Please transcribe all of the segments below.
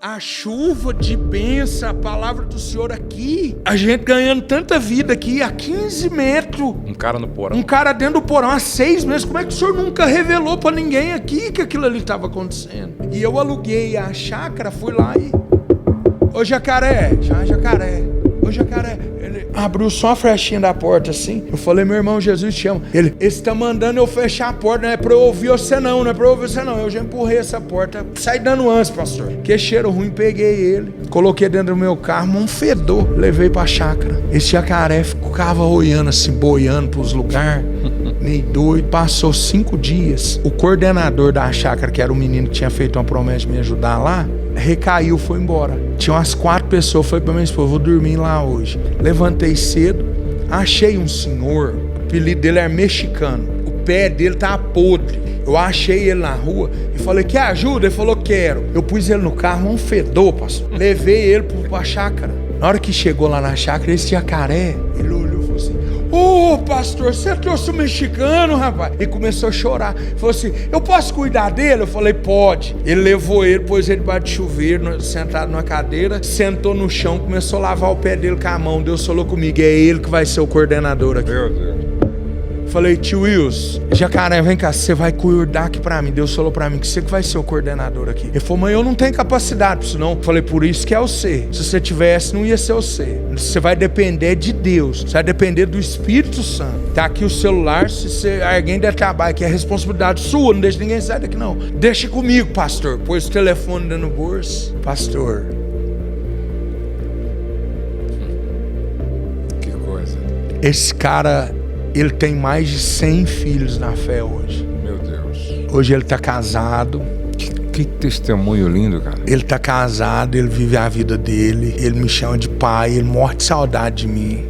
a chuva de bênção, a palavra do Senhor aqui. A gente ganhando tanta vida aqui, a 15 metros. Um cara no porão. Um cara dentro do porão, há 6 meses. Como é que o Senhor nunca revelou pra ninguém aqui que aquilo ali estava acontecendo? E eu aluguei a chácara, fui lá e... Ô Jacaré, Jacaré. Ô Jacaré, ele abriu só a frechinha da porta assim. Eu falei, meu irmão, Jesus te ama. Ele está mandando eu fechar a porta, não é pra eu ouvir você não, não é pra eu ouvir você não. Eu já empurrei essa porta, sai dando ânsia, pastor. Que cheiro ruim, peguei ele, coloquei dentro do meu carro, um fedor, levei pra chácara. Esse jacaré ficava olhando assim, boiando pros lugares, meio doido. Passou 5 dias, o coordenador da chácara, que era o menino que tinha feito uma promessa de me ajudar lá, recaiu, foi embora. Tinha umas 4 pessoas, falei pra minha esposa, vou dormir lá hoje. Levantei cedo, achei um senhor, o apelido dele era mexicano, o pé dele tava podre. Eu achei ele na rua e falei, quer ajuda? Ele falou, quero. Eu pus ele no carro, um fedor, pastor. Levei ele pra chácara. Na hora que chegou lá na chácara, esse jacaré, ele olhou e falou assim, ô pastor, você trouxe um mexicano, rapaz? E começou a chorar. Falou assim, eu posso cuidar dele? Eu falei, pode. Ele levou ele, pôs ele debaixo de chuveiro, sentado numa cadeira, sentou no chão, começou a lavar o pé dele com a mão. Deus falou comigo, é ele que vai ser o coordenador aqui. Meu Deus. Falei, tio Wilson, Jacaré, vem cá, você vai cuidar aqui pra mim. Deus falou pra mim que você que vai ser o coordenador aqui. Ele falou, mãe, eu não tenho capacidade pra isso não. Falei, por isso que é você. Se você tivesse, não ia ser você. Você vai depender de Deus. Você vai depender do Espírito Santo. Tá aqui o celular, se alguém der trabalho, que é responsabilidade sua, não deixa ninguém sair daqui não. Deixa comigo, pastor. Pôs o telefone dentro do bolso. Pastor. Que coisa. Esse cara... Ele tem mais de 100 filhos na fé hoje. Meu Deus. Hoje ele está casado. Que testemunho lindo, cara. Ele está casado, ele vive a vida dele. Ele me chama de pai, ele morre de saudade de mim.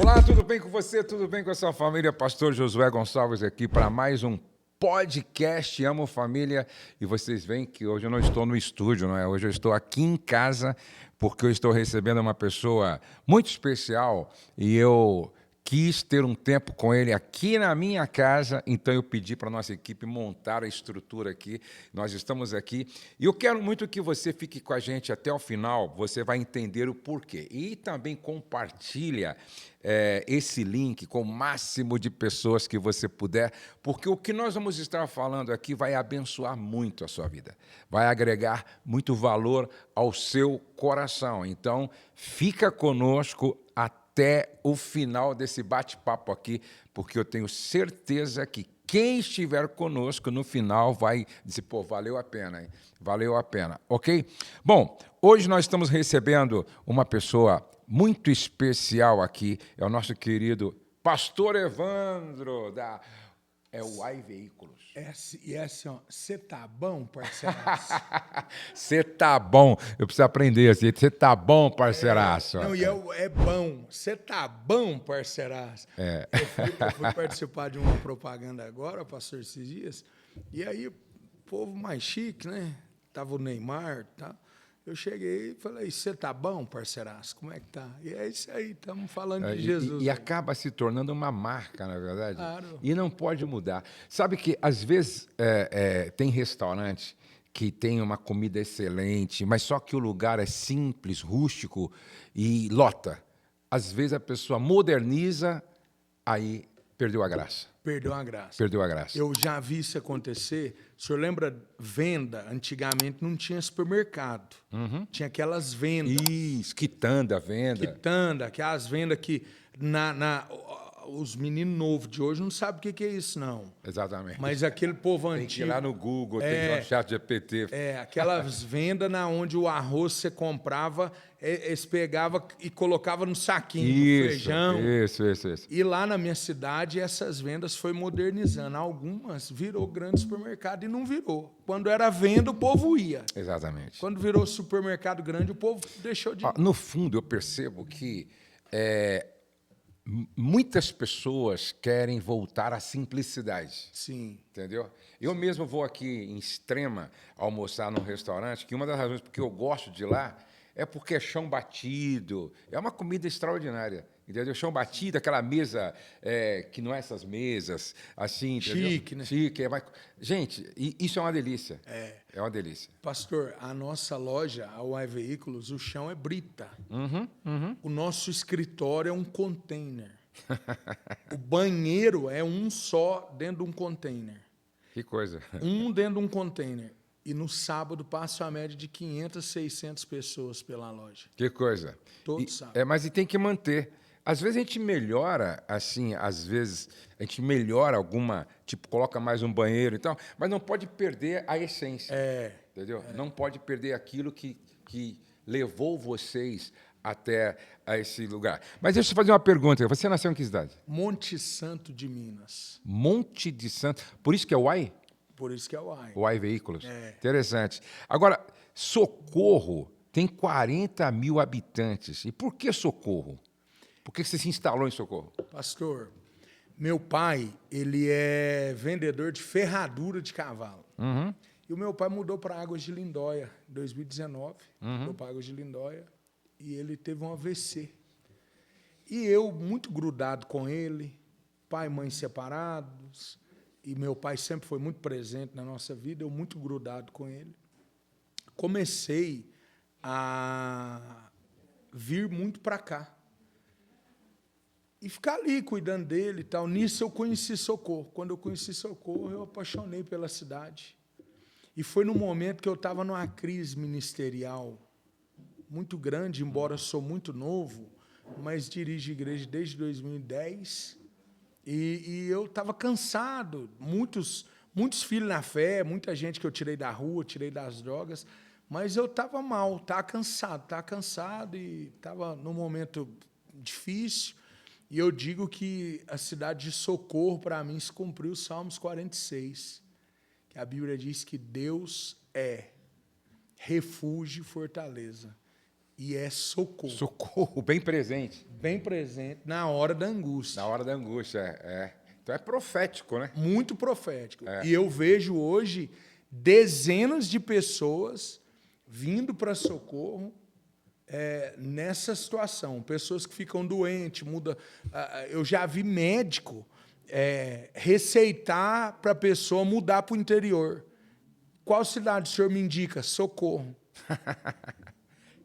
Olá, tudo bem com você? Tudo bem com a sua família? Pastor Josué Gonçalves aqui para mais um podcast Amo Família. E vocês veem que hoje eu não estou no estúdio, não é? Hoje eu estou aqui em casa porque eu estou recebendo uma pessoa muito especial e eu quis ter um tempo com ele aqui na minha casa, então eu pedi para a nossa equipe montar a estrutura aqui. Nós estamos aqui e eu quero muito que você fique com a gente até o final, você vai entender o porquê. E também compartilha esse link com o máximo de pessoas que você puder, porque o que nós vamos estar falando aqui vai abençoar muito a sua vida, vai agregar muito valor ao seu coração. Então, fica conosco até o final desse bate-papo aqui, porque eu tenho certeza que quem estiver conosco no final vai dizer, pô, valeu a pena, hein? Valeu a pena, ok? Bom, hoje nós estamos recebendo uma pessoa muito especial aqui, é o nosso querido Pastor Evandro, da Uai Veículos. E assim, ó, você tá bom, parceiraço? Você tá bom, eu preciso aprender assim, você tá bom, parceiraço. Não, e é bom, você tá bom, parceiraço. Eu fui participar de uma propaganda agora, pastor, esses dias, e aí, povo mais chique, né? Tava o Neymar, tá? Eu cheguei e falei, você tá bom, parceiraço? Como é que tá? E é isso aí, estamos falando de Jesus. E acaba se tornando uma marca, na verdade. Claro. E não pode mudar. Sabe que, às vezes, tem restaurante que tem uma comida excelente, mas só que o lugar é simples, rústico e lota. Às vezes a pessoa moderniza, aí perdeu a graça. Perdeu a graça. Perdeu a graça. Eu já vi isso acontecer. O senhor lembra venda? Antigamente não tinha supermercado. Tinha aquelas vendas. Isso, quitanda, venda. Quitanda, aquelas vendas que os meninos novos de hoje não sabem o que é isso, não. Exatamente. Mas aquele povo Tem antigo... que ir lá no Google, tem que ir lá no chat GPT. Aquelas vendas onde o arroz você comprava, eles pegavam e colocavam no saquinho do feijão. Isso. E lá na minha cidade, essas vendas foi modernizando. Algumas virou grande supermercado e não virou. Quando era venda, o povo ia. Exatamente. Quando virou supermercado grande, o povo deixou de ir. No fundo, eu percebo que muitas pessoas querem voltar à simplicidade. Sim. Entendeu? Eu mesmo vou aqui em Extrema almoçar num restaurante, que uma das razões porque eu gosto de ir lá é porque é chão batido. É uma comida extraordinária. Entendeu? Chão batido, aquela mesa que não é essas mesas, assim, entendeu? Chique, né? Chique. Gente, isso é uma delícia. É uma delícia. Pastor, a nossa loja, a UAI Veículos, o chão é brita. O nosso escritório é um container. O banheiro é um só dentro de um container. Que coisa. Um dentro de um container. E no sábado passa a média de 500, 600 pessoas pela loja. Que coisa. Todo sábado. Mas e tem que manter. Às vezes a gente melhora, assim, às vezes a gente melhora alguma, tipo, coloca mais um banheiro e tal, mas não pode perder a essência. Entendeu? Não pode perder aquilo que levou vocês até a esse lugar. Mas deixa eu fazer uma pergunta. Você nasceu em que cidade? Monte Santo de Minas. Monte de Santo. Por isso que é UAI? Por isso que é o UAI. UAI Veículos. Interessante. Agora, Socorro tem 40 mil habitantes. E por que Socorro? Por que você se instalou em Socorro? Pastor, meu pai, ele é vendedor de ferradura de cavalo. E o meu pai mudou para Águas de Lindóia em 2019. Mudou para Águas de Lindóia e ele teve um AVC. E eu, muito grudado com ele, pai e mãe separados, e meu pai sempre foi muito presente na nossa vida, eu muito grudado com ele. Comecei a vir muito para cá. E ficar ali cuidando dele e tal. Nisso eu conheci Socorro. Quando eu conheci Socorro, eu apaixonei pela cidade. E foi no momento que eu estava numa crise ministerial muito grande, embora eu sou muito novo, mas dirijo igreja desde 2010. E eu estava cansado. Muitos filhos na fé, muita gente que eu tirei da rua, tirei das drogas. Mas eu estava mal, estava cansado e estava num momento difícil. E eu digo que a cidade de Socorro, para mim, se cumpriu o Salmos 46, que a Bíblia diz que Deus é refúgio e fortaleza, e é socorro. Socorro, bem presente. Bem presente na hora da angústia. Na hora da angústia, Então é profético, né? Muito profético. E eu vejo hoje dezenas de pessoas vindo para Socorro, nessa situação, pessoas que ficam doentes, eu já vi médico receitar para a pessoa mudar para o interior. Qual cidade o senhor me indica? Socorro.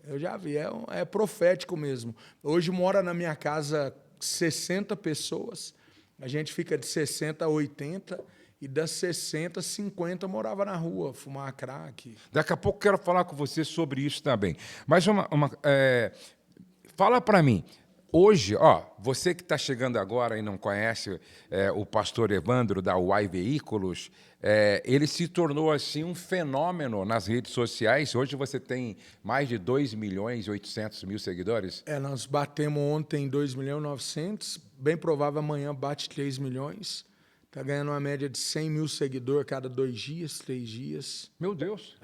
Eu já vi, é profético mesmo. Hoje mora na minha casa 60 pessoas, a gente fica de 60 a 80, e das 60, 50 morava na rua, fumar crack. Daqui a pouco quero falar com você sobre isso também. Mas fala para mim, hoje, você que está chegando agora e não conhece o pastor Evandro da UAI Veículos, ele se tornou assim um fenômeno nas redes sociais. Hoje você tem mais de 2.800.000 seguidores. Nós batemos ontem 2.900.000, bem provável amanhã bate 3 milhões. Está ganhando uma média de 100 mil seguidores cada 2 dias, 3 dias. Meu Deus!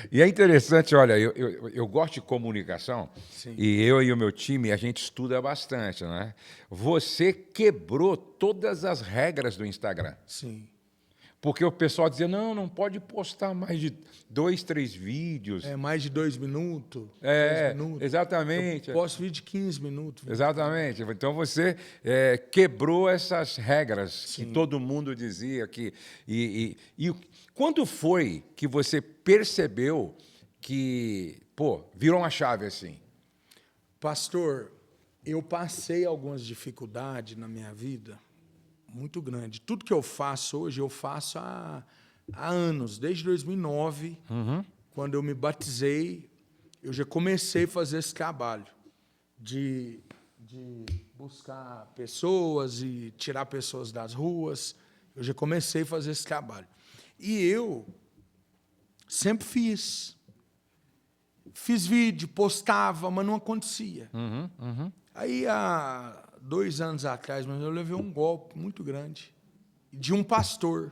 E é interessante, olha, eu gosto de comunicação. Sim. E eu e o meu time, a gente estuda bastante, né? Você quebrou todas as regras do Instagram. Sim. Porque o pessoal dizia, não pode postar mais de 2, 3 vídeos. Mais de 2 minutos. 2 minutos. Exatamente. Eu posto vídeo de 15 minutos. Exatamente. Então você quebrou essas regras. Sim. Que todo mundo dizia que... E quando foi que você percebeu que, virou uma chave assim? Pastor, eu passei algumas dificuldades na minha vida muito grande. Tudo que eu faço hoje, eu faço há anos. Desde 2009, quando eu me batizei, eu já comecei a fazer esse trabalho de buscar pessoas e tirar pessoas das ruas. Eu já comecei a fazer esse trabalho. E eu sempre fiz vídeo, postava, mas não acontecia. Aí, há 2 anos atrás, eu levei um golpe muito grande de um pastor.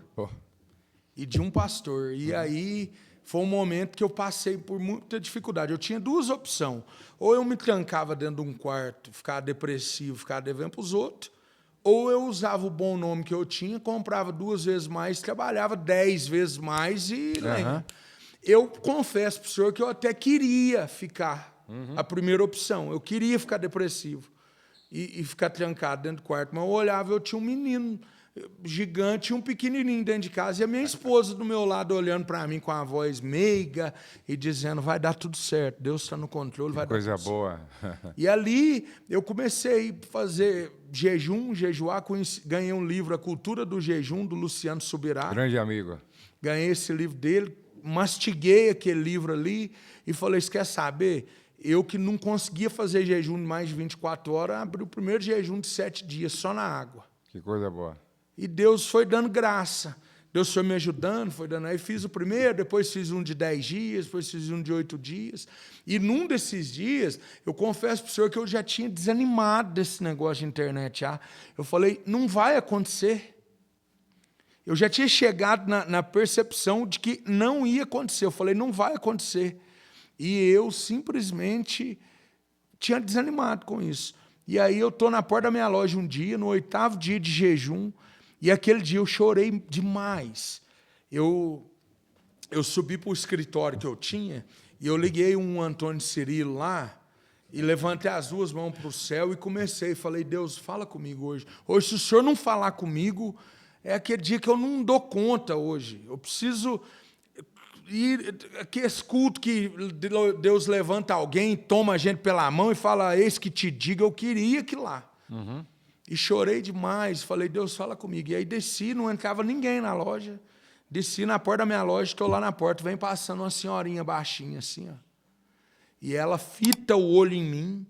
E aí foi um momento que eu passei por muita dificuldade. Eu tinha 2 opções. Ou eu me trancava dentro de um quarto, ficava depressivo, ficava devendo para os outros, ou eu usava o bom nome que eu tinha, comprava 2 vezes mais, trabalhava 10 vezes mais e... Eu confesso para o senhor que eu até queria ficar a primeira opção. Eu queria ficar depressivo e ficar trancado dentro do quarto. Mas eu olhava, eu tinha um menino gigante e um pequenininho dentro de casa. E a minha esposa do meu lado olhando para mim com a voz meiga e dizendo, vai dar tudo certo, Deus está no controle, vai dar tudo certo. Coisa boa. E ali eu comecei a fazer jejuar, ganhei um livro, A Cultura do Jejum, do Luciano Subirá. Grande amigo. Ganhei esse livro dele, mastiguei aquele livro ali e falei, você quer saber? Eu que não conseguia fazer jejum de mais de 24 horas, abri o primeiro jejum de 7 dias, só na água. Que coisa boa. E Deus foi dando graça. Deus foi me ajudando, foi dando. Aí fiz o primeiro, depois fiz um de 10 dias, depois fiz um de 8 dias. E num desses dias, eu confesso para o senhor que eu já tinha desanimado desse negócio de internet. Eu falei, não vai acontecer. Eu já tinha chegado na percepção de que não ia acontecer. Eu falei, não vai acontecer. E eu simplesmente tinha desanimado com isso. E aí eu estou na porta da minha loja um dia, no 8º dia de jejum, e aquele dia eu chorei demais. Eu subi para o escritório que eu tinha, e eu liguei um Antônio Cirilo lá, e levantei as duas mãos para o céu e comecei. Falei, Deus, fala comigo hoje. Hoje, se o senhor não falar comigo, é aquele dia que eu não dou conta hoje. Eu preciso ir, aquele culto que Deus levanta alguém, toma a gente pela mão e fala, eis que te diga, eu queria que lá. E chorei demais, falei, Deus, fala comigo. E aí desci, não entrava ninguém na loja. Desci na porta da minha loja, estou lá na porta, vem passando uma senhorinha baixinha assim, ó. E ela fita o olho em mim.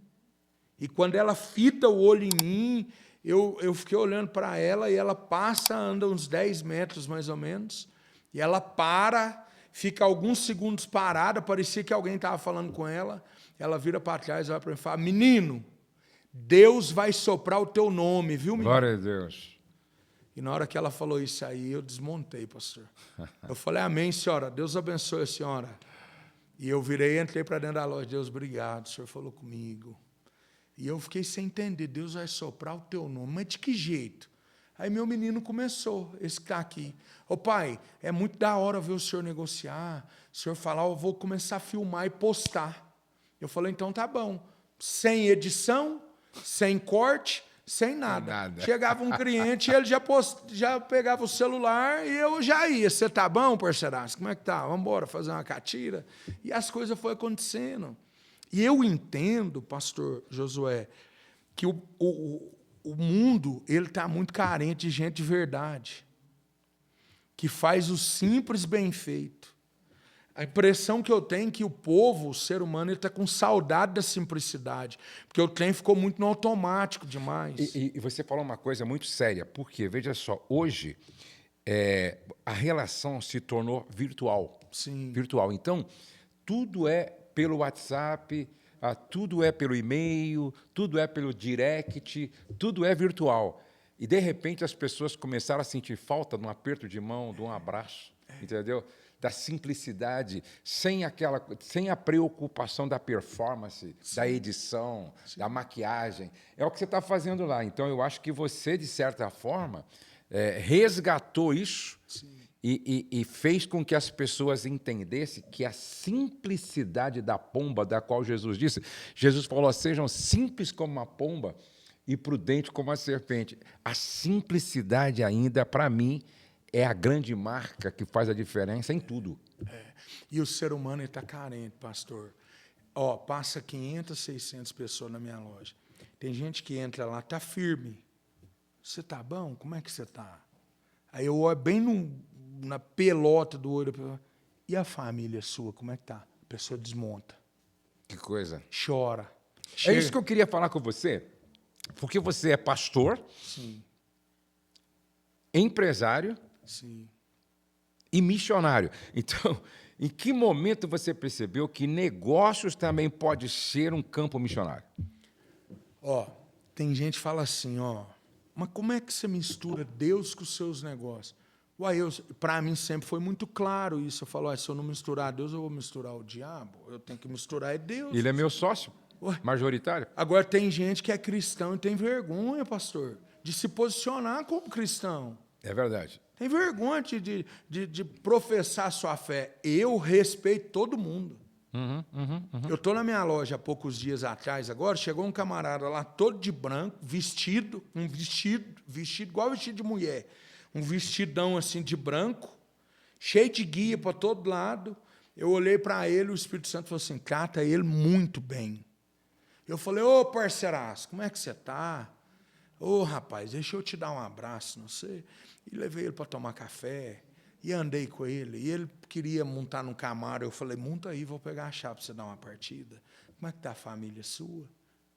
E quando ela fita o olho em mim, eu fiquei olhando para ela e ela passa, anda uns 10 metros mais ou menos. E ela para, fica alguns segundos parada, parecia que alguém estava falando com ela. Ela vira para trás e olha para mim e fala, menino, Deus vai soprar o teu nome, viu, menino? Glória a Deus. E na hora que ela falou isso aí, eu desmontei, pastor. Eu falei, amém, senhora, Deus abençoe a senhora. E eu virei, entrei para dentro da loja, Deus, obrigado, o senhor falou comigo. E eu fiquei sem entender, Deus vai soprar o teu nome, mas de que jeito? Aí meu menino começou, esse que está aqui. Ô pai, é muito da hora ver o senhor negociar, o senhor falar, eu vou começar a filmar e postar. Eu falei, então tá bom, sem edição, sem corte, sem nada. Chegava um cliente, ele já pegava o celular e eu já ia. Você tá bom, parceiraço? Como é que tá? Vamos embora fazer uma catira? E as coisas foram acontecendo. E eu entendo, pastor Josué, que o mundo está muito carente de gente de verdade, que faz o simples bem feito. A impressão que eu tenho é que o povo, o ser humano, está com saudade da simplicidade, porque o trem ficou muito no automático demais. E você falou uma coisa muito séria, porque, veja só, hoje a relação se tornou virtual. Sim. Virtual. Então, tudo é pelo WhatsApp, tudo é pelo e-mail, tudo é pelo direct, tudo é virtual. E, de repente, as pessoas começaram a sentir falta de um aperto de mão, de um abraço, entendeu? Da simplicidade, sem a preocupação da performance, sim, da edição, sim, da maquiagem. É o que você está fazendo lá. Então, eu acho que você, de certa forma, resgatou isso e fez com que as pessoas entendessem que a simplicidade da pomba, da qual Jesus disse, Jesus falou, sejam simples como uma pomba e prudentes como a serpente. A simplicidade ainda, para mim, é a grande marca que faz a diferença em tudo. E o ser humano está carente, pastor. Passa 500, 600 pessoas na minha loja. Tem gente que entra lá, está firme. Você está bom? Como é que você está? Aí eu olho bem na pelota do olho. E a família sua, como é que está? A pessoa desmonta. Que coisa. Chora. É isso que eu queria falar com você, porque você é pastor, sim, empresário, sim, e missionário. Então, em que momento você percebeu que negócios também pode ser um campo missionário? Tem gente que fala assim, mas como é que você mistura Deus com os seus negócios? Para mim sempre foi muito claro isso. Eu falo, se eu não misturar Deus, eu vou misturar o diabo. Eu tenho que misturar Deus. Ele é meu sócio, majoritário. Agora, tem gente que é cristão e tem vergonha, pastor, de se posicionar como cristão. É verdade. Tem vergonha de professar sua fé. Eu respeito todo mundo. Eu estou na minha loja há poucos dias atrás, agora, chegou um camarada lá todo de branco, vestido igual vestido de mulher, um vestidão assim de branco, cheio de guia para todo lado. Eu olhei para ele, o Espírito Santo falou assim, trata ele muito bem. Eu falei, ô parceiraço, como é que você está? Ô rapaz, deixa eu te dar um abraço, não sei. E levei ele para tomar café. E andei com ele, e ele queria montar num Camaro. Eu falei, monta aí, vou pegar a chave para você dar uma partida. Como é que está a família sua?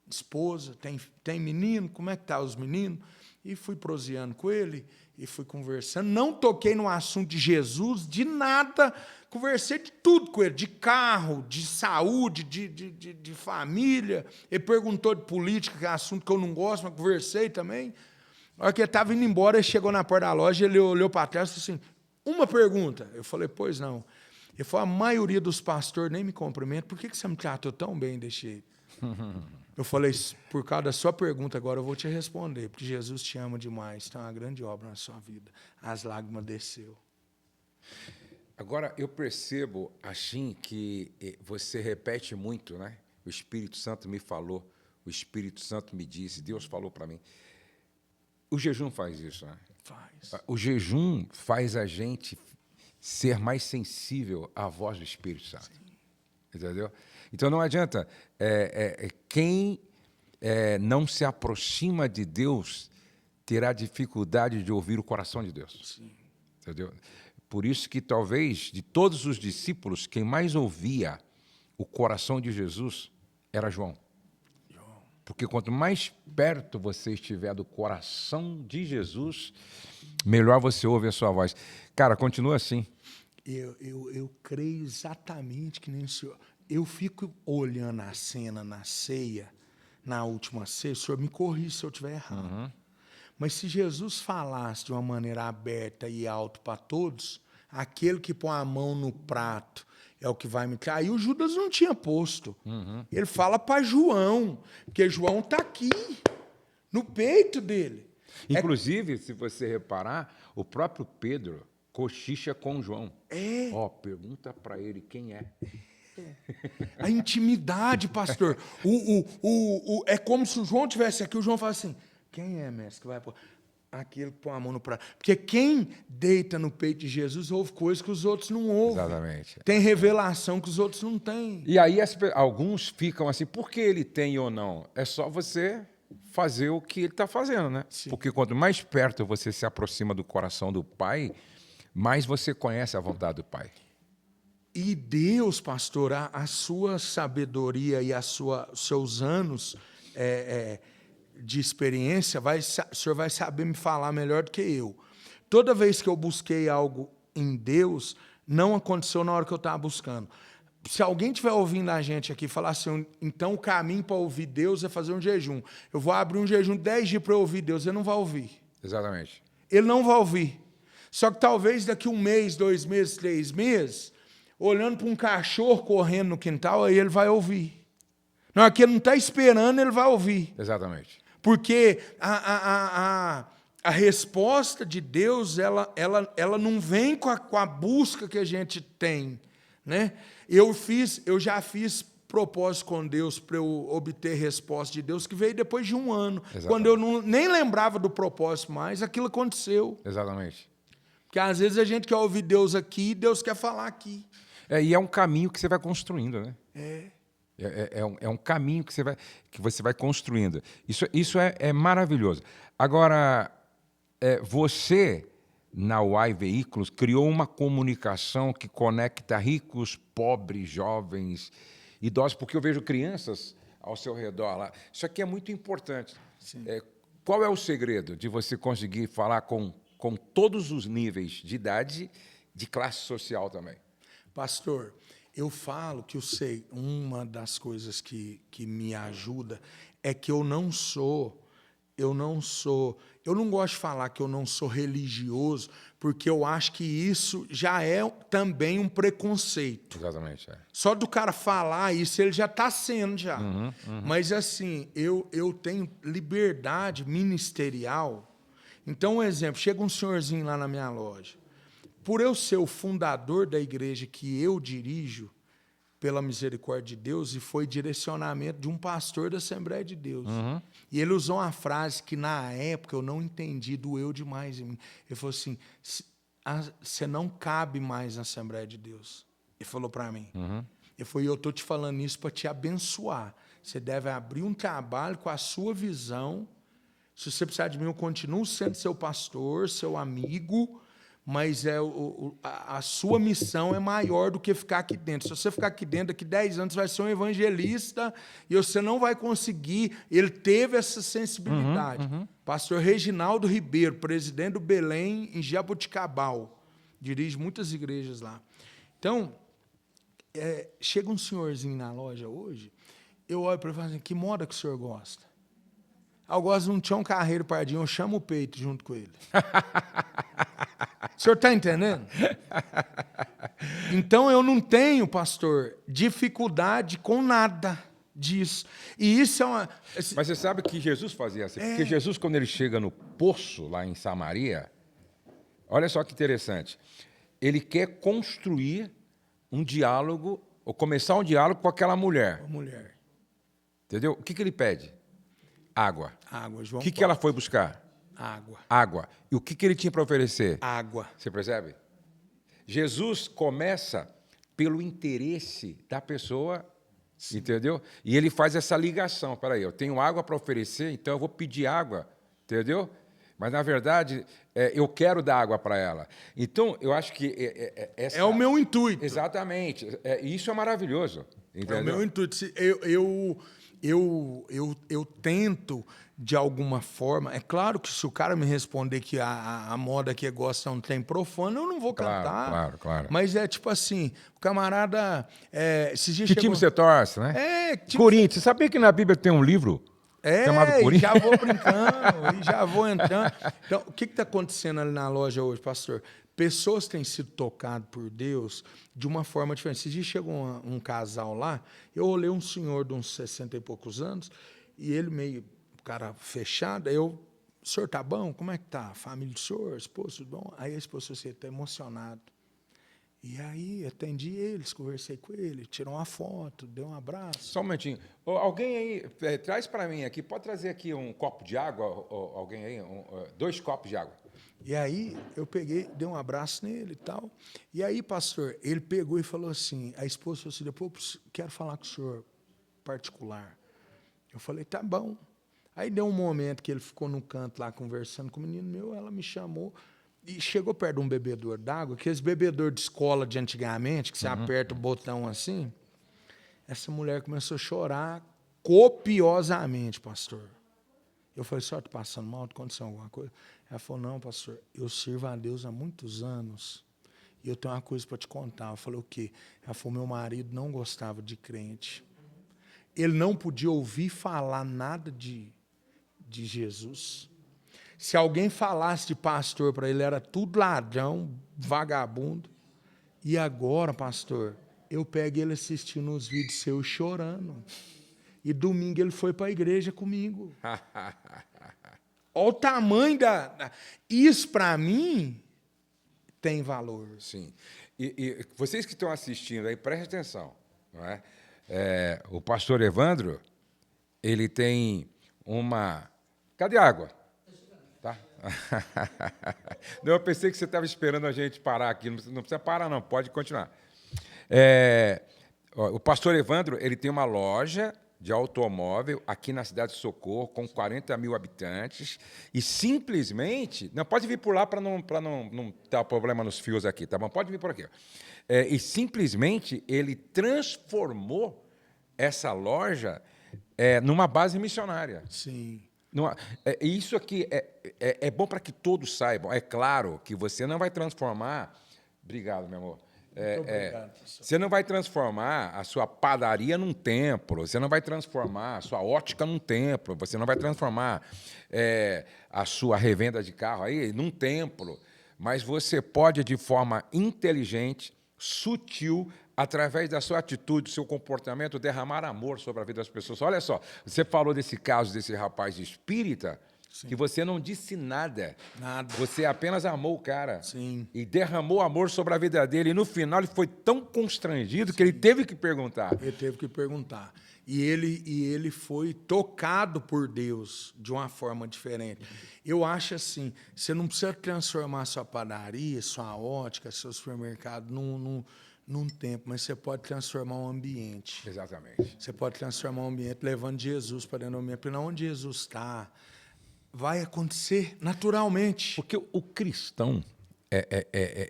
Esposa, tem menino? Como é que está os meninos? E fui proseando com ele, e fui conversando. Não toquei no assunto de Jesus, de nada. Conversei de tudo com ele, de carro, de saúde, de família. Ele perguntou de política, que é assunto que eu não gosto, mas conversei também. Na hora que ele estava indo embora, ele chegou na porta da loja, ele olhou para trás e disse assim, uma pergunta. Eu falei, pois não. Ele falou, a maioria dos pastores nem me cumprimenta, por que você me tratou tão bem desse jeito? Eu falei, por causa da sua pergunta agora eu vou te responder, porque Jesus te ama demais, tem uma grande obra na sua vida. As lágrimas desceu. Agora, eu percebo, assim, que você repete muito, né? O Espírito Santo me falou, o Espírito Santo me disse, Deus falou para mim. O jejum faz isso, né? Faz. O jejum faz a gente ser mais sensível à voz do Espírito Santo. Sim. Entendeu? Então, não adianta. Quem não se aproxima de Deus terá dificuldade de ouvir o coração de Deus. Sim. Entendeu? Por isso que, talvez, de todos os discípulos, quem mais ouvia o coração de Jesus era João. Porque quanto mais perto você estiver do coração de Jesus, melhor você ouve a sua voz. Cara, continua assim. Eu creio exatamente que nem o senhor. Eu fico olhando a cena na ceia, na última ceia, o senhor me corrige se eu estiver errado. Mas se Jesus falasse de uma maneira aberta e alto para todos, aquele que põe a mão no prato é o que vai me trair. Aí o Judas não tinha posto. Ele fala para João, porque João está aqui, no peito dele. Inclusive, se você reparar, o próprio Pedro cochicha com João. Pergunta para ele quem é. A intimidade, pastor. É como se o João tivesse aqui, o João fala assim, quem é, mestre, que vai pôr? Aquele que põe a mão no prato. Porque quem deita no peito de Jesus ouve coisas que os outros não ouvem. Exatamente. Tem revelação que os outros não têm. E aí alguns ficam assim, por que ele tem ou não? É só você fazer o que ele está fazendo, né? Sim. Porque quanto mais perto você se aproxima do coração do Pai, mais você conhece a vontade do Pai. E Deus, pastor, a sua sabedoria e seus anos de experiência, o senhor vai saber me falar melhor do que eu. Toda vez que eu busquei algo em Deus, não aconteceu na hora que eu estava buscando. Se alguém estiver ouvindo a gente aqui e falar assim, então o caminho para ouvir Deus é fazer um jejum. Eu vou abrir um jejum 10 dias para ouvir Deus. Ele não vai ouvir. Exatamente. Ele não vai ouvir. Só que talvez daqui 1 mês, 2 meses, 3 meses, olhando para um cachorro correndo no quintal, aí ele vai ouvir. Na hora que ele não está esperando, ele vai ouvir. Exatamente. Porque a resposta de Deus, ela não vem com a busca que a gente tem, né? Eu já fiz propósito com Deus para eu obter resposta de Deus, que veio depois de 1 ano. Exatamente. Quando eu nem lembrava do propósito mais, aquilo aconteceu. Exatamente. Porque às vezes a gente quer ouvir Deus aqui e Deus quer falar aqui. E é um caminho que você vai construindo, né? É um caminho que você vai construindo. Isso é maravilhoso. Agora, você, na Uai Veículos, criou uma comunicação que conecta ricos, pobres, jovens, idosos, porque eu vejo crianças ao seu redor lá. Isso aqui é muito importante. Qual é o segredo de você conseguir falar com todos os níveis de idade, de classe social também? Pastor, eu falo que eu sei, uma das coisas que me ajuda é que eu não gosto de falar que eu não sou religioso, porque eu acho que isso já é também um preconceito. Exatamente. Só do cara falar isso, ele já está sendo já. Mas assim, eu tenho liberdade ministerial Então, um exemplo, chega um senhorzinho lá na minha loja. Por eu ser o fundador da igreja que eu dirijo, pela misericórdia de Deus, e foi direcionamento de um pastor da Assembleia de Deus. E ele usou uma frase que, na época, eu não entendi, doeu demais em mim. Ele falou assim, você não cabe mais na Assembleia de Deus. Ele falou para mim. Ele falou, eu estou te falando isso para te abençoar. Você deve abrir um trabalho com a sua visão. Se você precisar de mim, eu continuo sendo seu pastor, seu amigo, mas a sua missão é maior do que ficar aqui dentro. Se você ficar aqui dentro, daqui 10 anos, você vai ser um evangelista e você não vai conseguir. Ele teve essa sensibilidade. Pastor Reginaldo Ribeiro, presidente do Belém, em Jaboticabal. Dirige muitas igrejas lá. Então, chega um senhorzinho na loja hoje, eu olho para ele e falo assim, que moda que o senhor gosta? Eu gosto de um Tião Carreiro Pardinho, eu chamo o peito junto com ele. O senhor está entendendo? Então, eu não tenho, pastor, dificuldade com nada disso. E isso é uma... Mas você sabe que Jesus fazia assim? Porque Jesus, quando ele chega no poço, lá em Samaria, olha só que interessante, ele quer construir um diálogo, ou começar um diálogo com aquela mulher. Uma mulher. Entendeu? O que ele pede? Água. Água, João. O que ela foi buscar? Água. Água. E o que ele tinha para oferecer? Água. Você percebe? Jesus começa pelo interesse da pessoa, sim, entendeu? E ele faz essa ligação. Espera aí, eu tenho água para oferecer, então eu vou pedir água, entendeu? Mas, na verdade, eu quero dar água para ela. Então, eu acho que... É o meu intuito. Exatamente. Isso é maravilhoso. Entendeu? É o meu intuito. Eu tento, de alguma forma... É claro que se o cara me responder que a moda que gosta é um trem profano, eu não vou cantar. Claro. Mas é tipo assim, o camarada... Que time você torce, né? Corinthians. Você sabia que na Bíblia tem um livro... chamado Corinthians? Já vou brincando, e já vou entrando. Então, o que está acontecendo ali na loja hoje, pastor? Pessoas têm sido tocadas por Deus de uma forma diferente. Esse dia chegou um casal lá, eu olhei um senhor de uns 60 e poucos anos, e ele meio, cara fechado, aí o senhor tá bom? Como é que tá? A família do senhor, esposo, bom? Aí a esposa disse, está emocionado. E aí, atendi eles, conversei com ele, tirou uma foto, deu um abraço. Só um momentinho. Alguém aí, traz para mim aqui, pode trazer aqui um copo de água, alguém aí, 2 copos de água. E aí, eu peguei, dei um abraço nele e tal. E aí, pastor, ele pegou e falou assim, a esposa falou assim, depois quero falar com o senhor particular. Eu falei, tá bom. Aí deu um momento que ele ficou no canto lá conversando com o menino meu, ela me chamou, e chegou perto de um bebedor d'água, aqueles bebedor de escola de antigamente, que você aperta o botão assim. Essa mulher começou a chorar copiosamente, pastor. Eu falei, só estou passando mal, aconteceu alguma coisa? Ela falou, não, pastor, eu sirvo a Deus há muitos anos e eu tenho uma coisa para te contar. Eu falei, o quê? Ela falou, meu marido não gostava de crente. Ele não podia ouvir falar nada de Jesus. Se alguém falasse de pastor para ele, era tudo ladrão, vagabundo. E agora, pastor, eu pego ele assistindo os vídeos seus chorando. E domingo ele foi para a igreja comigo. Olha o tamanho da... Isso, para mim, tem valor. Sim. E vocês que estão assistindo aí, prestem atenção. Não é? O pastor Evandro, ele tem uma... Cadê a água? Tá? Não, eu pensei que você estava esperando a gente parar aqui. Não precisa parar, não. Pode continuar. O pastor Evandro, ele tem uma loja de automóvel aqui na cidade de Socorro, com 40 mil habitantes, e simplesmente... Não, pode vir por lá para não dar problema nos fios aqui, tá bom? Pode vir por aqui. E simplesmente ele transformou essa loja numa base missionária. Sim. Isso aqui é bom para que todos saibam. É claro que você não vai transformar... Obrigado, meu amor. Obrigado, você não vai transformar a sua padaria num templo, você não vai transformar a sua ótica num templo, você não vai transformar a sua revenda de carro aí num templo, mas você pode, de forma inteligente, sutil, através da sua atitude, do seu comportamento, derramar amor sobre a vida das pessoas. Olha só, você falou desse caso desse rapaz espírita, que você não disse nada. Nada. Você apenas amou o cara. Sim. E derramou amor sobre a vida dele. E no final ele foi tão constrangido que ele teve que perguntar. Ele teve que perguntar. E ele foi tocado por Deus de uma forma diferente. Eu acho assim, você não precisa transformar sua padaria, sua ótica, seu supermercado num tempo, mas você pode transformar um ambiente. Exatamente. Você pode transformar um ambiente levando Jesus para dentro do ambiente. Porque onde Jesus está, vai acontecer naturalmente. Porque o cristão,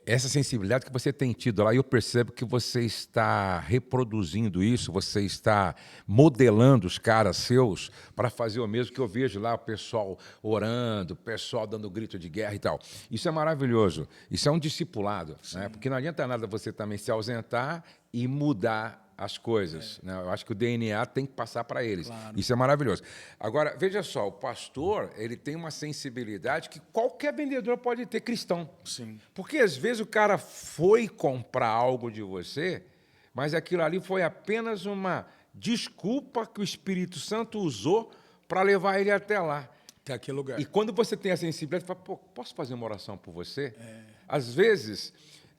essa sensibilidade que você tem tido lá, eu percebo que você está reproduzindo isso, você está modelando os caras seus para fazer o mesmo que eu vejo lá, o pessoal orando, o pessoal dando grito de guerra e tal. Isso é maravilhoso, isso é um discipulado, né? Porque não adianta nada você também se ausentar e mudar as coisas, né? Eu acho que o DNA tem que passar para eles. Claro. Isso é maravilhoso. Agora, veja só, o pastor, ele tem uma sensibilidade que qualquer vendedor pode ter, cristão. Sim. Porque às vezes o cara foi comprar algo de você, mas aquilo ali foi apenas uma desculpa que o Espírito Santo usou para levar ele até lá. Até aquele lugar. E quando você tem a sensibilidade, você fala, pô, posso fazer uma oração por você? Às vezes,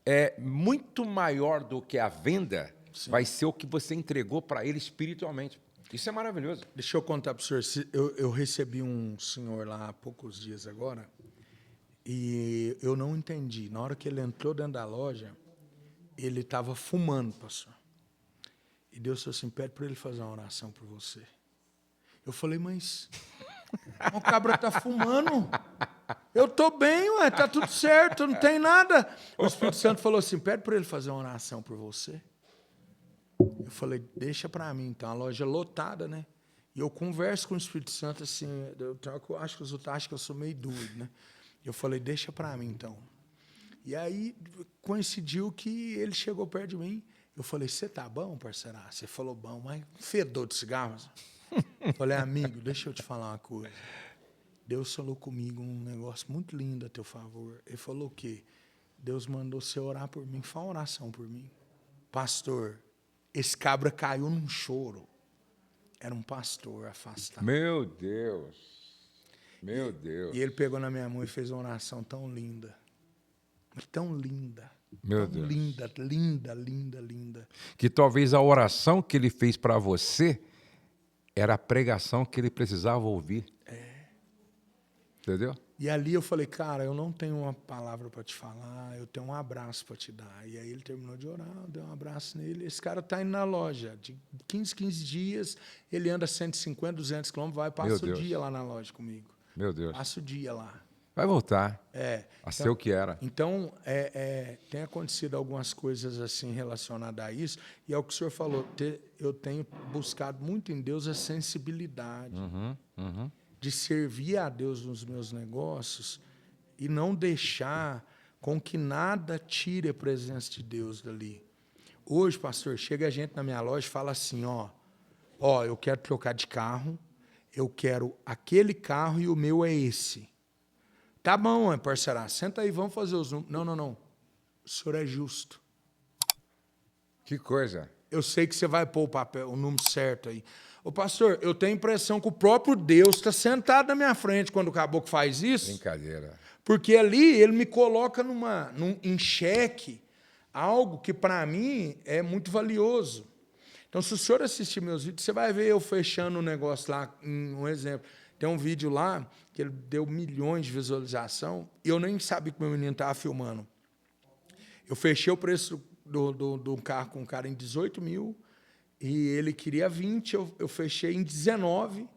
é muito maior do que a venda. Sim. Vai ser o que você entregou para ele espiritualmente. Isso é maravilhoso. Deixa eu contar para o senhor. Eu recebi um senhor lá há poucos dias agora e eu não entendi. Na hora que ele entrou dentro da loja, ele estava fumando, pastor. E Deus falou assim, pede para ele fazer uma oração por você. Eu falei, mas o cabra está fumando. Eu estou bem, ué, está tudo certo, não tem nada. O Espírito Santo falou assim, pede para ele fazer uma oração por você. Eu falei, deixa para mim, então, a loja lotada, né? E eu converso com o Espírito Santo, assim, eu acho que os outros acham que eu sou meio doido, né? Eu falei, deixa para mim, então. E aí, coincidiu que ele chegou perto de mim. Eu falei, você tá bom, parceiro? Você falou, bom, mas fedor de cigarro. Eu falei, amigo, deixa eu te falar uma coisa. Deus falou comigo um negócio muito lindo a teu favor. Ele falou o quê? Deus mandou você orar por mim, faz uma oração por mim. Pastor, esse cabra caiu num choro. Era um pastor afastado. Meu Deus. Meu Deus. E ele pegou na minha mão e fez uma oração tão linda. Tão linda. Meu tão Deus. Linda, linda, linda, linda. Que talvez a oração que ele fez para você era a pregação que ele precisava ouvir. Entendeu? E ali eu falei, cara, eu não tenho uma palavra para te falar, eu tenho um abraço para te dar. E aí ele terminou de orar, eu dei um abraço nele. Esse cara está indo na loja, de 15 dias, ele anda 150, 200 quilômetros, vai, passa o dia lá na loja comigo. Meu Deus. Passa o dia lá. Vai voltar a então, ser o que era. Então, tem acontecido algumas coisas assim relacionadas a isso, e é o que o senhor falou, eu tenho buscado muito em Deus a sensibilidade. De servir a Deus nos meus negócios e não deixar com que nada tire a presença de Deus dali. Hoje, pastor, chega gente na minha loja e fala assim, ó, eu quero trocar de carro, eu quero aquele carro e o meu é esse. Tá bom, parceira, senta aí, vamos fazer os números. Não. O senhor é justo. Que coisa. Eu sei que você vai pôr o número certo aí. Ô, pastor, eu tenho a impressão que o próprio Deus está sentado na minha frente quando o caboclo faz isso. Brincadeira. Porque ali ele me coloca em xeque algo que, para mim, é muito valioso. Então, se o senhor assistir meus vídeos, você vai ver eu fechando um negócio lá, um exemplo. Tem um vídeo lá que ele deu milhões de visualização e eu nem sabia que meu menino estava filmando. Eu fechei o preço do carro com um cara em 18 mil e ele queria 20, eu fechei em 19.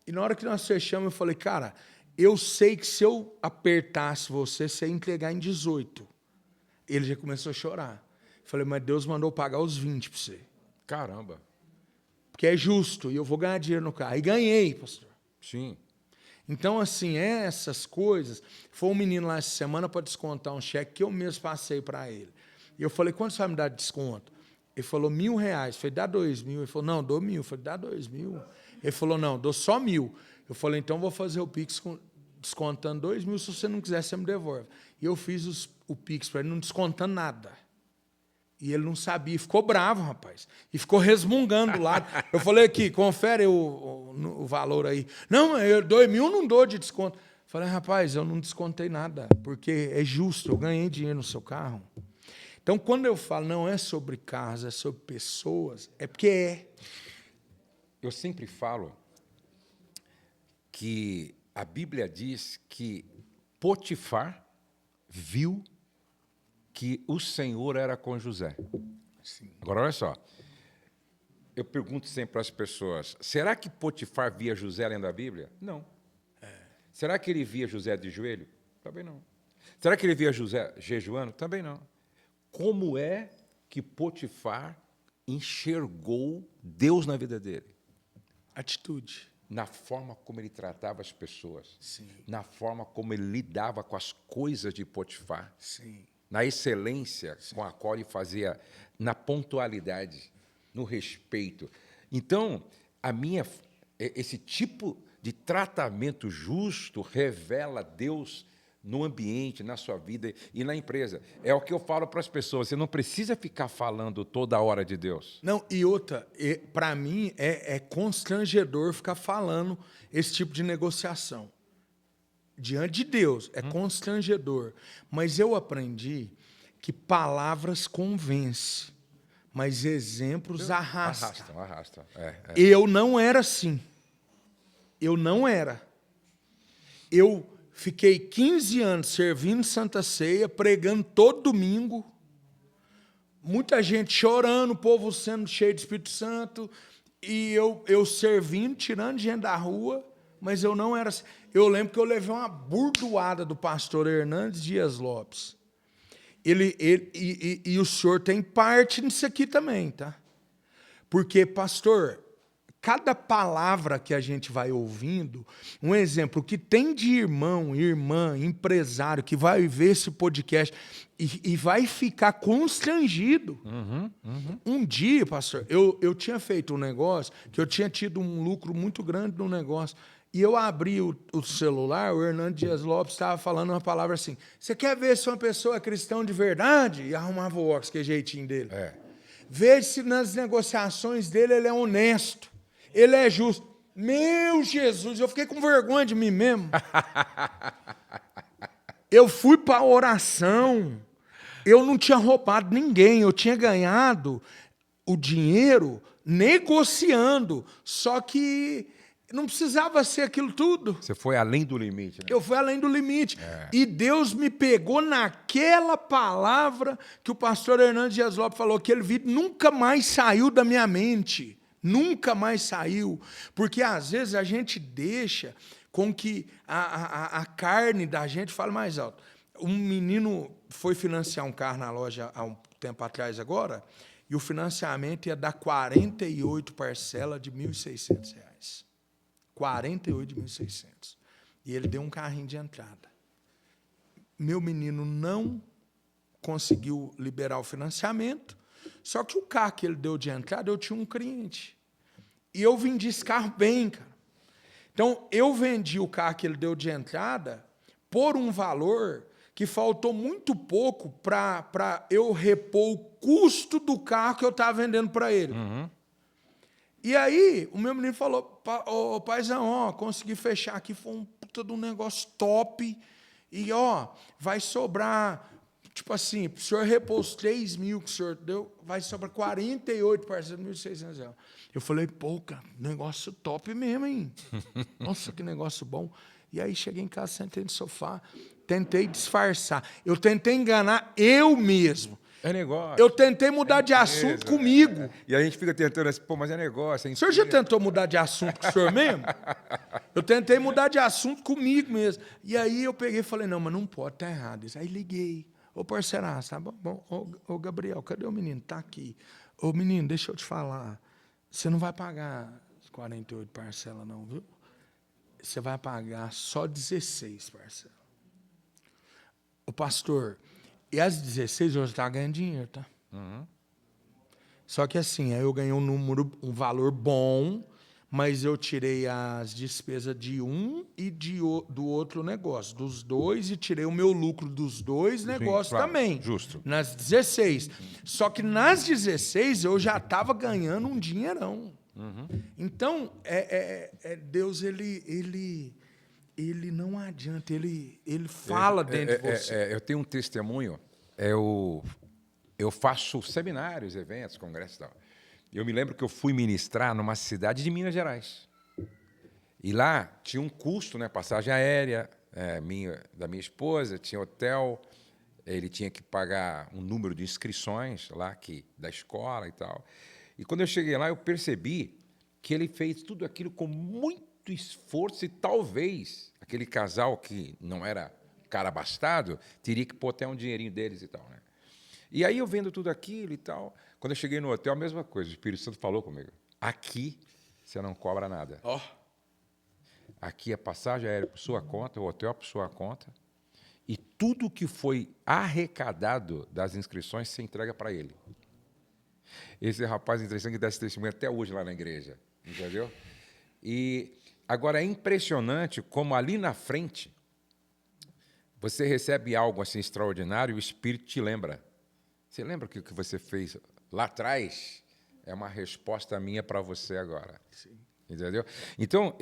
E na hora que nós fechamos, eu falei, cara, eu sei que se eu apertasse você ia entregar em 18. Ele já começou a chorar. Eu falei, mas Deus mandou pagar os 20 para você. Caramba. Porque é justo, e eu vou ganhar dinheiro no carro. E ganhei, pastor. Sim. Então, assim, essas coisas... Foi um menino lá essa semana para descontar um cheque que eu mesmo passei para ele. E eu falei, quanto você vai me dar de desconto? Ele falou, R$1.000. Eu falei, dá 2.000. Ele falou, não, dou 1.000. Eu falei, dá 2.000. Ele falou, não, dou só 1.000. Eu falei, então vou fazer o Pix descontando 2.000. Se você não quiser, você me devolve. E eu fiz o Pix para ele, não descontando nada. E ele não sabia, ficou bravo, rapaz. E ficou resmungando lá. Eu falei aqui, confere o valor aí. Não, eu dou 1.000, não dou de desconto. Falei, rapaz, eu não descontei nada, porque é justo, eu ganhei dinheiro no seu carro. Então, quando eu falo não é sobre carros, é sobre pessoas, é porque é. Eu sempre falo que a Bíblia diz que Potifar viu que o Senhor era com José. Sim. Agora, olha só. Eu pergunto sempre para as pessoas, será que Potifar via José lendo a Bíblia? Não. Será que ele via José de joelho? Também não. Será que ele via José jejuando? Também não. Como é que Potifar enxergou Deus na vida dele? Atitude. Na forma como ele tratava as pessoas. Sim. Na forma como ele lidava com as coisas de Potifar. Sim. Na excelência com a qual ele fazia, na pontualidade, no respeito. Então, esse tipo de tratamento justo revela Deus no ambiente, na sua vida e na empresa. É o que eu falo para as pessoas, você não precisa ficar falando toda hora de Deus. Não, e outra, para mim é constrangedor ficar falando esse tipo de negociação. Diante de Deus, é constrangedor. Mas eu aprendi que palavras convencem, mas exemplos arrastam. Arrastam. Eu não era assim. Eu não era. Eu fiquei 15 anos servindo Santa Ceia, pregando todo domingo. Muita gente chorando, o povo sendo cheio de Espírito Santo. E eu servindo, tirando gente da rua, mas eu não era assim. Eu lembro que eu levei uma burdoada do pastor Hernandes Dias Lopes. E o senhor tem parte nisso aqui também, tá? Porque, pastor, cada palavra que a gente vai ouvindo, um exemplo, que tem de irmão, irmã, empresário, que vai ver esse podcast e vai ficar constrangido. Um dia, pastor, eu tinha feito um negócio, que eu tinha tido um lucro muito grande no negócio, e eu abri o celular, o Hernandes Dias Lopes estava falando uma palavra assim, você quer ver se uma pessoa é cristão de verdade? E arrumava o óculos, que é jeitinho dele. Veja se nas negociações dele ele é honesto. Ele é justo. Meu Jesus, eu fiquei com vergonha de mim mesmo. Eu fui para a oração. Eu não tinha roubado ninguém. Eu tinha ganhado o dinheiro negociando. Só que não precisava ser aquilo tudo. Você foi além do limite, né? Eu fui além do limite. E Deus me pegou naquela palavra que o pastor Hernandes Dias Lopes falou, aquele vídeo nunca mais saiu da minha mente. Nunca mais saiu. Porque, às vezes, a gente deixa com que a carne da gente fale mais alto. Um menino foi financiar um carro na loja há um tempo atrás agora, e o financiamento ia dar 48 parcelas de R$ 1.600. 48 de 1.600. E ele deu um carrinho de entrada. Meu menino não conseguiu liberar o financiamento, só que o carro que ele deu de entrada, eu tinha um cliente. E eu vendi esse carro bem, cara. Então, eu vendi o carro que ele deu de entrada por um valor que faltou muito pouco para eu repor o custo do carro que eu estava vendendo para ele. E aí, o meu menino falou, ô paizão, ó, consegui fechar aqui, foi um puta de um negócio top, e ó, vai sobrar, tipo assim, o senhor repor os 3.000 que o senhor deu, vai sobrar 48 parcelas de R$ 1.600. Eu falei, pô, cara, negócio top mesmo, hein? Nossa, que negócio bom. E aí, cheguei em casa, sentei no sofá, tentei disfarçar. Eu tentei enganar eu mesmo. É negócio. Eu tentei mudar de assunto comigo. E a gente fica tentando assim, pô, mas é negócio. O senhor já tentou mudar de assunto com o senhor mesmo? Eu tentei mudar de assunto comigo mesmo. E aí eu peguei e falei, não, mas não pode, tá errado isso. Aí liguei. Ô, parceiraço, tá bom? Ô, Gabriel, cadê o menino? Tá aqui. Ô, menino, deixa eu te falar. Você não vai pagar 48 parcelas, não, viu? Você vai pagar só 16 parcelas. Ô, pastor, e as 16 hoje tá ganhando dinheiro, tá? Só que assim, aí eu ganhei um valor bom, mas eu tirei as despesas de um e do outro negócio, dos dois, e tirei o meu lucro dos dois negócios claro, também. justo. Nas 16. Só que nas 16 eu já estava ganhando um dinheirão. Então, Deus, ele não adianta, ele fala dentro de você. Eu tenho um testemunho, eu faço seminários, eventos, congressos e tal. Eu me lembro que eu fui ministrar numa cidade de Minas Gerais. E lá tinha um custo, né, passagem aérea da minha esposa, tinha hotel, ele tinha que pagar um número de inscrições lá da escola e tal. E quando eu cheguei lá, eu percebi que ele fez tudo aquilo com muito esforço e talvez aquele casal que não era cara abastado teria que pôr até um dinheirinho deles e tal, né? E aí eu vendo tudo aquilo e tal, quando eu cheguei no hotel, a mesma coisa, o Espírito Santo falou comigo, aqui você não cobra nada. Ó. Aqui é passagem aérea por sua conta, o hotel por sua conta, e tudo que foi arrecadado das inscrições se entrega para ele. Esse rapaz interessante que dá esse testemunho até hoje lá na igreja, entendeu? E agora é impressionante como ali na frente você recebe algo assim extraordinário e o Espírito te lembra. Você lembra que o que você fez lá atrás é uma resposta minha para você agora. Sim. Entendeu? Então,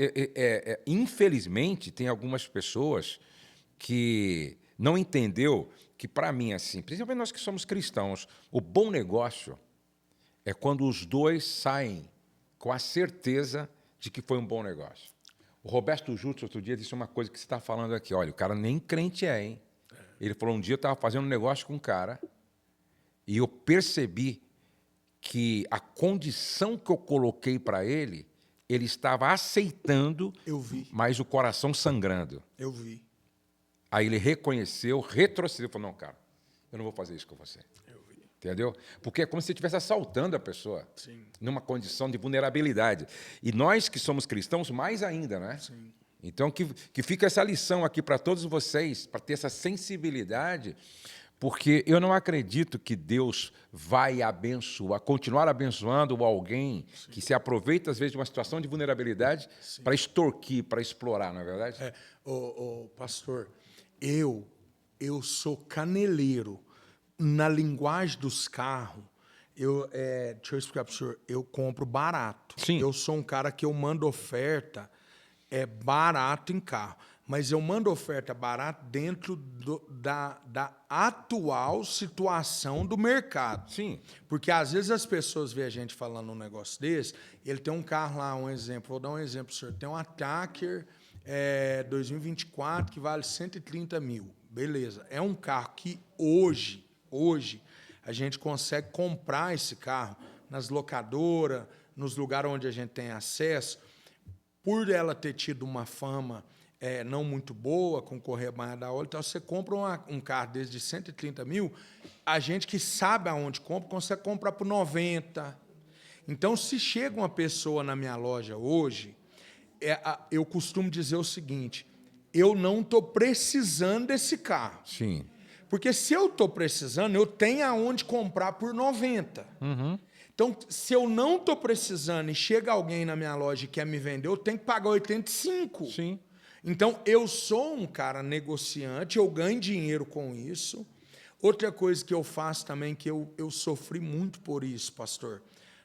infelizmente, tem algumas pessoas que não entendeu que, para mim, assim, principalmente nós que somos cristãos, o bom negócio é quando os dois saem com a certeza de que foi um bom negócio. O Roberto Justo, outro dia, disse uma coisa que você está falando aqui. Olha, o cara nem crente hein? Ele falou, um dia eu estava fazendo um negócio com um cara e eu percebi que a condição que eu coloquei para ele estava aceitando, Eu vi. mas o coração sangrando. Eu vi. Aí ele reconheceu, retrocedeu e falou, não, cara, eu não vou fazer isso com você. Eu vi. Entendeu? Porque é como se você estivesse assaltando a pessoa. Sim. Numa condição de vulnerabilidade. E nós que somos cristãos, mais ainda, né? Sim. Então, que fica essa lição aqui para todos vocês, para ter essa sensibilidade, porque eu não acredito que Deus vai abençoar, continuar abençoando alguém Sim. que se aproveita, às vezes, de uma situação de vulnerabilidade para extorquir, para explorar, não é verdade? Pastor, eu sou caneleiro na linguagem dos carros. Deixa eu explicar para o senhor, eu compro barato. Sim. Eu sou um cara que eu mando oferta barato em carro. Mas eu mando oferta barata dentro da atual situação do mercado. Sim. Porque, às vezes, as pessoas veem a gente falando um negócio desse, ele tem um carro lá, um exemplo, vou dar um exemplo, senhor, tem um Attacker 2024 que vale 130 mil. Beleza. É um carro que hoje, a gente consegue comprar esse carro nas locadoras, nos lugares onde a gente tem acesso, por ela ter tido uma fama não muito boa, concorrer mais da hora, então você compra um carro desde de 130 mil, a gente que sabe aonde compra, consegue comprar por 90. Então, se chega uma pessoa na minha loja hoje, eu costumo dizer o seguinte, eu não estou precisando desse carro. Sim. Porque se eu estou precisando, eu tenho aonde comprar por 90. Uhum. Então, se eu não estou precisando e chega alguém na minha loja e quer me vender, eu tenho que pagar 85. Sim. Então, eu sou um cara negociante, eu ganho dinheiro com isso. Outra coisa que eu faço também, que eu sofri muito por isso, pastor,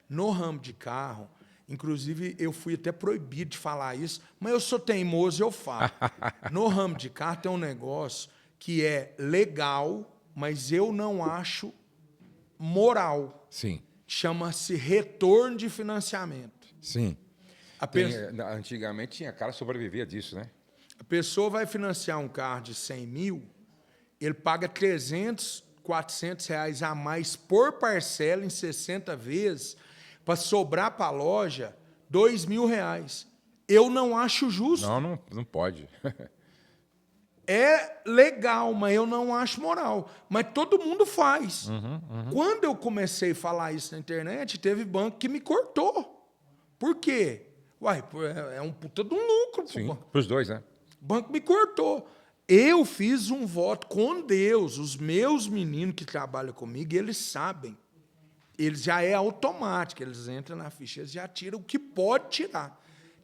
no ramo de carro, inclusive eu fui até proibido de falar isso, mas eu sou teimoso e eu falo. No ramo de carro tem um negócio que é legal, mas eu não acho moral. Sim. Chama-se retorno de financiamento. Sim. Antigamente tinha cara que sobrevivia disso, né? A pessoa vai financiar um carro de 100 mil, ele paga 300, 400 reais a mais por parcela em 60 vezes para sobrar para a loja 2 mil reais. Eu não acho justo. Não pode. É legal, mas eu não acho moral. Mas todo mundo faz. Quando eu comecei a falar isso na internet, teve banco que me cortou. Por quê? Uai, é um puta de um lucro. Sim, para os dois, né? O banco me cortou. Eu fiz um voto com Deus. Os meus meninos que trabalham comigo, eles sabem. Eles já é automático. Eles entram na ficha, eles já tiram o que pode tirar.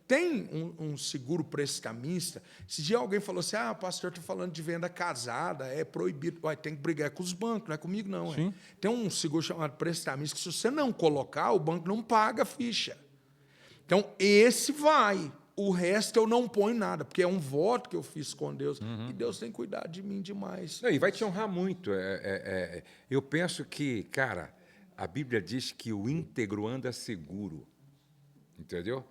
tem um seguro prestamista. Esse dia alguém falou assim, pastor, estou falando de venda casada, é proibido. Ué, tem que brigar com os bancos, não é comigo, não. Sim. Tem um seguro chamado prestamista, que se você não colocar, o banco não paga a ficha. Então, esse vai. O resto eu não ponho nada, porque é um voto que eu fiz com Deus. E Deus tem cuidado de mim demais. Não, e vai te honrar muito. Eu penso que, cara, a Bíblia diz que o íntegro anda seguro. Entendeu?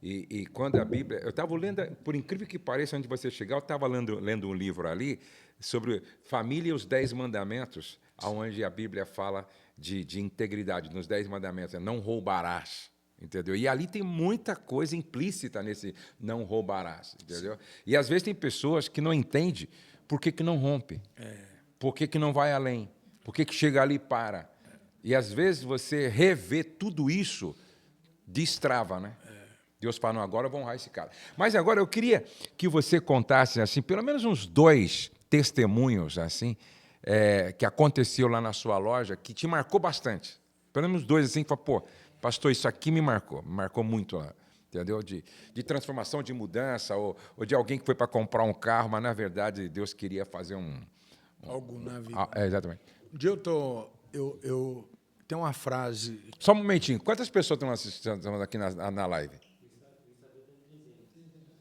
E quando a Bíblia... Eu estava lendo, por incrível que pareça, onde você chegar, eu estava lendo um livro ali sobre família e os 10 mandamentos, onde a Bíblia fala de integridade, nos 10 mandamentos, não roubarás, entendeu? E ali tem muita coisa implícita nesse não roubarás, entendeu? E às vezes tem pessoas que não entendem por que não rompe, por que não vai além, por que chega ali e para. E às vezes você revê tudo isso, destrava, né? Deus fala, não, agora eu vou honrar esse cara. Mas agora eu queria que você contasse, assim, pelo menos uns 2 testemunhos, assim, que aconteceu lá na sua loja, que te marcou bastante. Pelo menos 2, assim, que fala, pô, pastor, isso aqui me marcou muito lá, entendeu? De transformação, de mudança, ou de alguém que foi para comprar um carro, mas, na verdade, Deus queria fazer Algo na vida. Exatamente. Um dia eu tenho uma frase... Só um momentinho. Quantas pessoas estão assistindo aqui na live?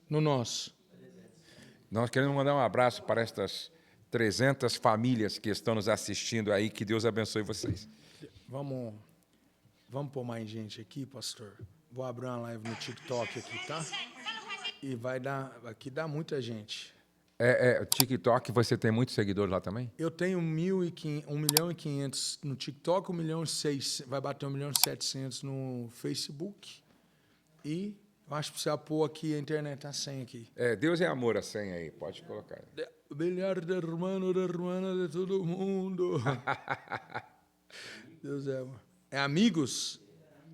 No nosso. Nós queremos mandar um abraço para estas 300 famílias que estão nos assistindo aí. Que Deus abençoe vocês. Vamos pôr mais gente aqui, pastor? Vou abrir uma live no TikTok aqui, tá? E aqui dá muita gente. O TikTok, você tem muitos seguidores lá também? Eu tenho 1.500.000 no TikTok, 1.600.000, vai bater 1.700.000 no Facebook. E eu acho que precisa pôr aqui a internet, a senha aqui. Deus é amor, a senha aí, pode colocar. Melhor de irmão, de irmã de todo mundo. Deus é amor. É amigos?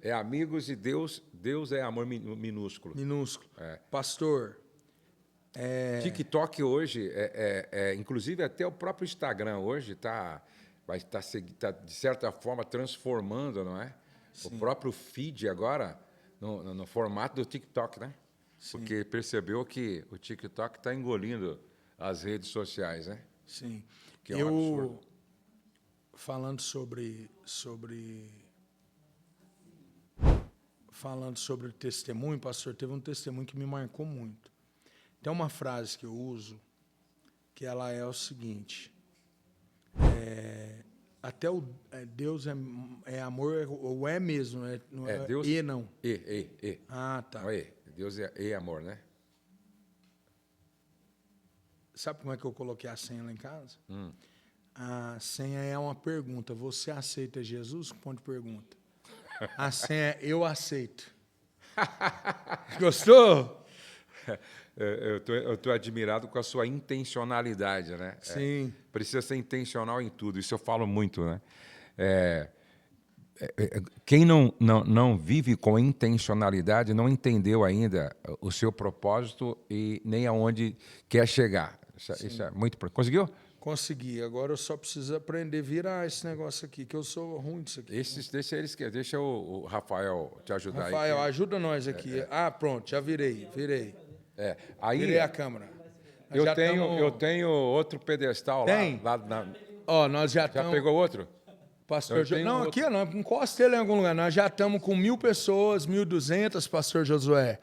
É amigos e Deus é amor minúsculo. Minúsculo. Pastor... TikTok hoje, inclusive até o próprio Instagram hoje vai estar, de certa forma, transformando, não é? Sim. O próprio feed agora, no formato do TikTok, né? Sim. Porque percebeu que o TikTok está engolindo as redes sociais, né? Sim. Que é um absurdo. Falando sobre o testemunho, pastor, teve um testemunho que me marcou muito. Tem uma frase que eu uso, que ela é o seguinte, até Deus é amor, ou é mesmo, não é Deus, e não. E. Ah, tá. Não é Deus é amor, né? Sabe como é que eu coloquei a senha lá em casa? A senha é uma pergunta. Você aceita Jesus? Ponto de pergunta. A senha é eu aceito. Gostou? Eu estou admirado com a sua intencionalidade, né? Sim. Precisa ser intencional em tudo, isso eu falo muito, né? Quem não vive com intencionalidade não entendeu ainda o seu propósito e nem aonde quer chegar. Isso é muito... Conseguiu? Consegui. Agora eu só preciso aprender a virar esse negócio aqui, que eu sou ruim disso aqui. Deixa o Rafael te ajudar. Rafael, ajuda nós aqui. Pronto, já virei. Aí, virei a câmera. Eu tenho outro pedestal lá. Nós já estamos... Já pegou outro? Pastor não, outro. Aqui não, encosta ele em algum lugar. Nós já estamos com 1.000 pessoas, 1.200, pastor Josué.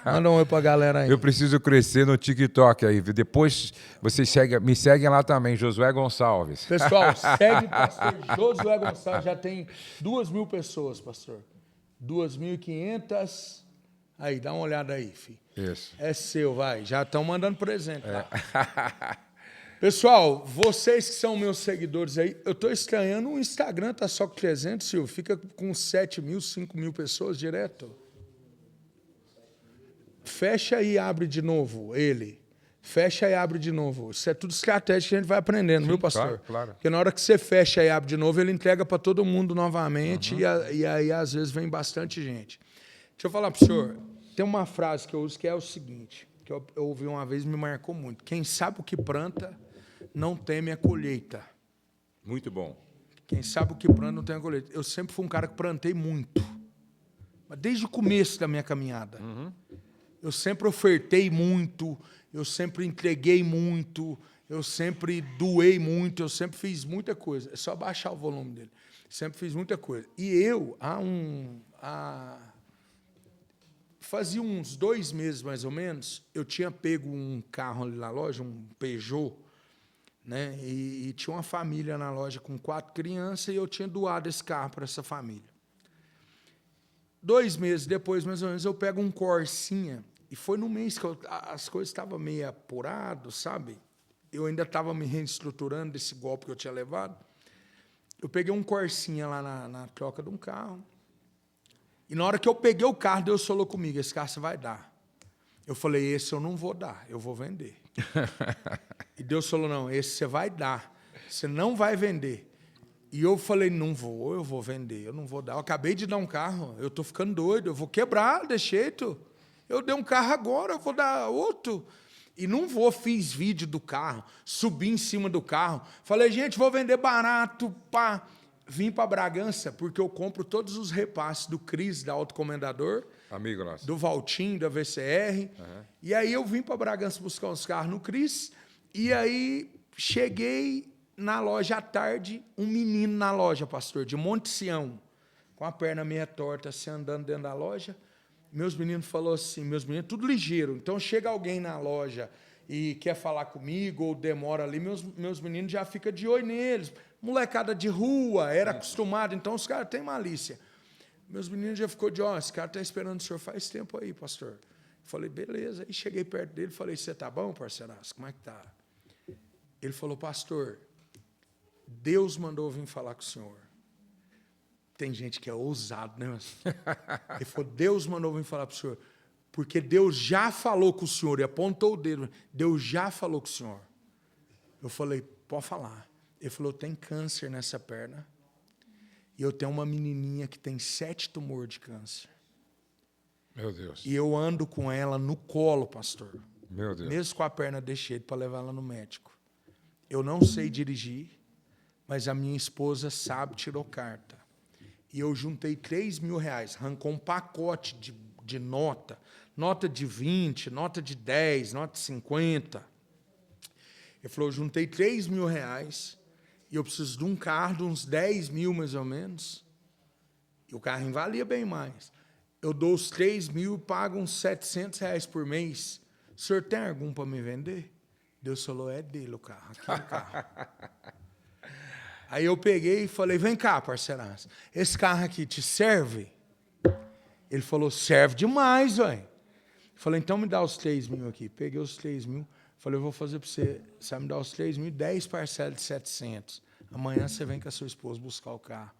Manda um oi pra galera aí. Eu preciso crescer no TikTok aí. Depois vocês me seguem lá também, Josué Gonçalves. Pessoal, segue pastor Josué Gonçalves. Já tem 2.000 pessoas, pastor. 2.500. Aí, dá uma olhada aí, filho. Isso. É seu, vai. Já estão mandando presente lá. Pessoal, vocês que são meus seguidores aí, eu estou estranhando, o Instagram tá só com 300, Silvio, fica com 7.000, 5.000 pessoas direto. Fecha e abre de novo ele. Fecha e abre de novo. Isso é tudo estratégia que a gente vai aprendendo, viu, pastor? Claro. Porque na hora que você fecha e abre de novo, ele entrega para todo mundo novamente e aí às vezes vem bastante gente. Deixa eu falar para o senhor, tem uma frase que eu uso que é o seguinte, que eu ouvi uma vez e me marcou muito. Quem sabe o que planta não teme a colheita. Muito bom. Quem sabe o que planta não teme a colheita. Eu sempre fui um cara que plantei muito. Mas desde o começo da minha caminhada. eu sempre ofertei muito, eu sempre entreguei muito, eu sempre doei muito, eu sempre fiz muita coisa. É só baixar o volume dele. Sempre fiz muita coisa. E eu, fazia uns 2 meses, mais ou menos, eu tinha pego um carro ali na loja, um Peugeot, né? E tinha uma família na loja com 4 crianças e eu tinha doado esse carro para essa família. 2 meses depois, mais ou menos, eu pego um Corsinha, e foi no mês que as coisas estavam meio apuradas, sabe? Eu ainda estava me reestruturando desse golpe que eu tinha levado. Eu peguei um Corsinha lá na troca de um carro, e na hora que eu peguei o carro, Deus falou comigo, esse carro você vai dar. Eu falei, esse eu não vou dar, eu vou vender. E Deus falou, não, esse você vai dar, você não vai vender. E eu falei, não vou, eu vou vender, eu não vou dar. Eu acabei de dar um carro, eu estou ficando doido, eu vou quebrar desse jeito. Eu dei um carro agora, eu vou dar outro. E não vou, fiz vídeo do carro, subi em cima do carro. Falei, gente, vou vender barato, pá. Vim para Bragança, porque eu compro todos os repasses do Cris, da Autocomendador. Amigo nosso. Do Valtinho, da VCR. E aí eu vim para Bragança buscar uns carros no Cris. E aí cheguei na loja à tarde, um menino na loja, pastor, de Monte Sião, com a perna meia torta, assim, andando dentro da loja. Meus meninos falaram assim, meus meninos tudo ligeiro. Então chega alguém na loja e quer falar comigo, ou demora ali, meus meninos já ficam de olho neles. Molecada de rua, era acostumado, então os caras têm malícia. Meus meninos já ficou de, esse cara está esperando o senhor faz tempo aí, pastor. Falei, beleza. Aí cheguei perto dele, falei, você tá bom, parceiraço? Como é que tá? Ele falou, pastor, Deus mandou vir falar com o senhor. Tem gente que é ousado, né? Ele falou, Deus mandou vir falar para o senhor, porque Deus já falou com o senhor, e apontou o dedo, Deus já falou com o senhor. Eu falei, pode falar. Ele falou, tem câncer nessa perna, e eu tenho uma menininha que tem 7 tumores de câncer. Meu Deus. E eu ando com ela no colo, pastor. Meu Deus. Mesmo com a perna desse jeito, para levar ela no médico. Eu não sei dirigir, mas a minha esposa sabe, tirou carta. E eu juntei R$3.000, arrancou um pacote de nota de 20, nota de 10, nota de 50. Ele falou, eu juntei R$3.000 e eu preciso de um carro de uns 10 mil, mais ou menos. E o carro valia bem mais. Eu dou os 3 mil e pago uns R$700 por mês. O senhor tem algum para me vender? Deus falou, é dele o carro, aqui é o carro. Aí eu peguei e falei, vem cá, parceiraço, esse carro aqui te serve? Ele falou, serve demais, ué. Falei, então me dá os 3 mil aqui. Peguei os 3 mil, falei, eu vou fazer para você, você vai me dar os 3 mil, 10 parcelas de 700. Amanhã você vem com a sua esposa buscar o carro.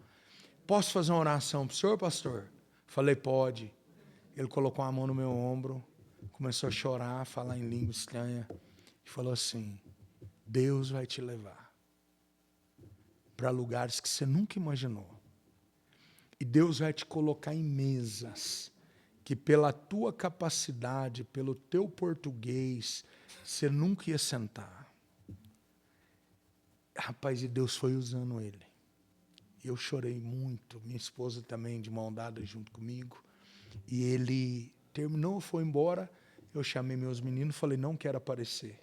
Posso fazer uma oração para o senhor, pastor? Falei, pode. Ele colocou a mão no meu ombro, começou a chorar, falar em língua estranha, e falou assim, Deus vai te levar para lugares que você nunca imaginou. E Deus vai te colocar em mesas que pela tua capacidade, pelo teu português, você nunca ia sentar. Rapaz, e Deus foi usando ele. Eu chorei muito, minha esposa também de mão dada junto comigo. E ele terminou, foi embora, eu chamei meus meninos, falei, não quero aparecer.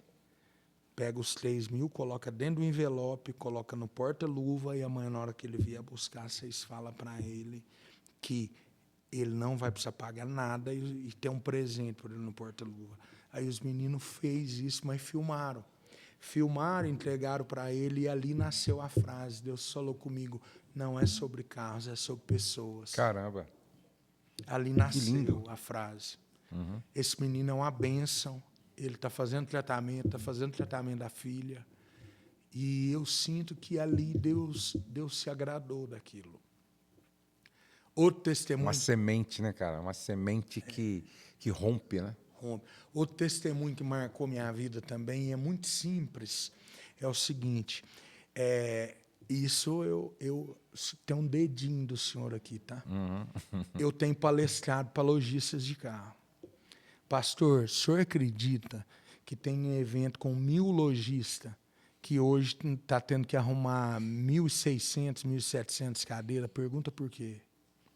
Pega os 3 mil, coloca dentro do envelope, coloca no porta-luva e amanhã, na hora que ele vier buscar, vocês falam para ele que ele não vai precisar pagar nada e tem um presente para ele no porta-luva. Aí os meninos fez isso, mas filmaram. Filmaram, entregaram para ele e ali nasceu a frase. Deus falou comigo, não é sobre carros, é sobre pessoas. Caramba. Ali nasceu a frase. Uhum. Esse menino é uma bênção. Ele está fazendo tratamento da filha. E eu sinto que ali Deus se agradou daquilo. Outro testemunho... Uma semente, né, cara? Uma semente que rompe, né? Rompe. Outro testemunho que marcou minha vida também, e é muito simples, é o seguinte, isso eu tenho um dedinho do senhor aqui, tá? Uhum. Eu tenho palestrado para lojistas de carro. Pastor, o senhor acredita que tem um evento com 1.000 lojistas que hoje está tendo que arrumar 1.600, 1.700 cadeiras? Pergunta por quê?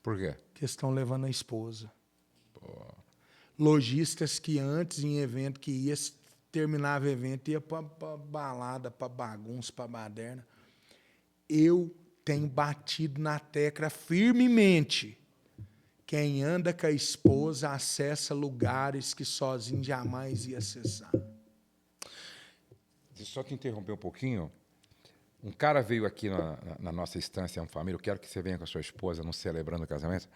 Por quê? Porque estão levando a esposa. Pô. lojistas que antes, em evento que ia, terminava o evento, ia para balada, para bagunça, para baderna. Eu tenho batido na tecla firmemente. Quem anda com a esposa acessa lugares que sozinho jamais ia acessar. Deixa eu só te interromper um pouquinho. Um cara veio aqui na nossa instância, uma família, eu quero que você venha com a sua esposa, não celebrando o casamento.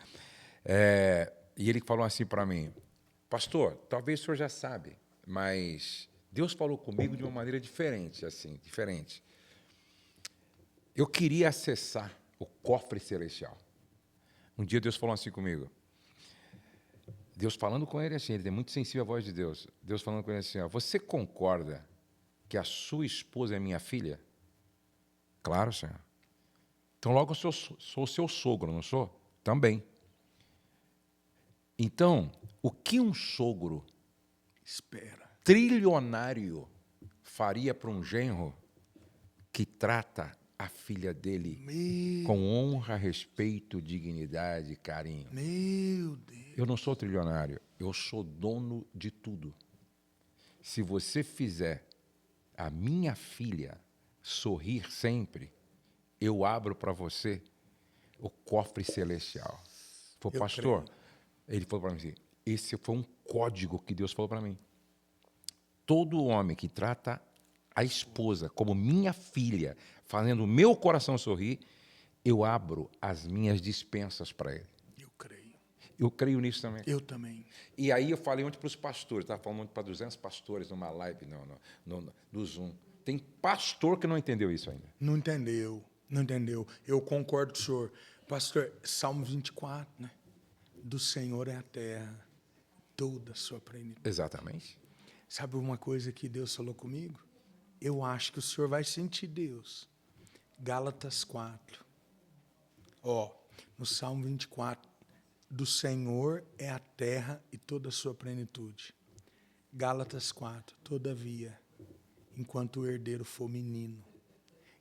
E ele falou assim para mim, pastor, talvez o senhor já sabe, mas Deus falou comigo de uma maneira diferente, assim, diferente. Eu queria acessar o cofre celestial. Um dia Deus falou assim comigo. Deus falando com ele assim, ele é muito sensível à voz de Deus. Deus falando com ele assim, ó, você concorda que a sua esposa é minha filha? Claro, Senhor. Então logo eu sou seu sogro, não sou? Também. Então, o que um sogro trilionário faria para um genro que trata a filha dele com honra, respeito, dignidade e carinho? Meu Deus. Eu não sou trilionário, eu sou dono de tudo. Se você fizer a minha filha sorrir sempre, eu abro para você o cofre celestial. Falei, pastor, ele falou para mim assim, esse foi um código que Deus falou para mim. Todo homem que trata a esposa como minha filha, fazendo o meu coração sorrir, eu abro as minhas dispensas para ele. Eu creio. Eu creio nisso também. Eu também. E aí eu falei ontem para os pastores, estava falando para 200 pastores numa live no Zoom. Tem pastor que não entendeu isso ainda. Não entendeu, não entendeu. Eu concordo com o senhor. Pastor, Salmo 24, né? Do Senhor é a terra, toda a sua plenitude. Exatamente. Sabe uma coisa que Deus falou comigo? Eu acho que o senhor vai sentir Deus. Gálatas 4. No Salmo 24, do Senhor é a terra e toda a sua plenitude. Gálatas 4, todavia, enquanto o herdeiro for menino,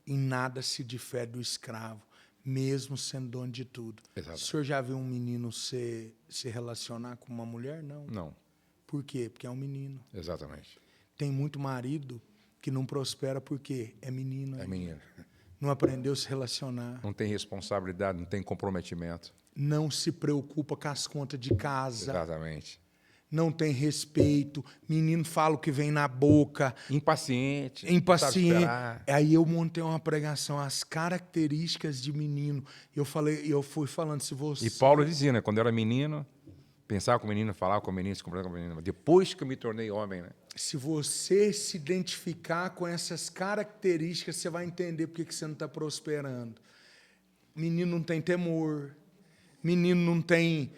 em nada se difere do escravo, mesmo sendo dono de tudo. Exatamente. O senhor já viu um menino se relacionar com uma mulher? Não. Não. Por quê? Porque é um menino. Exatamente. Tem muito marido que não prospera porque é menino. É menino. Não aprendeu a se relacionar. Não tem responsabilidade, não tem comprometimento. Não se preocupa com as contas de casa. Exatamente. Não tem respeito. Menino fala o que vem na boca. Impaciente. Impaciente. Aí eu montei uma pregação, as características de menino. Eu fui falando, se você... E Paulo dizia, né? Quando eu era menino, pensava com o menino, falava com o menino, se comportava com o menino. Depois que eu me tornei homem, né? Se você se identificar com essas características, você vai entender por que você não está prosperando. Menino não tem temor. Menino não tem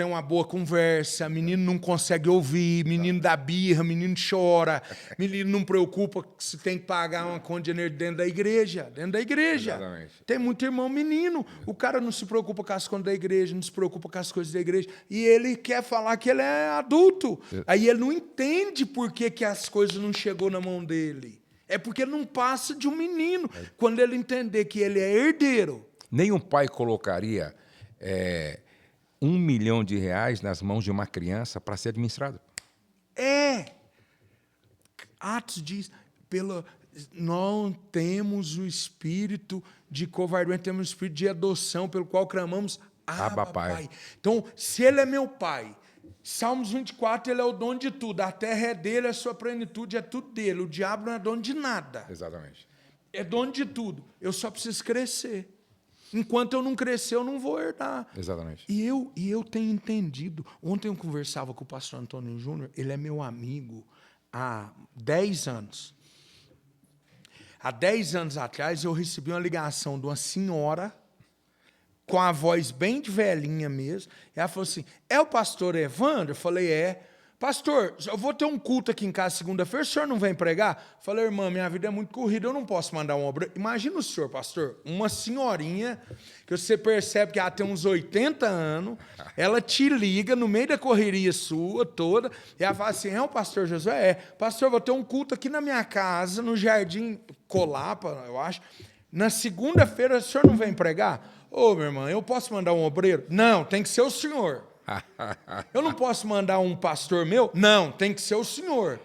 uma boa conversa, menino não consegue ouvir, menino dá birra, menino chora, menino não preocupa se tem que pagar uma conta de energia dentro da igreja. Exatamente. Tem muito irmão menino, o cara não se preocupa com as contas da igreja, não se preocupa com as coisas da igreja, e ele quer falar que ele é adulto. Aí ele não entende por que as coisas não chegou na mão dele. É porque ele não passa de um menino. Quando ele entender que ele é herdeiro. Nenhum pai colocaria... R$1 milhão nas mãos de uma criança para ser administrado. Atos diz, não temos o espírito de covardia, temos o espírito de adoção, pelo qual clamamos, Abba, Pai. Então, se ele é meu pai, Salmos 24, ele é o dono de tudo, a terra é dele, a sua plenitude é tudo dele, o diabo não é dono de nada. Exatamente. É dono de tudo, eu só preciso crescer. Enquanto eu não crescer, eu não vou herdar. Exatamente. E eu tenho entendido. Ontem eu conversava com o pastor Antônio Júnior, ele é meu amigo há 10 anos. Há 10 anos atrás, eu recebi uma ligação de uma senhora, com a voz bem de velhinha mesmo, e ela falou assim, é o pastor Evandro? Eu falei, é. Pastor, eu vou ter um culto aqui em casa segunda-feira, o senhor não vem pregar? Eu falei, irmã, minha vida é muito corrida, eu não posso mandar uma obra. Imagina o senhor, pastor, uma senhorinha, que você percebe que ela tem uns 80 anos, ela te liga no meio da correria sua toda, e ela fala assim, é o pastor Josué? É. Pastor, eu vou ter um culto aqui na minha casa, no Jardim Colapa, eu acho. Na segunda-feira, o senhor não vem pregar? Ô, minha irmã, eu posso mandar um obreiro? Não, tem que ser o senhor. Eu não posso mandar um pastor meu? Não, tem que ser o senhor.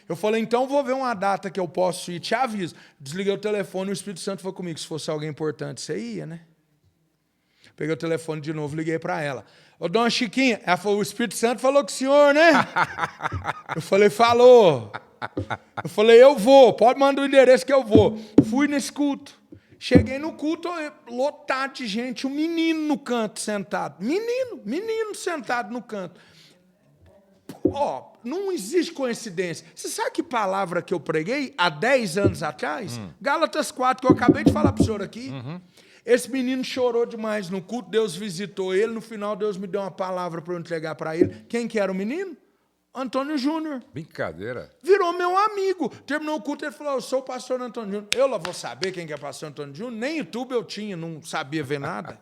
Eu falei, então vou ver uma data que eu posso ir, te aviso. Desliguei o telefone e o Espírito Santo foi comigo. Se fosse alguém importante, você ia, né? Peguei o telefone de novo, liguei para ela. Ô, dona Chiquinha, ela falou, o Espírito Santo falou com o senhor, né? Eu falei, falou. Eu falei, eu vou, pode mandar o endereço que eu vou. Fui nesse culto. Cheguei no culto, lotado de gente, um menino no canto sentado. Menino sentado no canto. Ó, não existe coincidência. Você sabe que palavra que eu preguei há 10 anos atrás? Gálatas 4, que eu acabei de falar para o senhor aqui. Esse menino chorou demais no culto, Deus visitou ele, no final Deus me deu uma palavra para eu entregar para ele. Quem que era o menino? Antônio Júnior. Brincadeira. Virou meu amigo. Terminou o culto, ele falou, eu sou o pastor Antônio Júnior. Eu lá vou saber quem que é o pastor Antônio Júnior? Nem YouTube eu tinha, não sabia ver nada.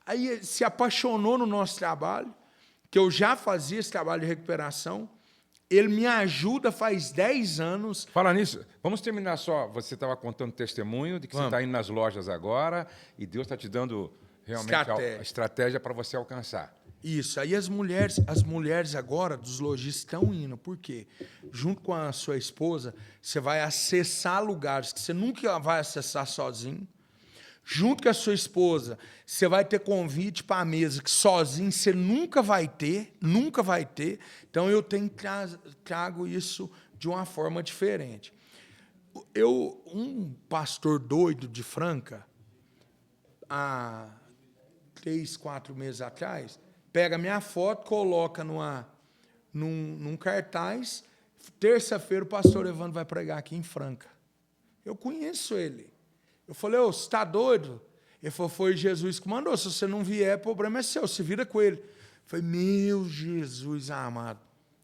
Aí ele se apaixonou no nosso trabalho, que eu já fazia esse trabalho de recuperação. Ele me ajuda faz 10 anos. Fala nisso, vamos terminar só. Você estava contando testemunho de que você está indo nas lojas agora e Deus está te dando realmente a estratégia para você alcançar. Isso, aí as mulheres agora dos lojistas estão indo, por quê? Junto com a sua esposa, você vai acessar lugares que você nunca vai acessar sozinho. Junto com a sua esposa, você vai ter convite para a mesa que sozinho você nunca vai ter. Então, eu trago isso de uma forma diferente. Um pastor doido de Franca, há 3, 4 meses atrás, pega minha foto, coloca num cartaz, terça-feira o pastor Evandro vai pregar aqui em Franca. Eu conheço ele. Eu falei, ô, você está doido? Ele falou, foi Jesus que mandou, se você não vier, o problema é seu, se vira com ele. Eu falei, meu Jesus amado.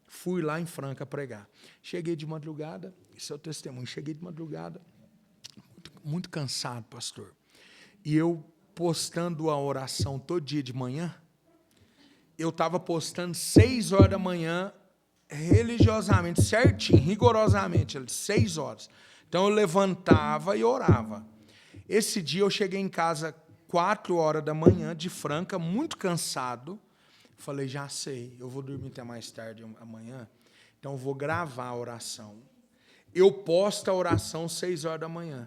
Fui lá em Franca pregar. Cheguei de madrugada, esse é o testemunho, cheguei de madrugada, muito cansado, pastor. E eu postando a oração todo dia de manhã, eu estava postando 6 horas da manhã, religiosamente, certinho, rigorosamente, 6 horas. Então eu levantava e orava. Esse dia eu cheguei em casa 4 horas da manhã, de Franca, muito cansado. Falei, já sei, eu vou dormir até mais tarde amanhã, então eu vou gravar a oração. Eu posto a oração 6 horas da manhã.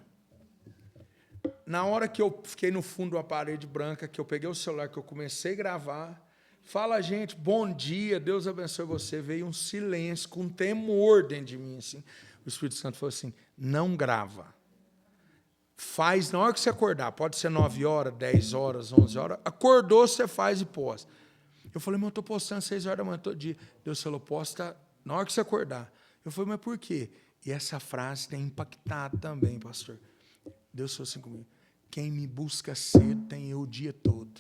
Na hora que eu fiquei no fundo de uma parede branca, que eu peguei o celular, que eu comecei a gravar, fala, gente, bom dia, Deus abençoe você. Veio um silêncio, com temor dentro de mim. Assim. O Espírito Santo falou assim, não grava. Faz na hora que você acordar, pode ser 9 horas, 10 horas, 11 horas. Acordou, você faz e posta. Eu falei, mas eu estou postando 6 horas da manhã todo dia. Deus falou, posta na hora que você acordar. Eu falei, mas por quê? E essa frase tem impactado também, pastor. Deus falou assim comigo, quem me busca cedo tem eu o dia todo.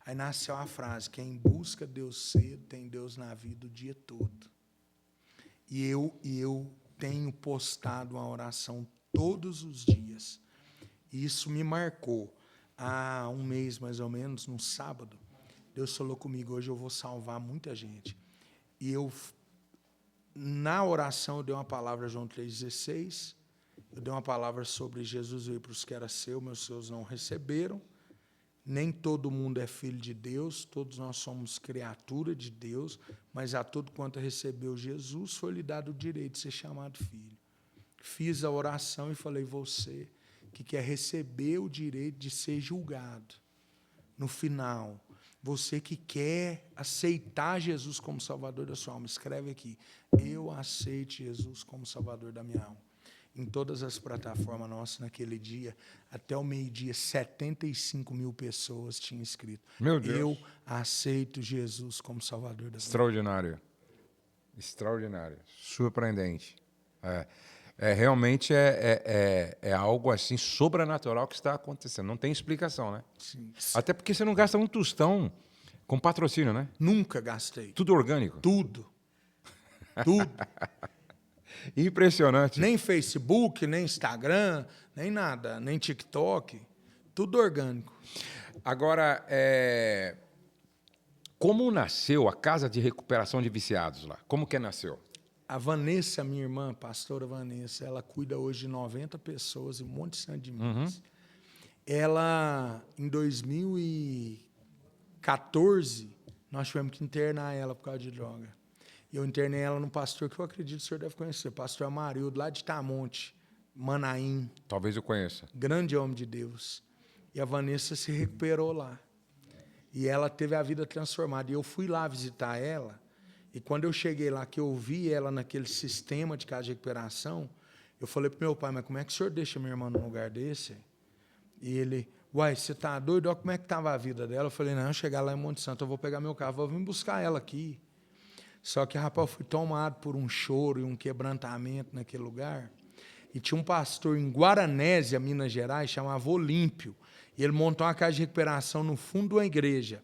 Aí nasceu a frase, quem busca Deus cedo tem Deus na vida o dia todo. E eu tenho postado uma oração todos os dias. E isso me marcou. Há um mês, mais ou menos, no sábado, Deus falou comigo, hoje eu vou salvar muita gente. E na oração, eu dei uma palavra, João 3,16, eu dei uma palavra sobre Jesus veio para os que era seu, meus seus não receberam. Nem todo mundo é filho de Deus, todos nós somos criatura de Deus, mas a todo quanto recebeu Jesus, foi-lhe dado o direito de ser chamado filho. Fiz a oração e falei, você que quer receber o direito de ser julgado, no final, você que quer aceitar Jesus como Salvador da sua alma, escreve aqui, eu aceito Jesus como Salvador da minha alma. Em todas as plataformas nossas, naquele dia, até o meio-dia, 75 mil pessoas tinham escrito. Meu Deus. Eu aceito Jesus como Salvador da minha alma. Extraordinário. Extraordinário. Surpreendente. Realmente é algo assim sobrenatural que está acontecendo. Não tem explicação, né? Sim. Até porque você não gasta um tostão com patrocínio, né? Nunca gastei. Tudo orgânico. Tudo. Impressionante. Nem Facebook, nem Instagram, nem nada, nem TikTok. Tudo orgânico. Agora, como nasceu a Casa de Recuperação de Viciados lá? Como que nasceu? A Vanessa, minha irmã, pastora Vanessa, ela cuida hoje de 90 pessoas e um monte de santo de Minas. Ela, em 2014, Nós tivemos que internar ela por causa de droga. E eu internei ela num pastor que eu acredito que o senhor deve conhecer, pastor Amarildo, lá de Tamonte, Manaim. Talvez eu conheça. Grande homem de Deus. E a Vanessa se recuperou lá. E ela teve a vida transformada. E eu fui lá visitar ela. E quando eu cheguei lá, que eu vi ela naquele sistema de casa de recuperação, eu falei pro meu pai, mas como é que o senhor deixa minha irmã num lugar desse? E ele, uai, você tá doido? Olha como é que estava a vida dela. Eu falei, não, chegar lá em Monte Santo, eu vou pegar meu carro, vou vir buscar ela aqui. Só que, rapaz, eu fui tomado por um choro e um quebrantamento naquele lugar. E tinha um pastor em Guaranésia, Minas Gerais, chamava Olímpio. E ele montou uma casa de recuperação no fundo de uma igreja.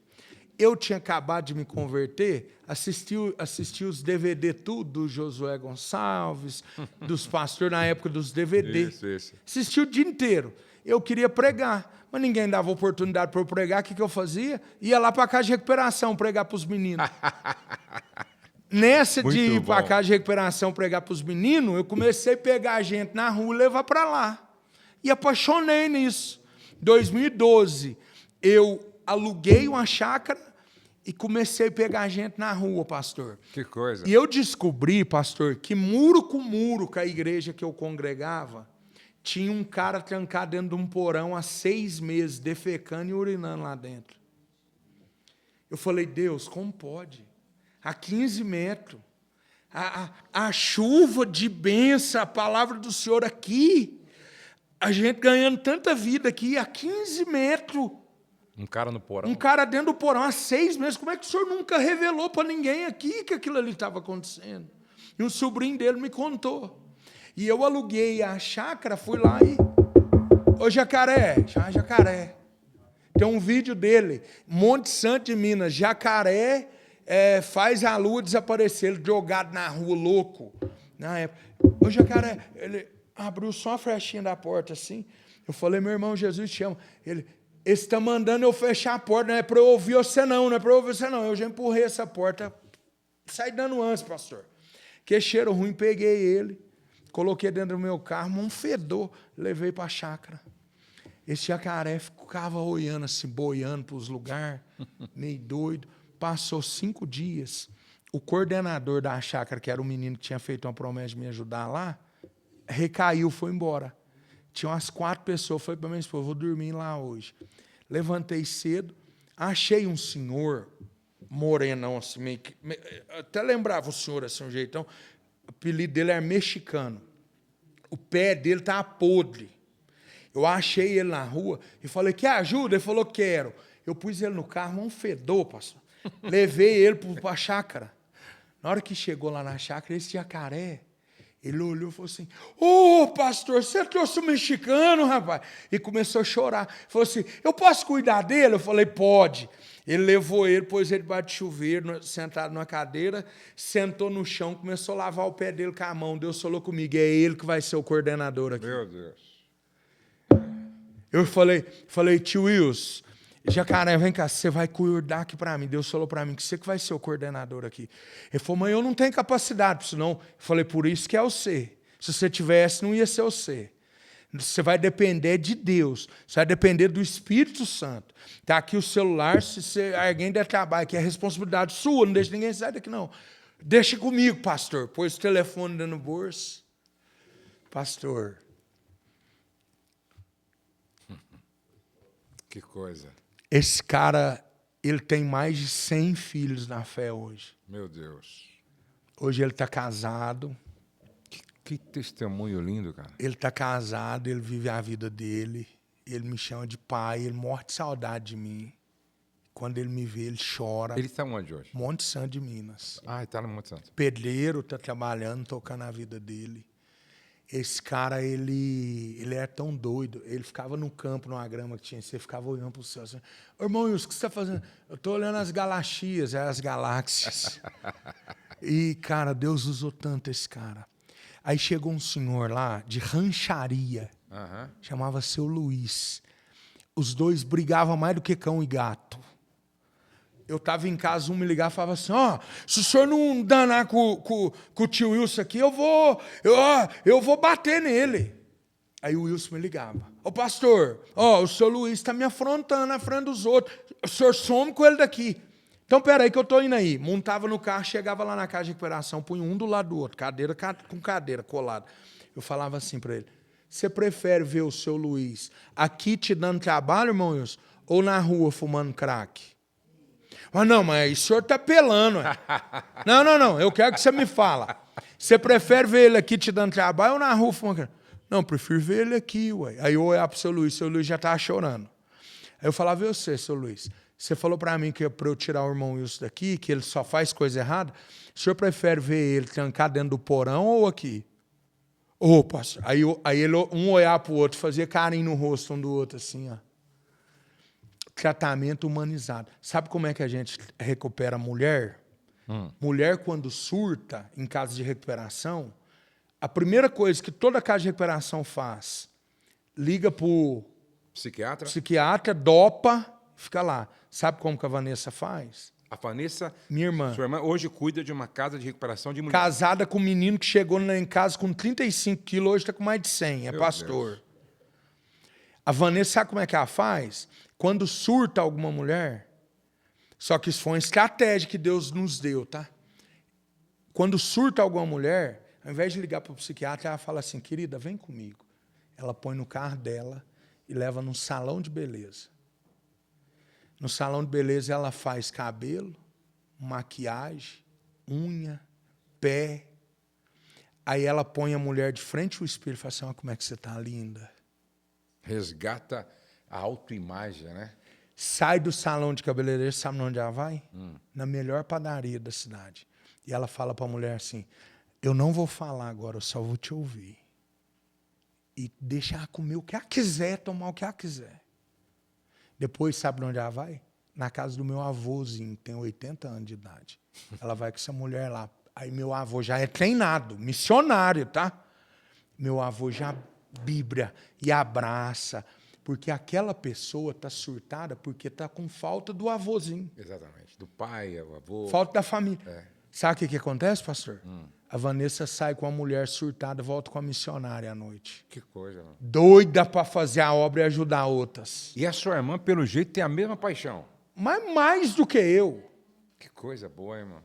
Eu tinha acabado de me converter, assisti os DVD tudo, do Josué Gonçalves, dos pastores na época dos DVD. Isso. Assisti o dia inteiro. Eu queria pregar, mas ninguém dava oportunidade para eu pregar. O que eu fazia? Ia lá para a casa de recuperação pregar para os meninos. Nessa de ir para a casa de recuperação pregar para os meninos, eu comecei a pegar a gente na rua e levar para lá. E apaixonei nisso. Em 2012, eu aluguei uma chácara e comecei a pegar a gente na rua, pastor. Que coisa. E eu descobri, pastor, que muro com a igreja que eu congregava, tinha um cara trancado dentro de um porão há 6 meses, defecando e urinando lá dentro. Eu falei, Deus, como pode? A 15 metros, a chuva de bênção, a palavra do Senhor aqui, a gente ganhando tanta vida aqui, a 15 metros. Um cara no porão. Um cara dentro do porão há 6 meses. Como é que o senhor nunca revelou para ninguém aqui que aquilo ali estava acontecendo? E um sobrinho dele me contou. E eu aluguei a chácara, fui lá e... Ô, Jacaré, chama Jacaré. Tem um vídeo dele, Monte Santo de Minas, Jacaré faz a lua desaparecer, ele jogado na rua, louco. Na época. Ô, Jacaré, ele abriu só a frechinha da porta assim. Eu falei, meu irmão, Jesus te ama. Ele está mandando eu fechar a porta, não é para eu ouvir você não, não é para eu ouvir você não. Eu já empurrei essa porta, saí dando antes, pastor. Que cheiro ruim, peguei ele, coloquei dentro do meu carro, um fedor, levei para a chácara. Esse jacaré ficava olhando assim, boiando para os lugares, meio doido. Passou 5 dias, o coordenador da chácara, que era o menino que tinha feito uma promessa de me ajudar lá, recaiu, foi embora. Tinha umas 4 pessoas, falei para minha esposa, vou dormir lá hoje. Levantei cedo, achei um senhor, morenão, assim, meio que, até lembrava o senhor assim, um jeitão, o apelido dele era mexicano. O pé dele estava podre. Eu achei ele na rua e falei, quer ajuda? Ele falou, quero. Eu pus ele no carro, um fedor, pastor. Levei ele para a chácara. Na hora que chegou lá na chácara, esse jacaré, ele olhou e falou assim, ô, pastor, você trouxe um mexicano, rapaz? E começou a chorar. Falou assim, eu posso cuidar dele? Eu falei, pode. Ele levou ele, pôs ele debaixo de chuveiro, sentado numa cadeira, sentou no chão, começou a lavar o pé dele com a mão. Deus falou comigo, é ele que vai ser o coordenador aqui. Meu Deus. Eu falei, tio Wilson, Jacaré, vem cá, você vai cuidar aqui para mim. Deus falou para mim que você que vai ser o coordenador aqui. Ele falou, mas eu não tenho capacidade para isso não. Eu falei, por isso que é você. Se você tivesse, não ia ser você. Você vai depender de Deus. Você vai depender do Espírito Santo. Está aqui o celular, se alguém der trabalho, que é responsabilidade sua, não deixa ninguém sair daqui não. Deixa comigo, pastor. Pôs o telefone dentro do bolso. Pastor. Que coisa. Esse cara, ele tem mais de 100 filhos na fé hoje. Meu Deus. Hoje ele está casado. Que testemunho lindo, cara. Ele está casado, ele vive a vida dele. Ele me chama de pai, ele morre de saudade de mim. Quando ele me vê, ele chora. Ele está onde hoje? Monte Santo de Minas. Ah, ele está no Monte Santo. Pedreiro, está trabalhando, tocando a vida dele. Esse cara, ele era tão doido. Ele ficava no campo, numa grama que tinha. Você ficava olhando para o céu assim. Ô, irmão Wilson, o que você está fazendo? Eu estou olhando as galaxias, as galáxias. E, cara, Deus usou tanto esse cara. Aí chegou um senhor lá, de rancharia. Chamava Seu Luiz. Os dois brigavam mais do que cão e gato. Eu estava em casa, um me ligava e falava assim, se o senhor não danar com o tio Wilson aqui, eu vou bater nele. Aí o Wilson me ligava, ô pastor, o seu Luiz está me afrontando na frente dos outros, o senhor some com ele daqui. Então, peraí que eu tô indo aí. Montava no carro, chegava lá na casa de recuperação, punha um do lado do outro, cadeira com cadeira, colado. Eu falava assim para ele, você prefere ver o seu Luiz aqui te dando trabalho, irmão Wilson, ou na rua fumando crack? Mas não, mas o senhor tá pelando. Ué. Não, eu quero que você me fala. Você prefere ver ele aqui te dando trabalho ou na rua fumando crack? Não, prefiro ver ele aqui, ué. Aí eu olhava pro seu Luiz já tava chorando. Aí eu falava, e você, seu Luiz? Você falou para mim que é para eu tirar o irmão Wilson daqui, que ele só faz coisa errada. O senhor prefere ver ele trancado dentro do porão ou aqui? Ô, pastor. Aí ele, um olhar para o outro, fazia carinho no rosto um do outro, assim, ó. Tratamento humanizado. Sabe como é que a gente recupera a mulher? Mulher, quando surta em casa de recuperação, a primeira coisa que toda casa de recuperação faz, liga para o psiquiatra, dopa, fica lá. Sabe como que a Vanessa faz? A Vanessa, minha irmã, sua irmã, hoje cuida de uma casa de recuperação de mulher. Casada com um menino que chegou em casa com 35 quilos, hoje está com mais de 100, é Meu pastor. Deus. A Vanessa, sabe como é que ela faz? Quando surta alguma mulher, só que isso foi uma estratégia que Deus nos deu, tá? Quando surta alguma mulher, ao invés de ligar para o psiquiatra, ela fala assim, querida, vem comigo. Ela põe no carro dela e leva num salão de beleza. No salão de beleza, ela faz cabelo, maquiagem, unha, pé. Aí ela põe a mulher de frente ao espelho e fala assim, como é que você está linda. Resgata a autoimagem, né? Sai do salão de cabeleireiro, sabe onde ela vai? Na melhor padaria da cidade. E ela fala para a mulher assim, eu não vou falar agora, eu só vou te ouvir. E deixa ela comer o que ela quiser, tomar o que ela quiser. Depois, sabe onde ela vai? Na casa do meu avôzinho, que tem 80 anos de idade. Ela vai com essa mulher lá. Aí meu avô já é treinado, missionário, tá? Meu avô já vibra e abraça, porque aquela pessoa está surtada porque está com falta do avôzinho. Exatamente, do pai, o avô. Falta da família. É. Sabe o que acontece, pastor? A Vanessa sai com a mulher surtada, volta com a missionária à noite. Que coisa, mano. Doida para fazer a obra e ajudar outras. E a sua irmã, pelo jeito, tem a mesma paixão. Mas mais do que eu. Que coisa boa, irmão.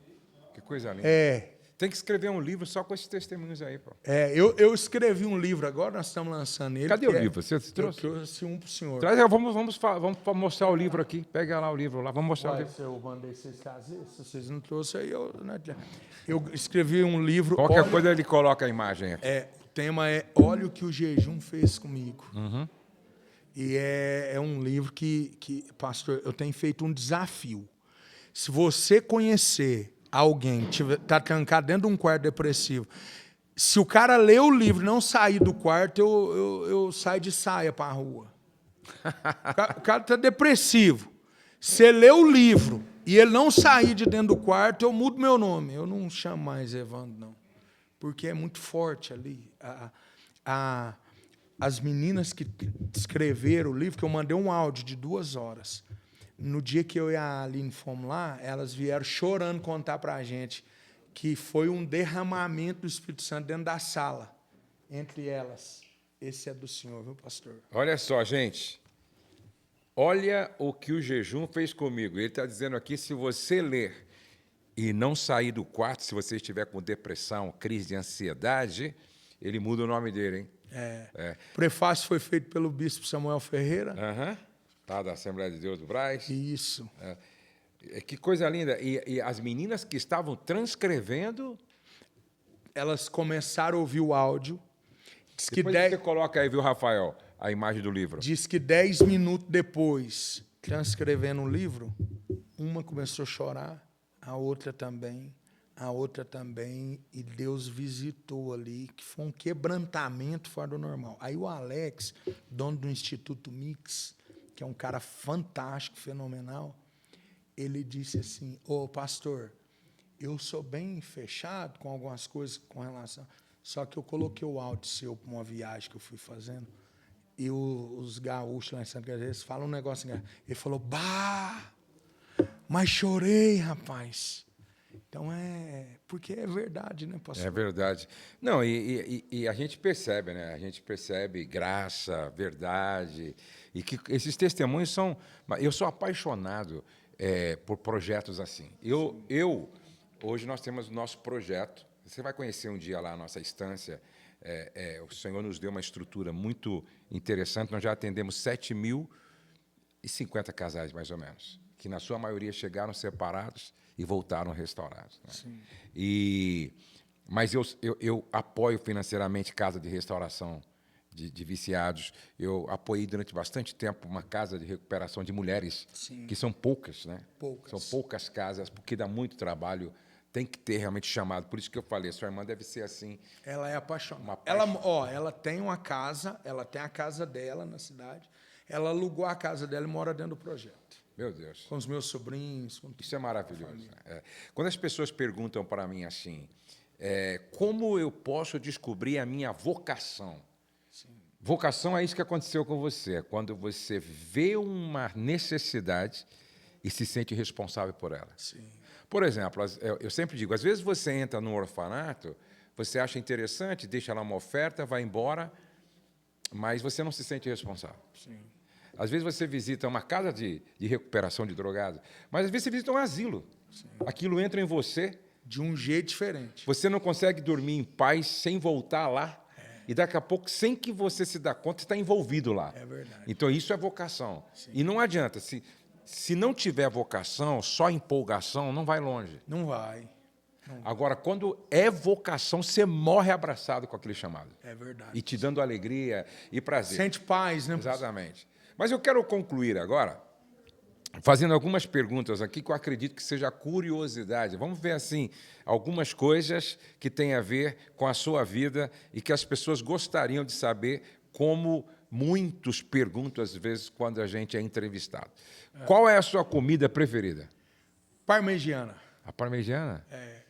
Que coisa linda. É. Tem que escrever um livro só com esses testemunhos aí, pô. Eu escrevi um livro agora, nós estamos lançando ele. Cadê o livro? Você trouxe? Eu trouxe um para o senhor. Traz, vamos mostrar o livro aqui. Pega lá o livro lá, vamos mostrar o livro. Se eu mandei vocês trazer, se vocês não trouxeram, aí eu escrevi um livro. Qualquer coisa ele coloca a imagem aqui. O tema é Olha o que o jejum fez comigo. E é um livro que, pastor, eu tenho feito um desafio. Se você conhecer alguém que está trancado dentro de um quarto depressivo, se o cara ler o livro e não sair do quarto, eu saio de saia para a rua. O cara está depressivo. Se ele lê o livro e ele não sair de dentro do quarto, eu mudo meu nome. Eu não chamo mais Evandro, não. Porque é muito forte ali. As meninas que escreveram o livro, que eu mandei um áudio de 2 horas, no dia que eu e a Aline fomos lá, elas vieram chorando contar para a gente que foi um derramamento do Espírito Santo dentro da sala, entre elas. Esse é do senhor, viu, pastor? Olha só, gente. Olha o que o jejum fez comigo. Ele está dizendo aqui, se você ler e não sair do quarto, se você estiver com depressão, crise de ansiedade, ele muda o nome dele, hein? O prefácio foi feito pelo bispo Samuel Ferreira. Lá da Assembleia de Deus do Brás. Isso. Que coisa linda. E as meninas que estavam transcrevendo... Elas começaram a ouvir o áudio. Diz que Depois você coloca aí, viu, Rafael, a imagem do livro. Diz que 10 minutos depois, transcrevendo o livro, uma começou a chorar, a outra também, e Deus visitou ali, que foi um quebrantamento fora do normal. Aí o Alex, dono do Instituto Mix, que é um cara fantástico, fenomenal, ele disse assim, pastor, eu sou bem fechado com algumas coisas com relação, só que eu coloquei o áudio seu para uma viagem que eu fui fazendo, e os gaúchos lá em Santa Catarina, eles falam um negócio, ele falou, mas chorei, rapaz. Então, porque é verdade, né, pastor? É verdade. Não, e a gente percebe, né? A gente percebe graça, verdade, e que esses testemunhos são... Eu sou apaixonado por projetos assim. Hoje nós temos o nosso projeto. Você vai conhecer um dia lá a nossa instância. O Senhor nos deu uma estrutura muito interessante. Nós já atendemos 7.050 casais, mais ou menos, que na sua maioria chegaram separados e voltaram restaurados. Né? Sim. Mas eu apoio financeiramente casa de restauração de viciados. Eu apoiei durante bastante tempo uma casa de recuperação de mulheres, Sim. que são poucas, né? Poucas. São poucas casas, porque dá muito trabalho, tem que ter realmente chamado. Por isso que eu falei, sua irmã deve ser assim. Ela é apaixonada. Uma paixão. Ela tem uma casa, ela tem a casa dela na cidade. Ela alugou a casa dela e mora dentro do projeto. Meu Deus. Com os meus sobrinhos. Com Isso é maravilhoso. Quando as pessoas perguntam para mim assim, como eu posso descobrir a minha vocação? Sim. Vocação é isso que aconteceu com você, é quando você vê uma necessidade e se sente responsável por ela. Sim. Por exemplo, eu sempre digo, às vezes você entra num orfanato, você acha interessante, deixa lá uma oferta, vai embora, mas você não se sente responsável. Sim. Às vezes você visita uma casa de recuperação de drogados, mas às vezes você visita um asilo. Sim. Aquilo entra em você. De um jeito diferente. Você não consegue dormir em paz sem voltar lá. E daqui a pouco, sem que você se dê conta, você está envolvido lá. É verdade. Então, isso é vocação. Sim. E não adianta. Se não tiver vocação, só empolgação, não vai longe. Não vai. Agora, quando é vocação, você morre abraçado com aquele chamado. É verdade. E te dando alegria e prazer. Sente paz, né? Exatamente. Mas eu quero concluir agora fazendo algumas perguntas aqui que eu acredito que seja curiosidade. Vamos ver, assim, algumas coisas que têm a ver com a sua vida e que as pessoas gostariam de saber, como muitos perguntam, às vezes, quando a gente é entrevistado. Qual é a sua comida preferida? Parmegiana. A parmegiana? É.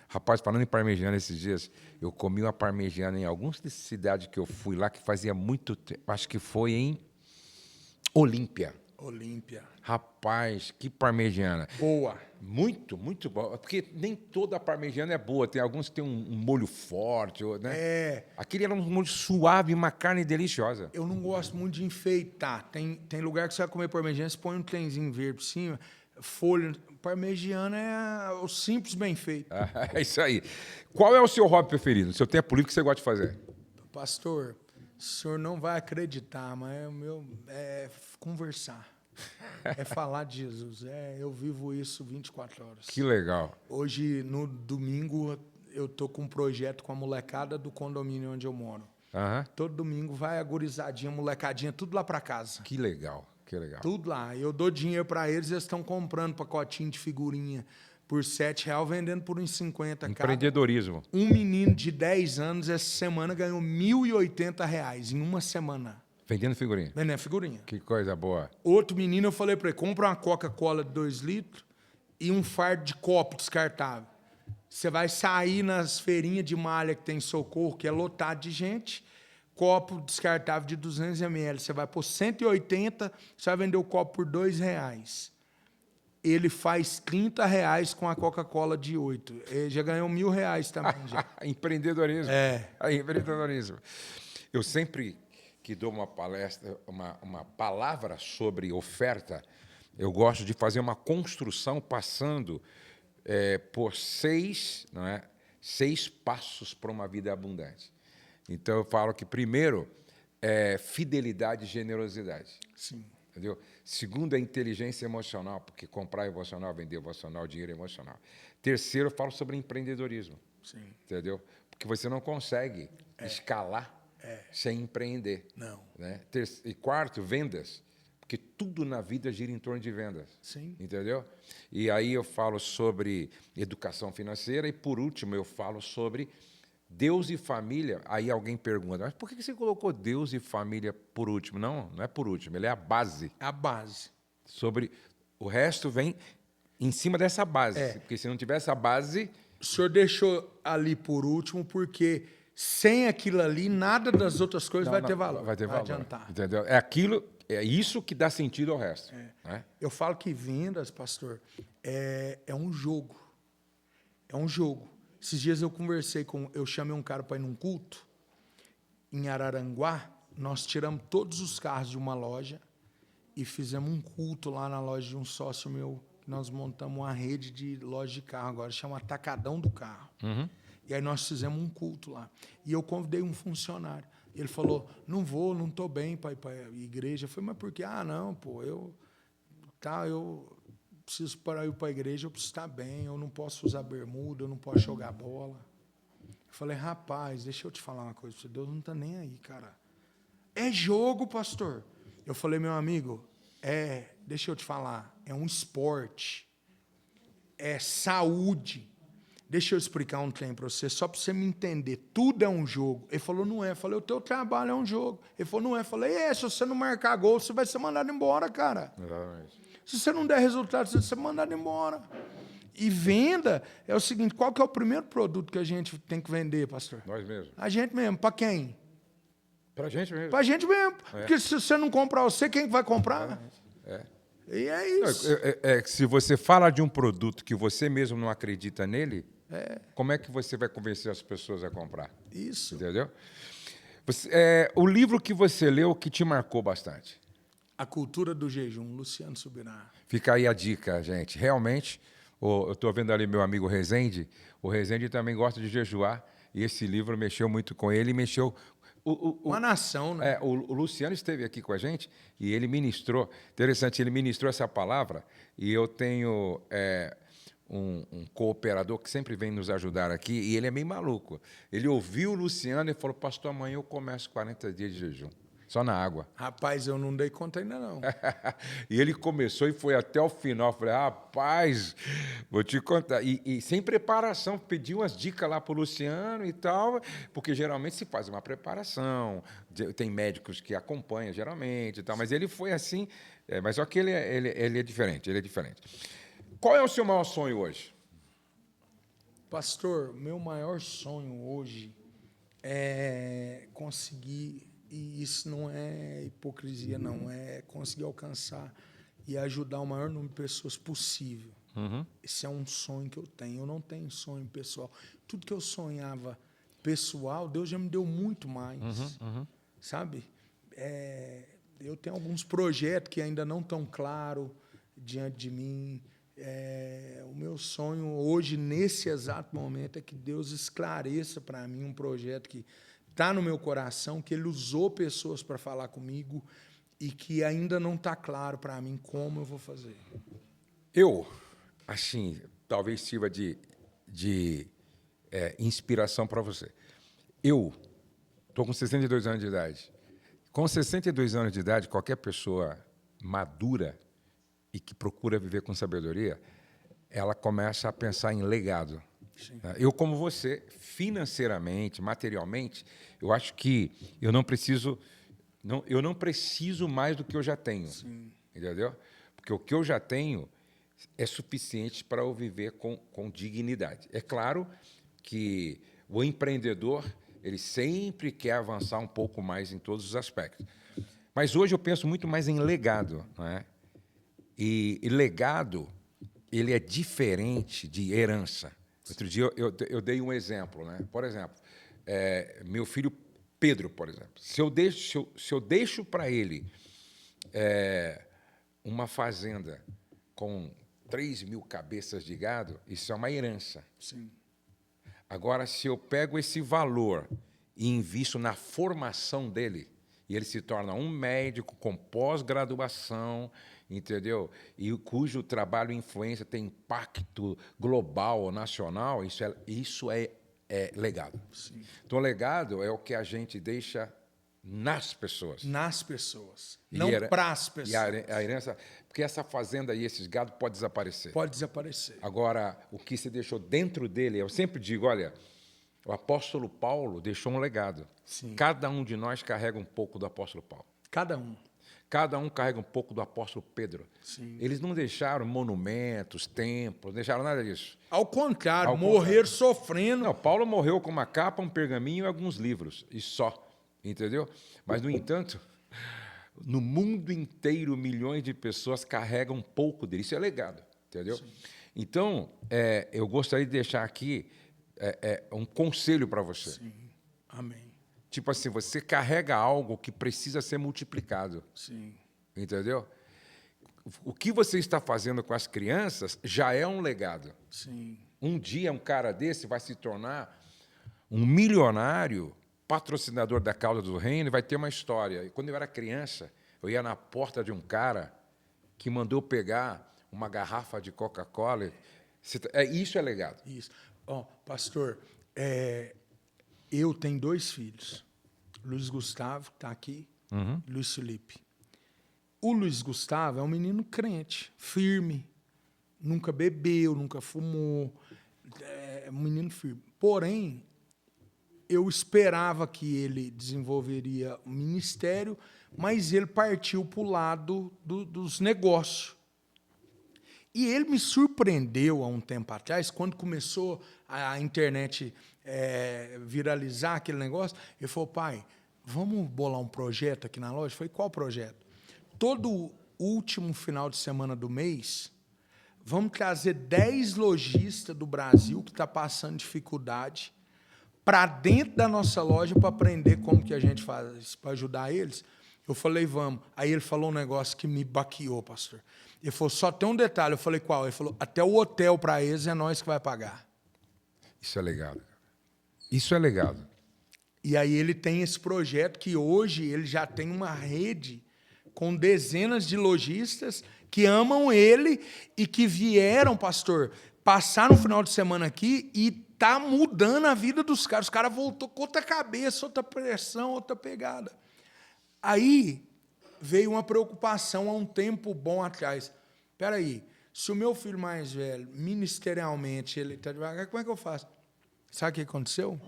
Rapaz, falando em parmegiana esses dias, eu comi uma parmegiana em algumas cidades que eu fui lá, que fazia muito tempo. Acho que foi em Olímpia. Olímpia. Rapaz, que parmegiana. Boa. Muito, muito boa. Porque nem toda parmegiana é boa. Tem alguns que tem um molho forte, né? Aquele era um molho suave, uma carne deliciosa. Eu não gosto muito de enfeitar. Tem lugar que você vai comer parmegiana, você põe um trenzinho verde por cima, folha. Parmegiana é o simples bem feito. É isso aí. Qual é o seu hobby preferido? O seu tempo livre que você gosta de fazer? Pastor, o senhor não vai acreditar, mas o meu é conversar. É falar de Jesus. Eu vivo isso 24 horas. Que legal. Hoje, no domingo, eu tô com um projeto com a molecada do condomínio onde eu moro. Todo domingo vai a gurizadinha, molecadinha, tudo lá para casa. Que legal, que legal. Tudo lá. Eu dou dinheiro para eles, eles estão comprando pacotinho de figurinha por R$7, vendendo por uns 50 Empreendedorismo. cada. Um menino de 10 anos, essa semana, ganhou R$1.080 em uma semana. Vendendo figurinha. Vendendo figurinha. Que coisa boa. Outro menino, eu falei para ele, compra uma Coca-Cola de 2 litros e um fardo de copo descartável. Você vai sair nas feirinhas de malha que tem Socorro, que é lotado de gente, copo descartável de 200 ml. Você vai por 180, você vai vender o copo por R$2. Ele faz R$30 com a Coca-Cola de 8. Ele já ganhou R$1.000 também. Já. Empreendedorismo. Empreendedorismo. Eu sempre que dou uma palestra, uma palavra sobre oferta, eu gosto de fazer uma construção passando por 6 passos para uma vida abundante. Então, eu falo que, primeiro, é fidelidade e generosidade. Sim. Entendeu? Segundo, é inteligência emocional, porque comprar é emocional, vender é emocional, dinheiro é emocional. Terceiro, eu falo sobre empreendedorismo. Sim. Entendeu? Porque você não consegue escalar sem empreender. Não. Né? E quarto, vendas. Porque tudo na vida gira em torno de vendas. Sim. Entendeu? E aí eu falo sobre educação financeira e, por último, eu falo sobre Deus e família. Aí alguém pergunta, mas por que você colocou Deus e família por último? Não, não é por último, ele é a base. A base. Sobre o resto vem em cima dessa base. Porque se não tivesse a base... O senhor deixou ali por último porque sem aquilo ali, nada das outras coisas vai ter valor. Vai ter valor. Adiantar. Entendeu? É isso que dá sentido ao resto. Né? Eu falo que vendas, pastor, é um jogo. É um jogo. Esses dias eu chamei um cara para ir num culto em Araranguá. Nós tiramos todos os carros de uma loja e fizemos um culto lá na loja de um sócio meu Nós montamos uma rede de loja de carro agora, chama Atacadão do Carro. E aí nós fizemos um culto lá. E eu convidei um funcionário. Ele falou, não estou bem para ir para a igreja. Eu falei, mas por quê? Ah, não, pô, eu preciso para ir para a igreja, eu preciso estar bem, eu não posso usar bermuda, eu não posso jogar bola. Eu falei, rapaz, deixa eu te falar uma coisa, Deus não está nem aí, cara. É jogo, pastor. Eu falei, meu amigo, deixa eu te falar, é um esporte, é saúde. Deixa eu explicar um trem para você, só para você me entender. Tudo é um jogo. Ele falou, não é. Eu falei, o teu trabalho é um jogo. Ele falou, não é. Eu falei, se você não marcar gol, você vai ser mandado embora, cara. Exatamente. Se você não der resultado, você vai ser mandado embora. E venda é o seguinte, qual que é o primeiro produto que a gente tem que vender, pastor? Nós mesmos. A gente mesmo. Para quem? Para a gente mesmo. Para a gente mesmo. Porque se você não comprar você, quem vai comprar? E é isso. Se você fala de um produto que você mesmo não acredita nele, como é que você vai convencer as pessoas a comprar? Isso. Entendeu? O livro que você leu que te marcou bastante? A Cultura do Jejum, Luciano Subirá. Fica aí a dica, gente. Realmente, eu estou vendo ali meu amigo Rezende. O Rezende também gosta de jejuar. E esse livro mexeu muito com ele. Mexeu... Uma nação, né? O Luciano esteve aqui com a gente e ele ministrou. Interessante, ele ministrou essa palavra. E eu tenho... um cooperador que sempre vem nos ajudar aqui, e ele é meio maluco. Ele ouviu o Luciano e falou, pastor, amanhã eu começo 40 dias de jejum, só na água. Rapaz, eu não dei conta ainda não. E ele começou e foi até o final. Eu falei, rapaz, vou te contar. E sem preparação, pedi umas dicas lá para o Luciano e tal, porque geralmente se faz uma preparação, tem médicos que acompanham geralmente e tal, mas ele foi assim, mas só que ele é diferente, ele é diferente. Qual é o seu maior sonho hoje? Pastor, meu maior sonho hoje é conseguir, e isso não é hipocrisia, não, é conseguir alcançar e ajudar o maior número de pessoas possível. Esse é um sonho que eu tenho. Eu não tenho sonho pessoal. Tudo que eu sonhava pessoal, Deus já me deu muito mais. Sabe? Eu tenho alguns projetos que ainda não estão claros diante de mim. O meu sonho hoje, nesse exato momento, é que Deus esclareça para mim um projeto que está no meu coração, que Ele usou pessoas para falar comigo e que ainda não está claro para mim como eu vou fazer. Eu, assim, talvez sirva de inspiração para você. Eu estou com 62 anos de idade. Com 62 anos de idade, qualquer pessoa madura e que procura viver com sabedoria, ela começa a pensar em legado. Sim. Eu, como você, financeiramente, materialmente, eu acho que eu não preciso mais do que eu já tenho. Sim. Entendeu? Porque o que eu já tenho é suficiente para eu viver com dignidade. É claro que o empreendedor, ele sempre quer avançar um pouco mais em todos os aspectos. Mas hoje eu penso muito mais em legado, não é? E legado, ele é diferente de herança. Outro dia eu dei um exemplo, né? Por exemplo, meu filho Pedro, por exemplo. Se eu deixo para ele uma fazenda com 3.000 cabeças de gado, isso é uma herança. Sim. Agora, se eu pego esse valor e invisto na formação dele, e ele se torna um médico com pós-graduação, entendeu? E cujo trabalho e influência tem impacto global, nacional, isso é legado. Sim. Então, legado é o que a gente deixa nas pessoas. Nas pessoas, não para as pessoas. E a herança, porque essa fazenda e esses gado pode desaparecer. Pode desaparecer. Agora, o que se deixou dentro dele, eu sempre digo, olha, o apóstolo Paulo deixou um legado. Sim. Cada um de nós carrega um pouco do apóstolo Paulo. Cada um. Cada um carrega um pouco do apóstolo Pedro. Sim. Eles não deixaram monumentos, templos, não deixaram nada disso. Ao contrário, morrer sofrendo. Não, Paulo morreu com uma capa, um pergaminho e alguns livros, e só. Entendeu? Mas, no entanto, no mundo inteiro, milhões de pessoas carregam um pouco dele. Isso é legado, entendeu? Sim. Então, eu gostaria de deixar aqui um conselho para você. Sim. Amém. Tipo assim, você carrega algo que precisa ser multiplicado. Sim. Entendeu? o que você está fazendo com as crianças já é um legado. Sim. Um dia um cara desse vai se tornar um milionário, patrocinador da causa do reino, e vai ter uma história. E quando eu era criança, eu ia na porta de um cara que mandou pegar uma garrafa de Coca-Cola. Isso é legado. Isso. Ó, pastor, eu tenho 2 filhos. Luiz Gustavo, que está aqui, e Luiz Felipe. O Luiz Gustavo é um menino crente, firme, nunca bebeu, nunca fumou, é um menino firme. Porém, eu esperava que ele desenvolveria o ministério, mas ele partiu para o lado dos negócios. E ele me surpreendeu há um tempo atrás, quando começou a internet viralizar aquele negócio. Ele falou, pai, vamos bolar um projeto aqui na loja? Eu falei, qual projeto? Todo último final de semana do mês, vamos trazer 10 lojistas do Brasil que estão passando dificuldade para dentro da nossa loja para aprender como que a gente faz para ajudar eles. Eu falei, vamos. Aí ele falou um negócio que me baqueou, pastor. Ele falou, só tem um detalhe. Eu falei, qual? Ele falou, até o hotel para eles é nós que vai pagar. Isso é legado. Isso é legado. E aí ele tem esse projeto que hoje ele já tem uma rede com dezenas de lojistas que amam ele e que vieram, pastor, passar no final de semana aqui e tá mudando a vida dos caras. Os caras voltou com outra cabeça, outra pressão, outra pegada. Aí veio uma preocupação há um tempo bom atrás. Espera aí, se o meu filho mais velho, ministerialmente, ele está devagar, como é que eu faço? Sabe o que aconteceu?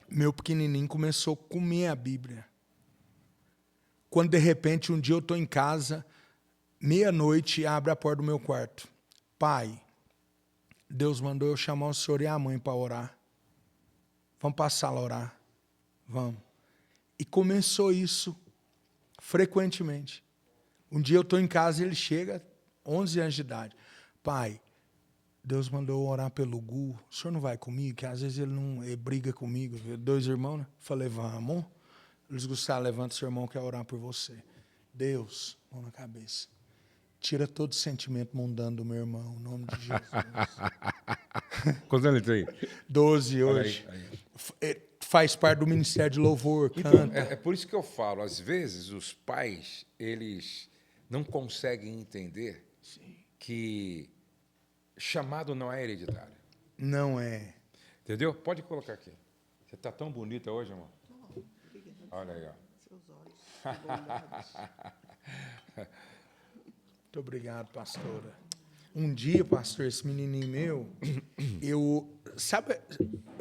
Meu pequenininho começou a comer a Bíblia. Quando, de repente, um dia eu estou em casa, meia-noite, e abre a porta do meu quarto. Pai, Deus mandou eu chamar o senhor e a mãe para orar. Vamos para a sala orar? Vamos. E começou isso frequentemente. Um dia eu estou em casa e ele chega, 11 anos de idade. Pai, Deus mandou eu orar pelo Gu. O senhor não vai comigo? Que às vezes ele briga comigo. 2 irmãos, né? Falei, vamos. Luiz Gustavo, levanta seu irmão que quer orar por você. Deus, mão na cabeça. Tira todo sentimento mundano do meu irmão, em nome de Jesus. Quantos anos ele tem? 12 hoje. Aí. Faz parte do Ministério de Louvor, então, canta. É por isso que eu falo, às vezes os pais, eles não conseguem entender que chamado não é hereditário. Não é. Entendeu? Pode colocar aqui. Você está tão bonita hoje, irmão. Olha aí, ó. Seus olhos. Muito obrigado, pastora. Um dia, pastor, esse menininho meu, eu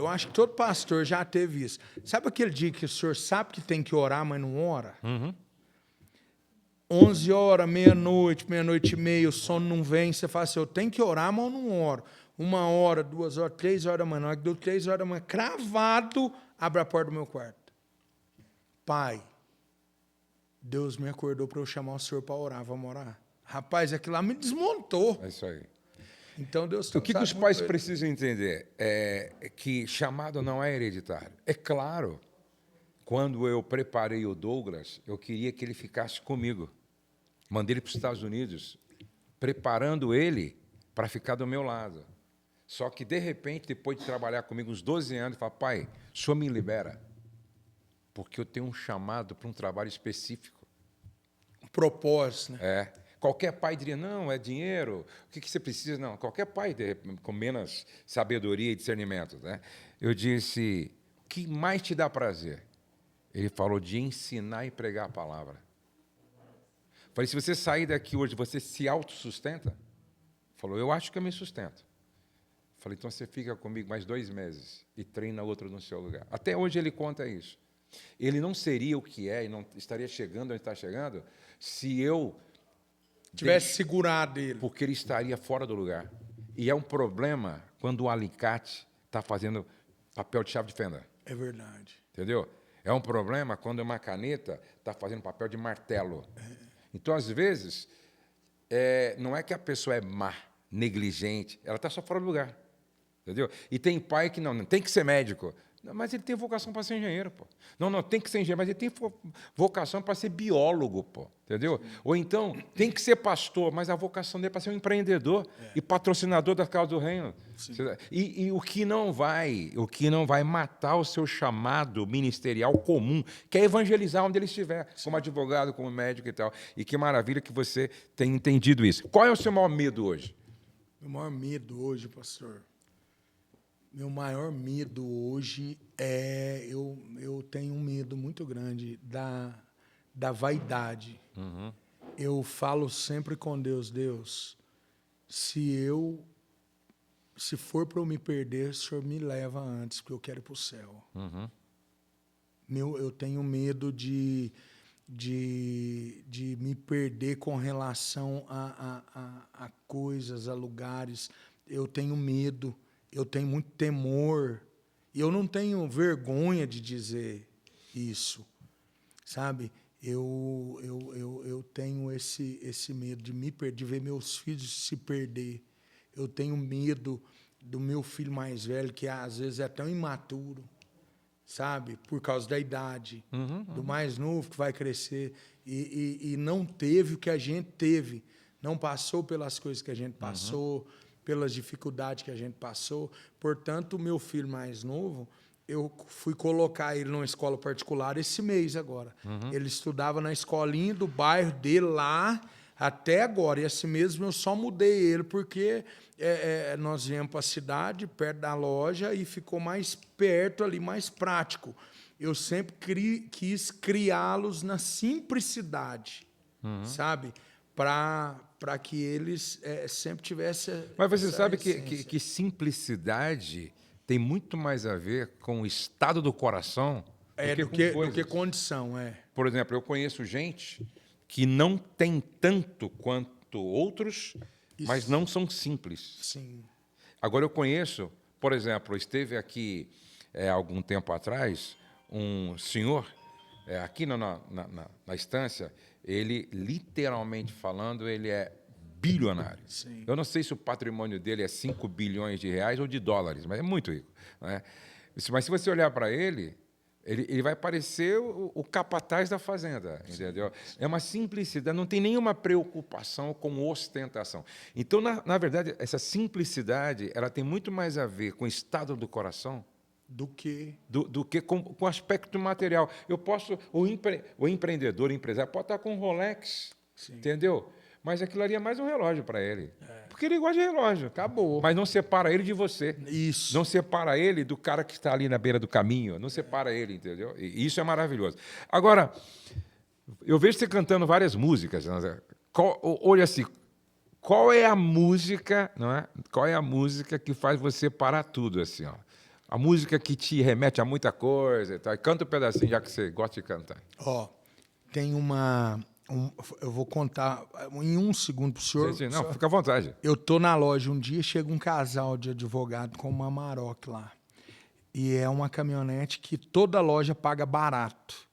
acho que todo pastor já teve isso. Sabe aquele dia que o senhor sabe que tem que orar, mas não ora? 11 horas, meia-noite, meia-noite e meia, o sono não vem, você fala assim, eu tenho que orar, mas eu não oro. 1 hora, 2 horas, 3 horas da manhã, na hora que deu 3 horas da manhã, cravado, abre a porta do meu quarto. Pai, Deus me acordou para eu chamar o senhor para orar, vamos orar? Rapaz, aquilo lá me desmontou. É isso aí. Então Deus O que os pais precisam entender é que chamado não é hereditário. É claro, quando eu preparei o Douglas, eu queria que ele ficasse comigo. Mandei ele para os Estados Unidos, preparando ele para ficar do meu lado. Só que, de repente, depois de trabalhar comigo uns 12 anos, ele fala, pai, o senhor me libera, porque eu tenho um chamado para um trabalho específico. Um propósito, né? É. Qualquer pai diria, não, é dinheiro, o que você precisa? Não, qualquer pai com menos sabedoria e discernimento. Né? Eu disse, o que mais te dá prazer? Ele falou de ensinar e pregar a palavra. Falei, se você sair daqui hoje, você se autossustenta? Falou, eu acho que eu me sustento. Falei, então você fica comigo mais 2 meses e treina outro no seu lugar. Até hoje ele conta isso. Ele não seria o que é e não estaria chegando onde está chegando se eu tivesse segurado ele. Porque ele estaria fora do lugar. E é um problema quando o alicate está fazendo papel de chave de fenda. É verdade. Entendeu? É um problema quando uma caneta está fazendo papel de martelo. Então, às vezes, não é que a pessoa é má, negligente, ela está só fora do lugar. Entendeu? E tem pai que não tem que ser médico. Mas ele tem vocação para ser engenheiro, pô. Não, tem que ser engenheiro, mas ele tem vocação para ser biólogo, pô. Entendeu? Sim. Ou então, tem que ser pastor, mas a vocação dele é para ser um empreendedor e patrocinador da causa do reino. E o que não vai matar o seu chamado ministerial comum, que é evangelizar onde ele estiver, como advogado, como médico e tal. E que maravilha que você tem entendido isso. Qual é o seu maior medo hoje? Meu maior medo hoje, pastor... Meu maior medo hoje é... Eu tenho um medo muito grande da vaidade. Uhum. Eu falo sempre com Deus, se for para eu me perder, o Senhor me leva antes, porque eu quero ir para o céu. Uhum. Eu tenho medo de me perder com relação a coisas, a lugares. Eu tenho medo. Eu tenho muito temor, e eu não tenho vergonha de dizer isso, sabe? Eu tenho esse medo de me perder, de ver meus filhos se perder. Eu tenho medo do meu filho mais velho, que às vezes é tão imaturo, sabe? Por causa da idade, do mais novo que vai crescer, e não teve o que a gente teve, não passou pelas coisas que a gente passou, pelas dificuldades que a gente passou. Portanto, o meu filho mais novo, eu fui colocar ele numa escola particular esse mês agora. Ele estudava na escolinha do bairro dele lá até agora. E assim mesmo eu só mudei ele porque nós viemos para a cidade, perto da loja, e ficou mais perto ali, mais prático. Eu sempre quis criá-los na simplicidade, sabe? Para que eles sempre tivessem... Mas você sabe que simplicidade tem muito mais a ver com o estado do coração do que condição. Por exemplo, eu conheço gente que não tem tanto quanto outros, mas não são simples. Sim. Agora, eu conheço, por exemplo, esteve aqui algum tempo atrás, um senhor, aqui na estância, ele, literalmente falando, ele é bilionário. Sim. Eu não sei se o patrimônio dele é 5 bilhões de reais ou de dólares, mas é muito rico. Né? Mas se você olhar para ele vai parecer o capataz da fazenda, entendeu? É uma simplicidade, não tem nenhuma preocupação com ostentação. Então, na verdade, essa simplicidade ela tem muito mais a ver com o estado do coração do que com o aspecto material. O empreendedor, o empresário, pode estar com um Rolex, entendeu? Mas aquilo ali é mais um relógio para ele. Porque ele gosta de relógio. Acabou. Mas não separa ele de você. Isso. Não separa ele do cara que está ali na beira do caminho. Não separa ele, entendeu? E isso é maravilhoso. Agora, eu vejo você cantando várias músicas. Olha assim, qual é a música, não é? Qual é a música que faz você parar tudo, assim, ó? A música que te remete a muita coisa e tal. Canta um pedacinho, já que você gosta de cantar. Tem eu vou contar em um segundo para o senhor. Sim, não, fica à vontade. Eu estou na loja um dia, chega um casal de advogado com uma Amarok lá. E é uma caminhonete que toda loja paga barato.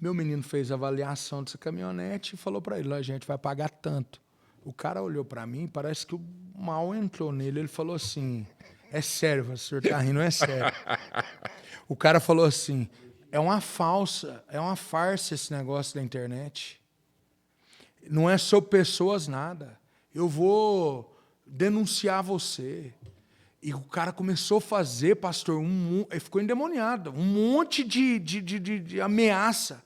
Meu menino fez a avaliação dessa caminhonete e falou para ele, a gente vai pagar tanto. O cara olhou para mim, parece que o mal entrou nele. Ele falou assim, é sério, o senhor está rindo, é sério. O cara falou assim, é uma farsa esse negócio da internet. Não é sobre pessoas, nada. Eu vou denunciar você. E o cara começou a fazer, pastor, ele ficou endemoniado, um monte de ameaça.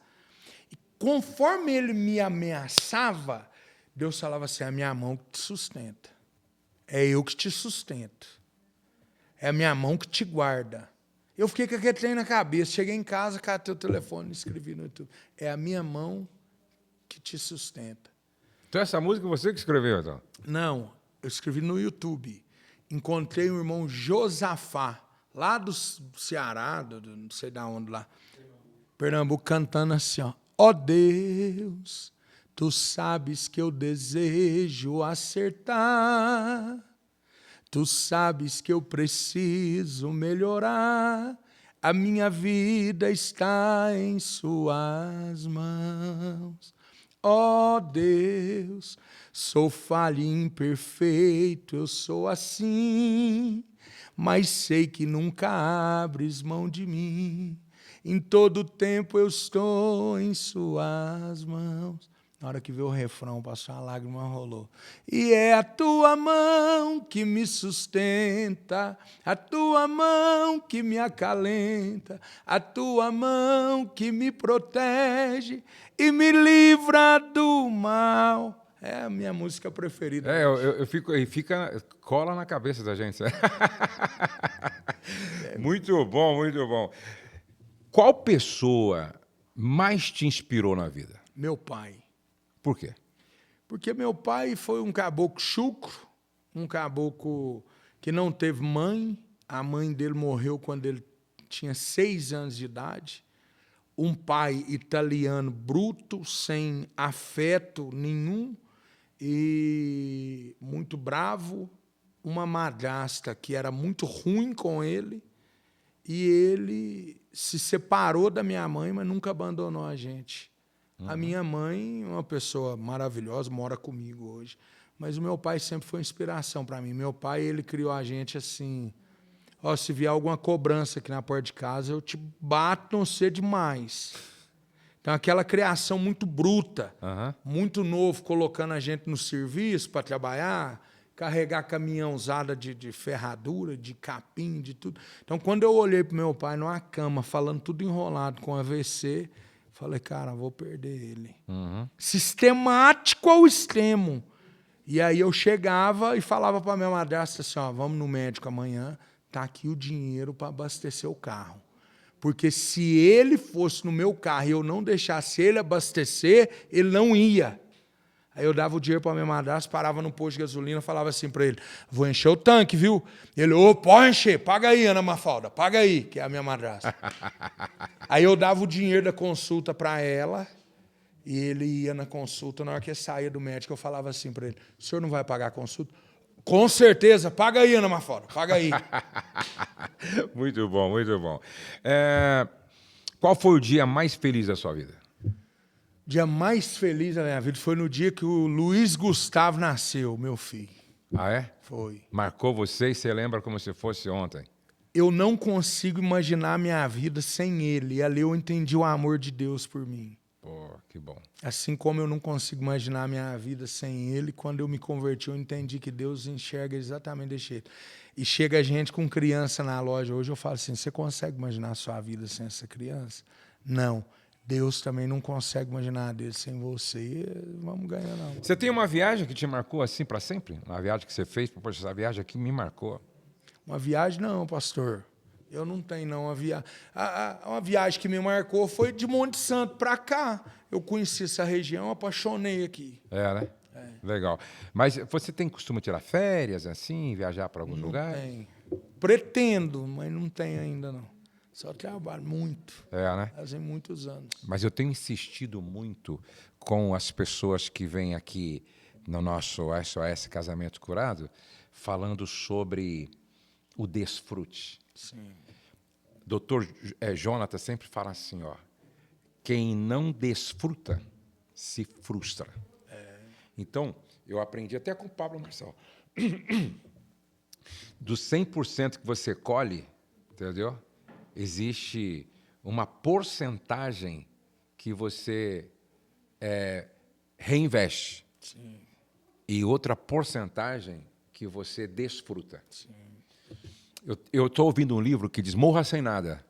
E conforme ele me ameaçava, Deus falava assim, é a minha mão que te sustenta. É eu que te sustento. É a minha mão que te guarda. Eu fiquei com aquele trem na cabeça. Cheguei em casa, catei o telefone, escrevi no YouTube. É a minha mão que te sustenta. Então essa música você que escreveu, então? Não, eu escrevi no YouTube. Encontrei um irmão Josafá, lá do Ceará, não sei de onde lá, Pernambuco, cantando assim, ó Deus, tu sabes que eu desejo acertar, tu sabes que eu preciso melhorar, a minha vida está em suas mãos. Ó Deus, sou falho e imperfeito, eu sou assim, mas sei que nunca abres mão de mim. Em todo tempo eu estou em suas mãos. Na hora que veio o refrão, passou uma lágrima, rolou. E é a tua mão que me sustenta, a tua mão que me acalenta, a tua mão que me protege e me livra do mal. É a minha música preferida. Eu fico, e cola na cabeça da gente. Muito bom, muito bom. Qual pessoa mais te inspirou na vida? Meu pai. Por quê? Porque meu pai foi um caboclo chucro, um caboclo que não teve mãe. A mãe dele morreu quando ele tinha 6 anos de idade. Um pai italiano bruto, sem afeto nenhum e muito bravo. Uma madrasta que era muito ruim com ele. E ele se separou da minha mãe, mas nunca abandonou a gente. A minha mãe é uma pessoa maravilhosa, mora comigo hoje. Mas o meu pai sempre foi inspiração para mim. Meu pai, ele criou a gente assim... Ó, se vier alguma cobrança aqui na porta de casa, eu te bato, não sei demais. Então, aquela criação muito bruta, muito novo, colocando a gente no serviço para trabalhar, carregar caminhãozada de ferradura, de capim, de tudo. Então, quando eu olhei para meu pai numa cama, falando tudo enrolado com AVC... Falei, cara, vou perder ele. Sistemático ao extremo. E aí eu chegava e falava para minha madrasta assim, ó, vamos no médico amanhã, tá aqui o dinheiro para abastecer o carro. Porque se ele fosse no meu carro e eu não deixasse ele abastecer, ele não ia. Aí eu dava o dinheiro para minha madrasta, parava no posto de gasolina, falava assim para ele, vou encher o tanque, viu? Ele, ô, pode encher, paga aí, Ana Mafalda, paga aí, que é a minha madrasta. Aí eu dava o dinheiro da consulta para ela, e ele ia na consulta, na hora que ele saía do médico, eu falava assim para ele, o senhor não vai pagar a consulta? Com certeza, paga aí, Ana Mafalda, paga aí. Muito bom, muito bom. Qual foi o dia mais feliz da sua vida? O dia mais feliz da minha vida foi no dia que o Luiz Gustavo nasceu, meu filho. Ah, é? Foi. Marcou você e você lembra como se fosse ontem? Eu não consigo imaginar a minha vida sem ele. E ali eu entendi o amor de Deus por mim. Pô, que bom. Assim como eu não consigo imaginar a minha vida sem ele, quando eu me converti, eu entendi que Deus enxerga exatamente desse jeito. E chega gente com criança na loja hoje, eu falo assim, você consegue imaginar a sua vida sem essa criança? Não. Deus também não consegue imaginar a dele sem você. Vamos ganhar, não. Você tem uma viagem que te marcou assim para sempre? Uma viagem que você fez? Poxa, essa viagem aqui me marcou. Uma viagem, não, pastor. Eu não tenho, não. Uma viagem que me marcou foi de Monte Santo para cá. Eu conheci essa região, apaixonei aqui. É, né? É. Legal. Mas você tem costume de tirar férias, assim, viajar para algum lugar? Não tenho. Pretendo, mas não tenho ainda, não. Só trabalho muito. É, né? Fazem muitos anos. Mas eu tenho insistido muito com as pessoas que vêm aqui no nosso SOS Casamento Curado, falando sobre o desfrute. Sim. Doutor Jonathan sempre fala assim, ó, quem não desfruta se frustra. Então, eu aprendi até com o Pablo Marçal. Dos 100% que você colhe, entendeu? Existe uma porcentagem que você reinveste. Sim. E outra porcentagem que você desfruta. Sim. Eu estou ouvindo um livro que diz Morra Sem Nada.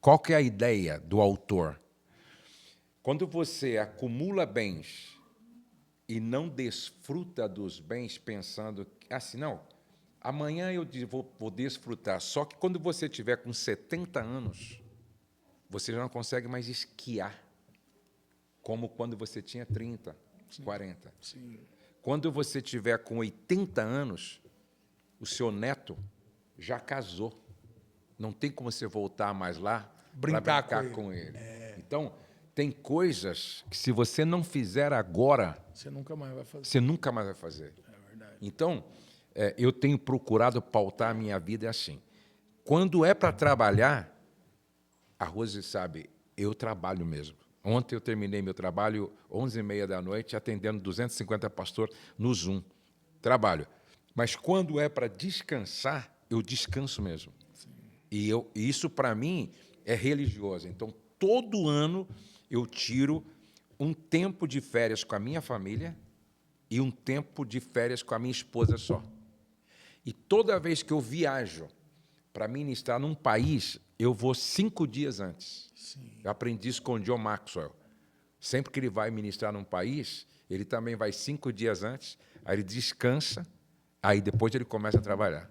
Qual que é a ideia do autor? Quando você acumula bens e não desfruta dos bens pensando assim, não, amanhã eu vou desfrutar. Só que quando você tiver com 70 anos, você já não consegue mais esquiar, como quando você tinha 30, Sim. 40. Sim. Quando você tiver com 80 anos, o seu neto já casou. Não tem como você voltar mais lá para brincar com ele. Então, tem coisas que se você não fizer agora, você nunca mais vai fazer. Você nunca mais vai fazer. É verdade. Então, eu tenho procurado pautar a minha vida assim. Quando é para trabalhar, a Rose sabe, eu trabalho mesmo. Ontem eu terminei meu trabalho 11h30 da noite, atendendo 250 pastores no Zoom. Trabalho. Mas quando é para descansar, eu descanso mesmo. E isso, para mim, é religioso. Então, todo ano, eu tiro um tempo de férias com a minha família e um tempo de férias com a minha esposa só. E toda vez que eu viajo para ministrar num país, eu vou 5 dias antes. Sim. Eu aprendi isso com o John Maxwell. Sempre que ele vai ministrar num país, ele também vai 5 dias antes, aí ele descansa, aí depois ele começa a trabalhar.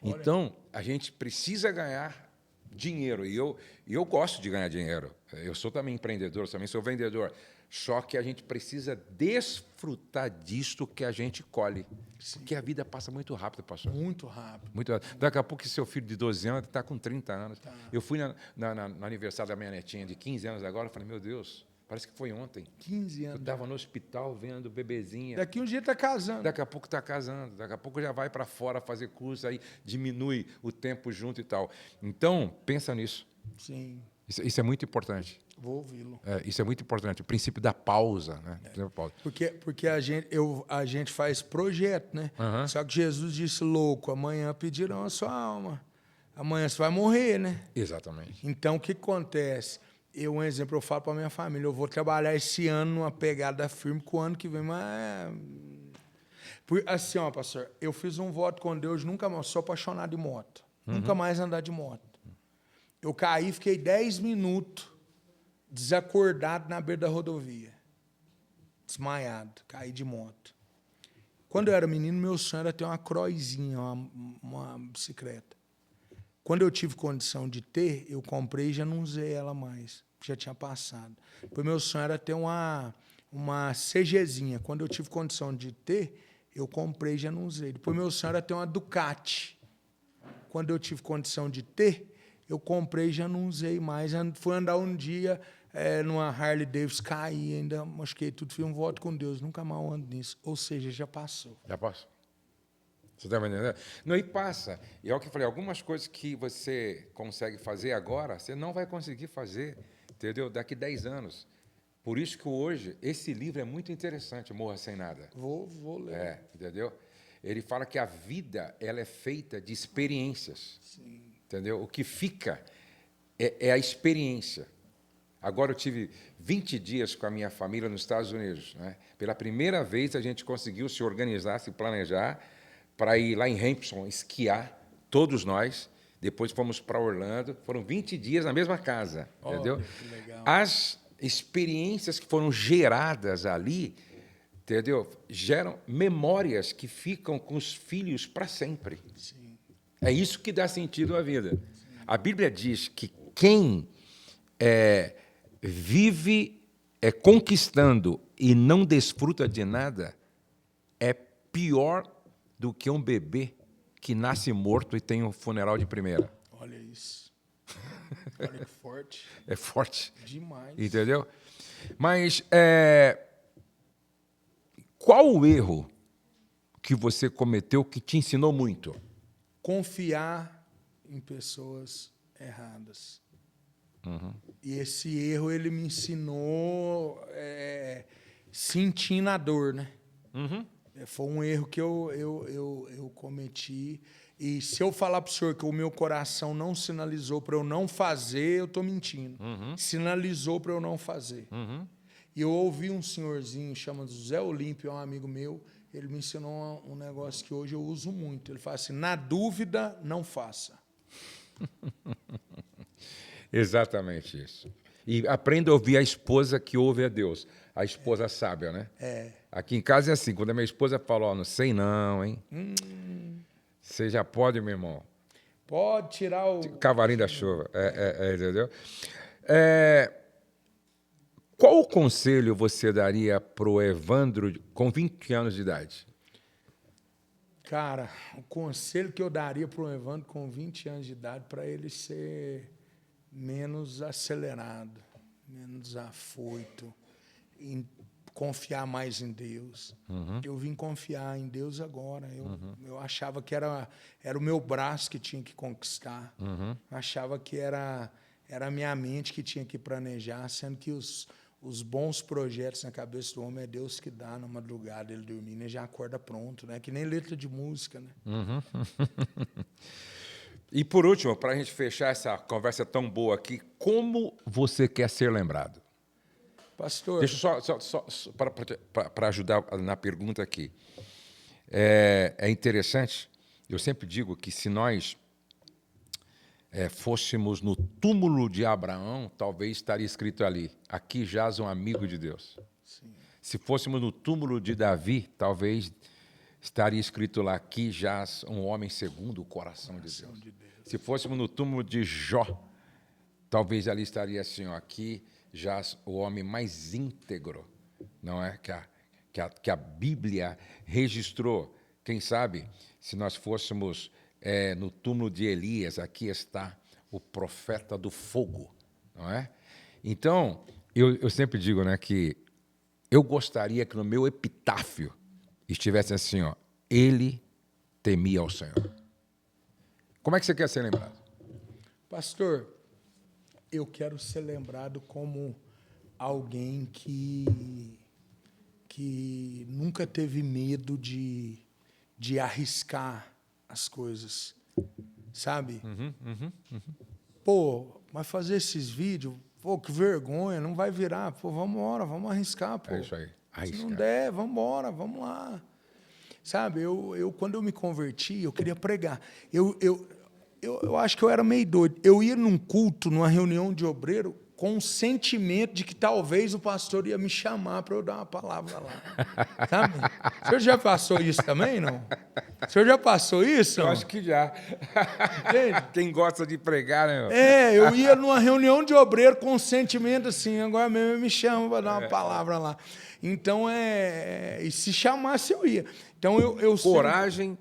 Então, a gente precisa ganhar dinheiro. E eu gosto de ganhar dinheiro. Eu sou também empreendedor, também sou vendedor. Só que a gente precisa desfrutar disto que a gente colhe. Sim. Porque a vida passa muito rápido, pastor. Muito rápido. Muito rápido. Daqui a pouco, seu filho de 12 anos está com 30 anos. Tá. Eu fui no aniversário da minha netinha de 15 anos agora, eu falei, meu Deus, parece que foi ontem. 15 anos. Eu estava no hospital vendo bebezinha. Daqui um dia está casando. Daqui a pouco está casando. Daqui a pouco já vai para fora fazer curso, aí diminui o tempo junto e tal. Então, pensa nisso. Sim. Isso é muito importante. Vou ouvi-lo. Isso é muito importante. O princípio da pausa, né? Porque a gente faz projeto, né? Uhum. Só que Jesus disse, louco, amanhã pedirão a sua alma. Amanhã você vai morrer, né? Exatamente. Então, o que acontece? Um exemplo, eu falo para minha família, eu vou trabalhar esse ano numa pegada firme, com o ano que vem, mas... Assim, ó, pastor, eu fiz um voto com Deus, nunca mais, sou apaixonado de moto. Nunca mais andar de moto. Eu caí, fiquei 10 minutos desacordado na beira da rodovia. Desmaiado, caí de moto. Quando eu era menino, meu sonho era ter uma Croizinha, uma bicicleta. Quando eu tive condição de ter, eu comprei e já não usei ela mais. Já tinha passado. Depois meu sonho era ter uma CGzinha. Quando eu tive condição de ter, eu comprei e já não usei. Depois meu sonho era ter uma Ducati. Quando eu tive condição de ter, eu comprei e já não usei mais. Fui andar um dia numa Harley Davidson, caí, ainda machuquei tudo, fiz um voto com Deus, nunca mais ando nisso. Ou seja, já passou. Já passou. Você está entendendo? Não, e passa. E é o que eu falei, algumas coisas que você consegue fazer agora, você não vai conseguir fazer, entendeu? Daqui 10 anos. Por isso que hoje, esse livro é muito interessante, Morra Sem Nada. Vou ler. Entendeu? Ele fala que a vida ela é feita de experiências. Sim. Entendeu? O que fica é a experiência. Agora eu tive 20 dias com a minha família nos Estados Unidos. Né? Pela primeira vez a gente conseguiu se organizar, se planejar para ir lá em Hampton esquiar, todos nós. Depois fomos para Orlando. Foram 20 dias na mesma casa. Entendeu? Que legal. As experiências que foram geradas ali, entendeu? Geram memórias que ficam com os filhos para sempre. Sim. É isso que dá sentido à vida. Sim. A Bíblia diz que quem vive conquistando e não desfruta de nada é pior do que um bebê que nasce morto e tem um funeral de primeira. Olha isso. Olha que forte. É forte. Demais. Entendeu? Mas qual o erro que você cometeu que te ensinou muito? Confiar em pessoas erradas. Uhum. E esse erro, ele me ensinou sentindo a dor, né? Uhum. Foi um erro que eu cometi. E se eu falar para o senhor que o meu coração não sinalizou para eu não fazer, eu estou mentindo. Uhum. Sinalizou para eu não fazer. Uhum. E eu ouvi um senhorzinho chamado Zé Olímpio, um amigo meu, ele me ensinou um negócio que hoje eu uso muito. Ele fala assim, na dúvida, não faça. Exatamente isso. E aprenda a ouvir a esposa que ouve a Deus. A esposa sábia, né? Aqui em casa é assim, quando a minha esposa fala, não sei não, hein? Você já pode, meu irmão. Pode tirar o... Cavalinho da chuva. Entendeu? Qual o conselho você daria para o Evandro com 20 anos de idade? Cara, o conselho que eu daria para o Evandro com 20 anos de idade, para ele ser menos acelerado, menos afoito, confiar mais em Deus. Uhum. Eu vim confiar em Deus agora. Eu achava que era o meu braço que tinha que conquistar. Uhum. Eu achava que era a minha mente que tinha que planejar, sendo que os os bons projetos na cabeça do homem é Deus que dá na madrugada, ele dormindo, ele já acorda pronto, né? Que nem letra de música, né? E por último, para a gente fechar essa conversa tão boa aqui, como você quer ser lembrado? Pastor, Deixa eu só para ajudar na pergunta aqui. É interessante, eu sempre digo que se nós fôssemos no túmulo de Abraão, talvez estaria escrito ali, aqui jaz um amigo de Deus. sim, Se fôssemos no túmulo de Davi, talvez estaria escrito lá, aqui jaz um homem segundo o coração de Deus. Se fôssemos no túmulo de Jó, talvez ali estaria assim, ó, aqui jaz o homem mais íntegro, não é? Que a Bíblia registrou. Quem sabe, se nós fôssemos no túmulo de Elias, aqui está o profeta do fogo, não é? Então, eu sempre digo, né, que eu gostaria que no meu epitáfio estivesse assim, ó, ele temia ao Senhor. Como é que você quer ser lembrado? pastor, eu quero ser lembrado como alguém que nunca teve medo de arriscar as coisas, sabe? Pô, mas fazer esses vídeos, pô, que vergonha, não vai virar. Pô, vamos embora, vamos arriscar, pô. É isso aí, Se arriscar. não der, vamos embora, vamos lá. Sabe, quando eu me converti, eu queria pregar. Eu acho que eu era meio doido. Eu ia num culto, numa reunião de obreiro, com o sentimento de que talvez o pastor ia me chamar para eu dar uma palavra lá. Sabe? O senhor já passou isso também, não? O senhor já passou isso? Eu não? acho que já. Entende? Quem gosta de pregar, né? Eu ia numa reunião de obreiro com um sentimento assim, agora mesmo ele me chama para dar uma palavra lá. Então, e se chamasse, eu ia. Então, eu Coragem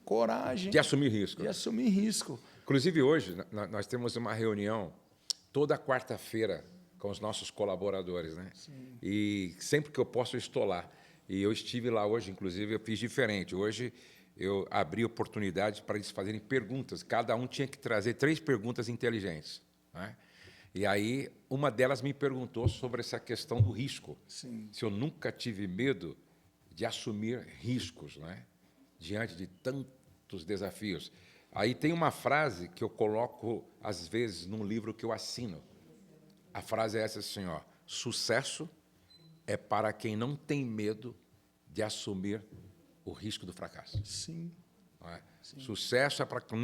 coragem de assumir risco. de assumir risco. Inclusive, hoje, nós temos uma reunião toda quarta-feira com os nossos colaboradores, né? Sim. E sempre que eu posso, eu estou lá. E eu estive lá hoje, inclusive, eu fiz diferente. Hoje, eu abri oportunidade para eles fazerem perguntas. Cada um tinha que trazer 3 perguntas inteligentes, né? E aí, uma delas me perguntou sobre essa questão do risco. Sim. Se eu nunca tive medo de assumir riscos, né? Diante de tantos desafios. Aí tem uma frase que eu coloco, às vezes, num livro que eu assino. A frase é essa assim, ó, sucesso é para quem não tem medo de assumir o risco do fracasso. Sim. Não é? Sim. Sucesso é para quem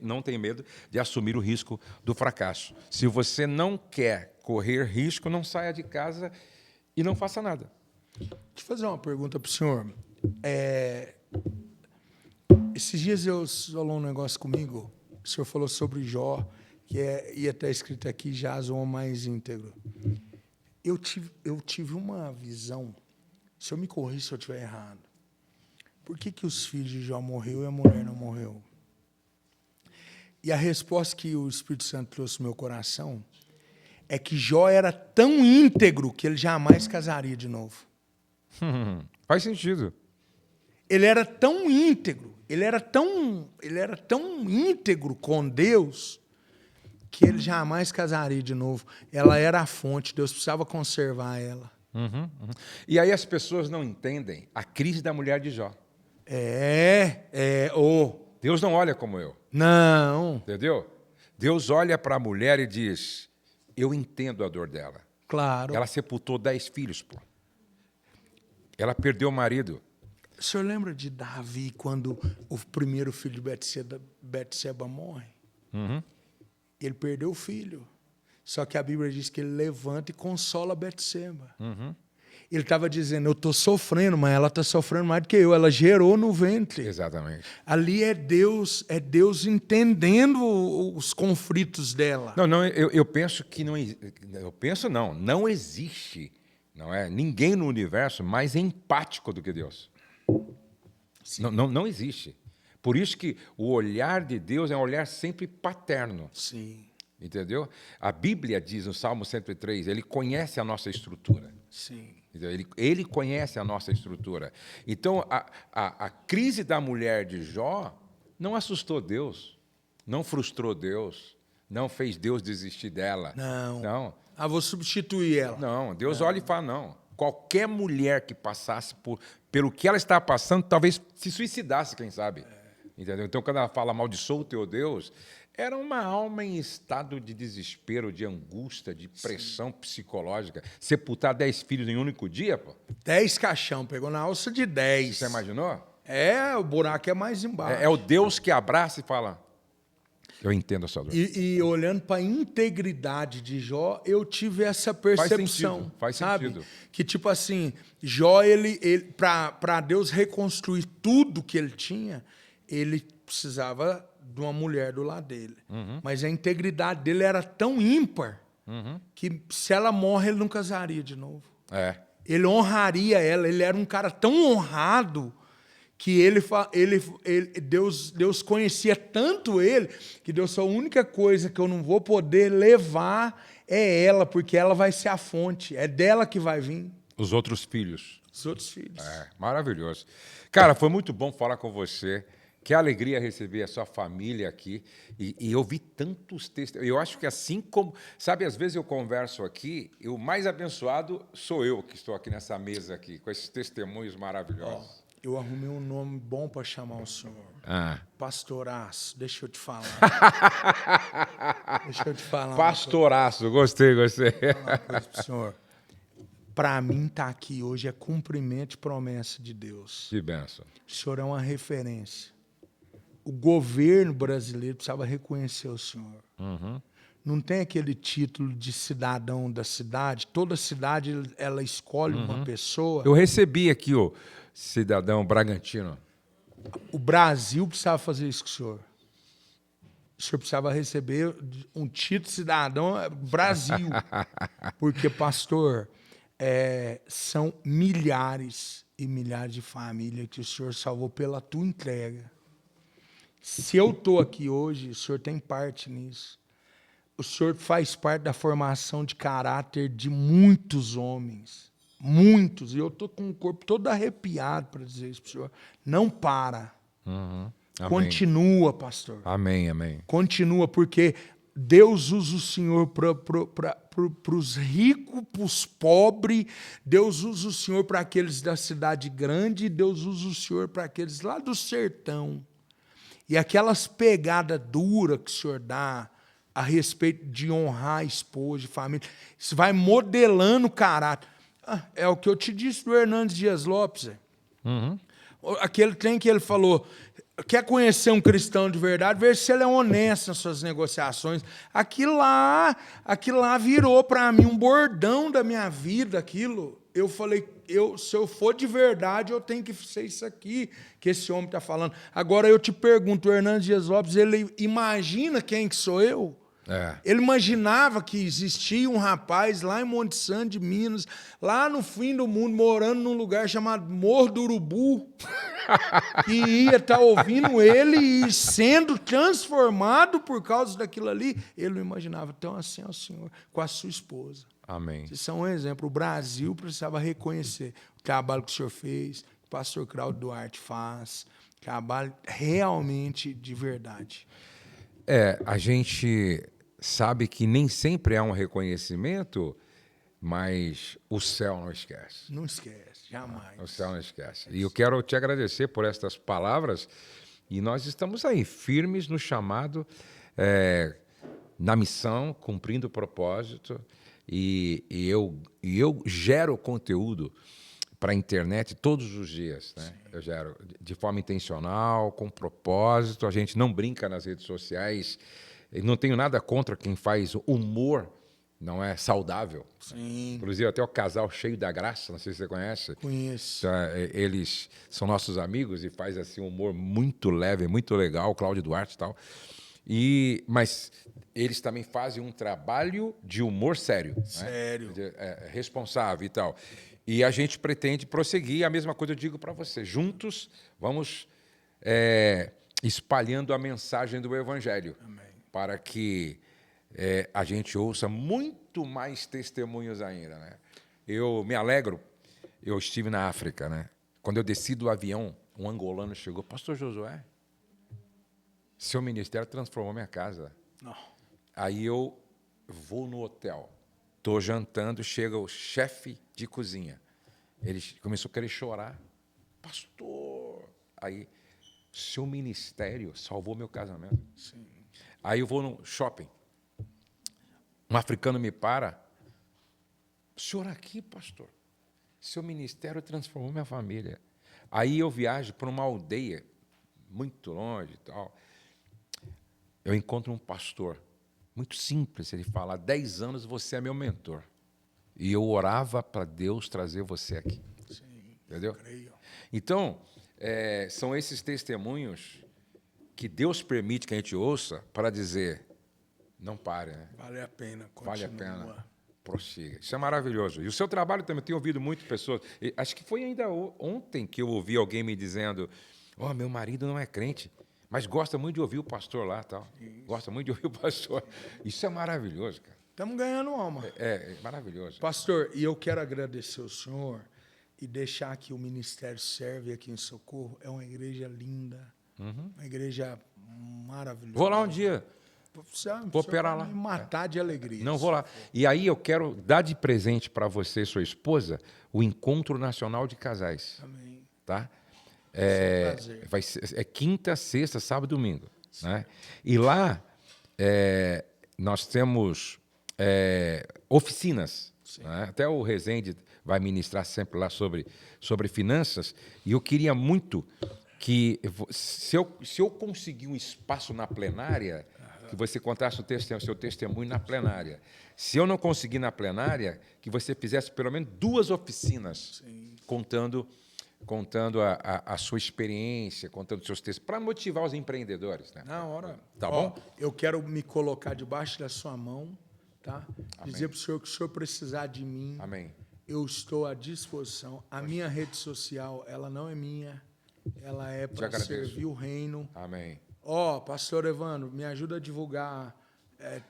não tem medo de assumir o risco do fracasso. Se você não quer correr risco, não saia de casa e não faça nada. Deixa eu fazer uma pergunta para o senhor. Esses dias eu falou um negócio comigo, o senhor falou sobre Jó, que ia estar escrito aqui, jaz o homem mais íntegro. Eu tive uma visão, o senhor me corrija se eu estiver errado. Por que os filhos de Jó morreu e a mulher não morreu? E a resposta que o Espírito Santo trouxe no meu coração é que Jó era tão íntegro que ele jamais casaria de novo. Faz sentido. Ele era tão íntegro, ele era tão íntegro com Deus que ele jamais casaria de novo. Ela era a fonte, Deus precisava conservar ela. E aí as pessoas não entendem a crise da mulher de Jó. Deus não olha como eu. Não. Entendeu? Deus olha para a mulher e diz, eu entendo a dor dela. Claro. Ela sepultou 10 filhos, pô. Ela perdeu o marido. O senhor lembra de Davi, quando o primeiro filho de Betseba morre? Ele perdeu o filho. Só que a Bíblia diz que ele levanta e consola Betseba. Ele estava dizendo, eu estou sofrendo, mas ela está sofrendo mais do que eu. Ela gerou no ventre. Exatamente. Ali é Deus entendendo os conflitos dela. Eu penso que não existe, não é, ninguém no universo mais empático do que Deus. Não existe. Por isso que o olhar de Deus é um olhar sempre paterno. Sim. Entendeu? A Bíblia diz no Salmo 103, ele conhece a nossa estrutura. Sim. Ele conhece a nossa estrutura. Então, a crise da mulher de Jó não assustou Deus, não frustrou Deus, não fez Deus desistir dela. Não. Ah, vou substituir ela. Não, Deus olha e fala, não. Qualquer mulher que passasse pelo que ela está passando, talvez se suicidasse, quem sabe. Entendeu? Então, quando ela fala amaldiçoa o teu Deus, era uma alma em estado de desespero, de angústia, de pressão psicológica. Sepultar 10 filhos em um único dia, pô. 10 caixão, pegou na alça de 10. Você imaginou? É, o buraco é mais embaixo. É o Deus que abraça e fala, eu entendo a sua dor. E olhando para a integridade de Jó, eu tive essa percepção. Faz sabe? sentido. Que tipo assim, Jó, ele para Deus reconstruir tudo que ele tinha, ele precisava de uma mulher do lado dele. Mas a integridade dele era tão ímpar que se ela morre, ele não casaria de novo. É. Ele honraria ela, ele era um cara tão honrado que Deus conhecia tanto ele, que Deus falou, a única coisa que eu não vou poder levar é ela, porque ela vai ser a fonte, é dela que vai vir. Os outros filhos. Os outros filhos. É, maravilhoso. Cara, foi muito bom falar com você. Que alegria receber a sua família aqui. E eu vi tantos testemunhos. Eu acho que assim como... Sabe, às vezes eu converso aqui, e o mais abençoado sou eu que estou aqui nessa mesa aqui, com esses testemunhos maravilhosos. Eu arrumei um nome bom para chamar o senhor. Pastoraço, deixa eu te falar. Deixa eu te falar. Pastoraço, gostei. Uma coisa pro senhor. Para mim, estar aqui hoje é cumprimento de promessa de Deus. Que benção. O senhor é uma referência. O governo brasileiro precisava reconhecer o senhor. Não tem aquele título de cidadão da cidade. Toda cidade, ela escolhe uma pessoa. Eu recebi aqui o cidadão Bragantino. O Brasil precisava fazer isso com o senhor. O senhor precisava receber um título de cidadão Brasil. Porque, pastor, são milhares e milhares de famílias que o senhor salvou pela tua entrega. Se eu estou aqui hoje, o senhor tem parte nisso. O senhor faz parte da formação de caráter de muitos homens. Muitos. E eu estou com o corpo todo arrepiado para dizer isso para o senhor. Não para. Continua, pastor. Amém, amém. Continua, porque Deus usa o senhor para os ricos, para os pobres. Deus usa o senhor para aqueles da cidade grande. Deus usa o senhor para aqueles lá do sertão. E aquelas pegadas duras que o senhor dá a respeito de honrar a esposa, de família, isso vai modelando o caráter. É o que eu te disse do Hernandes Dias Lopes. Aquele trem que ele falou, quer conhecer um cristão de verdade, ver se ele é honesto nas suas negociações. Aquilo lá virou para mim um bordão da minha vida, aquilo. Eu falei, se eu for de verdade, eu tenho que ser isso aqui que esse homem está falando. Agora eu te pergunto, o Hernandes Dias Lopes, ele imagina quem que sou eu? Ele imaginava que existia um rapaz lá em Monte Santo de Minas, lá no fim do mundo, morando num lugar chamado Morro do Urubu, que ia estar ouvindo ele e sendo transformado por causa daquilo ali. Ele não imaginava. Então, assim é o senhor, com a sua esposa. Amém. Isso é um exemplo. O Brasil precisava reconhecer o trabalho que o senhor fez, que o pastor Claudio Duarte faz, trabalho realmente de verdade. A gente sabe que nem sempre há um reconhecimento, mas o céu não esquece. Não esquece, jamais. O céu não esquece. E eu quero te agradecer por estas palavras. E nós estamos aí, firmes no chamado, na missão, cumprindo o propósito. E eu gero conteúdo para a internet todos os dias, né? Eu gero de forma intencional, com propósito. A gente não brinca nas redes sociais. Eu não tenho nada contra quem faz humor, não é saudável. Sim. Inclusive até o casal Cheio da Graça, não sei se você conhece. Conheço. Eles são nossos amigos e faz assim um humor muito leve, muito legal, Cláudio Duarte e tal. Mas eles também fazem um trabalho de humor sério. Sério. Né? Responsável e tal. E a gente pretende prosseguir. A mesma coisa eu digo para você. Juntos, vamos espalhando a mensagem do Evangelho. Amém. Para que a gente ouça muito mais testemunhos ainda. Né? Eu me alegro. Eu estive na África. Né? Quando eu desci do avião, um angolano chegou. Pastor Josué, seu ministério transformou minha casa. Não. Aí eu vou no hotel. Estou jantando, chega o chefe de cozinha. Ele começou a querer chorar. Pastor, aí, seu ministério salvou meu casamento. Sim. Aí eu vou no shopping. Um africano me para. O senhor aqui, pastor? Seu ministério transformou minha família. Aí eu viajo para uma aldeia, muito longe e tal. Eu encontro um pastor, muito simples. Ele fala, há 10 anos você é meu mentor. E eu orava para Deus trazer você aqui. Sim. Entendeu? Creio. Então, são esses testemunhos que Deus permite que a gente ouça para dizer, não pare, né? Vale a pena. Vale a Continua. pena. Prossiga. Isso é maravilhoso. E o seu trabalho também, eu tenho ouvido muitas pessoas. Acho que foi ainda ontem que eu ouvi alguém me dizendo, meu marido não é crente, mas gosta muito de ouvir o pastor lá. Tal. Gosta muito de ouvir o pastor. Isso é maravilhoso, cara. Estamos ganhando alma. É maravilhoso. Pastor, e eu quero agradecer ao senhor e deixar que o Ministério Serve aqui em Socorro é uma igreja linda, uma igreja maravilhosa. Vou lá um dia. Vou operar lá. Me matar de alegria. Não vou lá. E aí eu quero dar de presente para você e sua esposa o Encontro Nacional de Casais. Amém. Tá? Prazer. Vai ser, quinta, sexta, sábado e domingo. Né? E lá nós temos oficinas. Né? Até o Rezende vai ministrar sempre lá sobre finanças. E eu queria muito que, se eu conseguir um espaço na plenária, que você contasse o seu testemunho na plenária. Se eu não conseguir na plenária, que você fizesse pelo menos 2 oficinas. Sim. contando a sua experiência, contando os seus textos, para motivar os empreendedores. Né? Na hora. Tá bom? Eu quero me colocar debaixo da sua mão, tá? Amém. Dizer para o senhor que o senhor precisar de mim, Amém. eu estou à disposição. A minha rede social, ela não é minha, ela é para servir o reino. Amém. Pastor Evandro, me ajuda a divulgar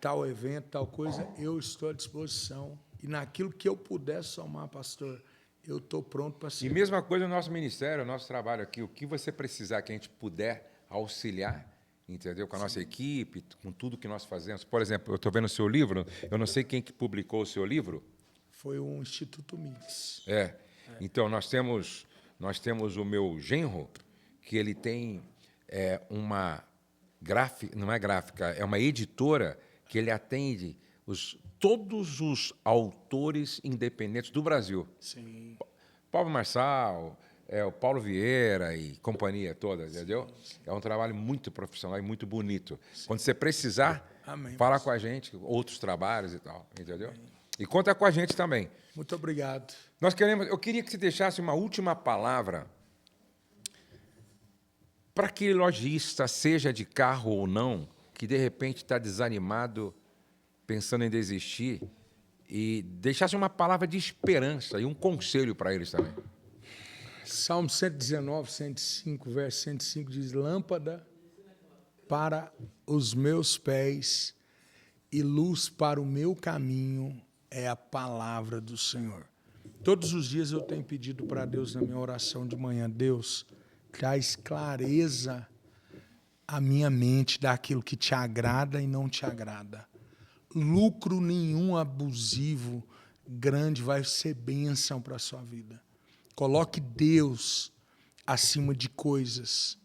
tal evento, tal coisa, eu estou à disposição. E naquilo que eu puder somar, pastor, eu estou pronto para servir. E mesma coisa no nosso ministério, o nosso trabalho aqui, o que você precisar que a gente puder auxiliar, entendeu? Com a nossa equipe, com tudo que nós fazemos. Por exemplo, eu estou vendo o seu livro, eu não sei quem que publicou o seu livro. Foi o Instituto Mix. Então, nós temos o meu genro, que ele tem uma gráfica, não é gráfica, é uma editora que ele atende todos os autores independentes do Brasil. Sim. Paulo Marçal, o Paulo Vieira e companhia toda, entendeu? Sim. É um trabalho muito profissional e muito bonito. Sim. Quando você precisar, fala com a gente, outros trabalhos e tal, entendeu? Amém. E conta com a gente também. Muito obrigado. Eu queria que você deixasse uma última palavra para aquele lojista, seja de carro ou não, que de repente está desanimado, pensando em desistir, e deixasse uma palavra de esperança e um conselho para eles também. Salmo 119, 105, verso 105 diz, lâmpada para os meus pés e luz para o meu caminho é a palavra do Senhor. Todos os dias eu tenho pedido para Deus na minha oração de manhã, Deus, traz clareza à minha mente daquilo que te agrada e não te agrada. Lucro nenhum abusivo grande vai ser bênção para a sua vida. Coloque Deus acima de coisas,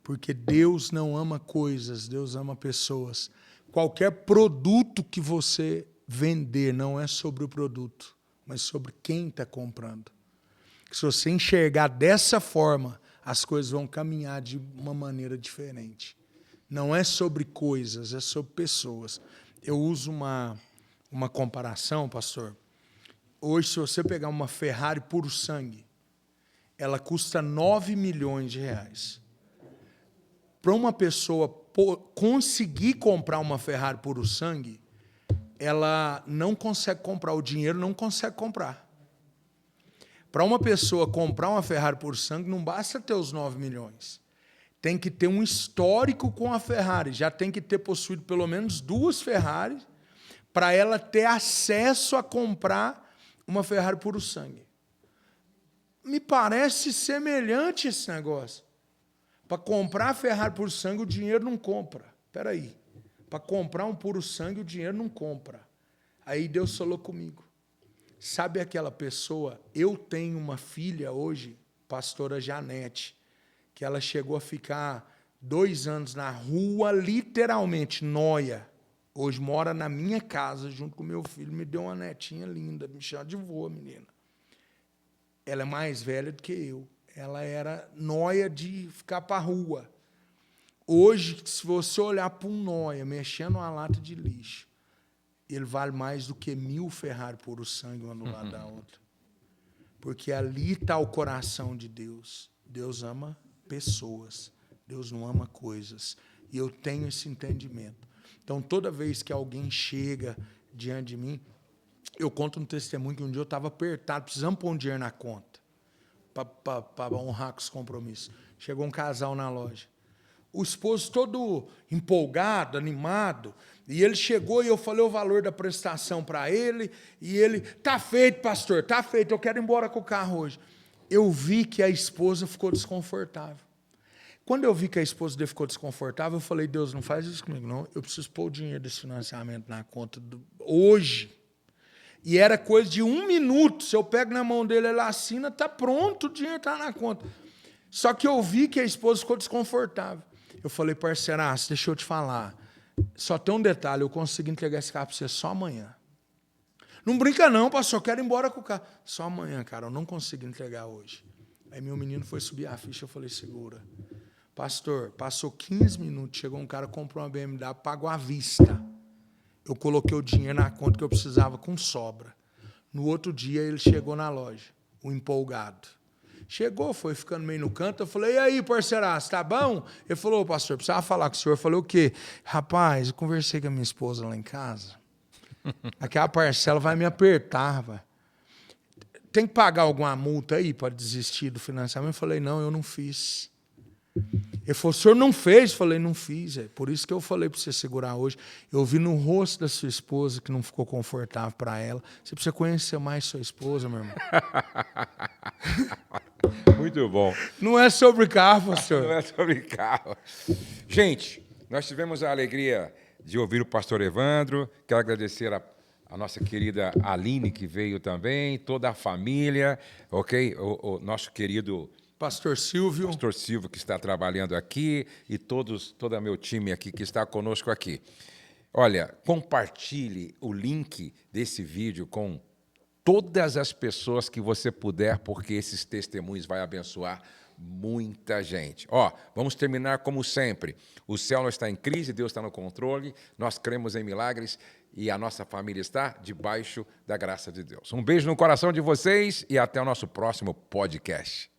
porque Deus não ama coisas, Deus ama pessoas. Qualquer produto que você vender não é sobre o produto, mas sobre quem está comprando. Se você enxergar dessa forma, as coisas vão caminhar de uma maneira diferente. Não é sobre coisas, é sobre pessoas. Eu uso uma comparação, pastor. Hoje, se você pegar uma Ferrari puro sangue, ela custa 9 milhões de reais. Para uma pessoa conseguir comprar uma Ferrari puro sangue, ela não consegue comprar, o dinheiro não consegue comprar. Para uma pessoa comprar uma Ferrari por sangue, não basta ter os 9 milhões. Tem que ter um histórico com a Ferrari. Já tem que ter possuído pelo menos 2 Ferraris para ela ter acesso a comprar uma Ferrari puro sangue. Me parece semelhante esse negócio. Para comprar a Ferrari puro sangue, o dinheiro não compra. Espera aí. Para comprar um puro sangue, o dinheiro não compra. Aí Deus falou comigo. Sabe aquela pessoa? Eu tenho uma filha hoje, pastora Janete, que ela chegou a ficar 2 anos na rua, literalmente, nóia. Hoje mora na minha casa, junto com meu filho, me deu uma netinha linda, me chama de vô, menina. Ela é mais velha do que eu. Ela era nóia de ficar para a rua. Hoje, se você olhar para um nóia mexendo uma lata de lixo, ele vale mais do que 1000 Ferrari por o sangue uma do lado da outra. Porque ali está o coração de Deus. Deus ama pessoas. Deus não ama coisas. E eu tenho esse entendimento. Então, toda vez que alguém chega diante de mim, eu conto um testemunho que um dia eu estava apertado, precisando pôr um dinheiro na conta, para honrar com os compromissos. Chegou um casal na loja. O esposo todo empolgado, animado, e ele chegou e eu falei o valor da prestação para ele, e ele, tá feito, pastor, tá feito, eu quero ir embora com o carro hoje. Eu vi que a esposa ficou desconfortável. Quando eu vi que a esposa dele ficou desconfortável, eu falei, Deus, não faz isso comigo, não. Eu preciso pôr o dinheiro desse financiamento na conta hoje. E era coisa de 1 minuto. Se eu pego na mão dele, ele assina, está pronto, o dinheiro está na conta. Só que eu vi que a esposa ficou desconfortável. Eu falei, parceiraço, deixa eu te falar. Só tem um detalhe, eu consigo entregar esse carro para você só amanhã. Não brinca não, pastor, eu quero ir embora com o carro. Só amanhã, cara, eu não consigo entregar hoje. Aí meu menino foi subir a ficha, eu falei, segura. Pastor, passou 15 minutos, chegou um cara, comprou uma BMW, pagou à vista. Eu coloquei o dinheiro na conta que eu precisava com sobra. No outro dia, ele chegou na loja, o empolgado. Chegou, foi ficando meio no canto, eu falei, e aí, parceiraço, tá bom? Ele falou, pastor, precisava falar com o senhor. Eu falei, o quê? Rapaz, eu conversei com a minha esposa lá em casa. Aquela parcela vai me apertar, vai. Tem que pagar alguma multa aí para desistir do financiamento? Eu falei, não, eu não fiz. Ele falou, o senhor não fez? Eu falei, não fiz. É por isso que eu falei para você segurar hoje. Eu vi no rosto da sua esposa que não ficou confortável para ela. Você precisa conhecer mais sua esposa, meu irmão. Muito bom. Não é sobre carro, pastor. Não é sobre carro. Gente, nós tivemos a alegria de ouvir o pastor Evandro. Quero agradecer a nossa querida Aline, que veio também, toda a família, ok? O nosso querido Pastor Silvio. Pastor Silvio, que está trabalhando aqui, e todo o meu time aqui que está conosco aqui. Olha, compartilhe o link desse vídeo com todas as pessoas que você puder, porque esses testemunhos vão abençoar muita gente. Ó, vamos terminar como sempre. O céu não está em crise, Deus está no controle, nós cremos em milagres e a nossa família está debaixo da graça de Deus. Um beijo no coração de vocês e até o nosso próximo podcast.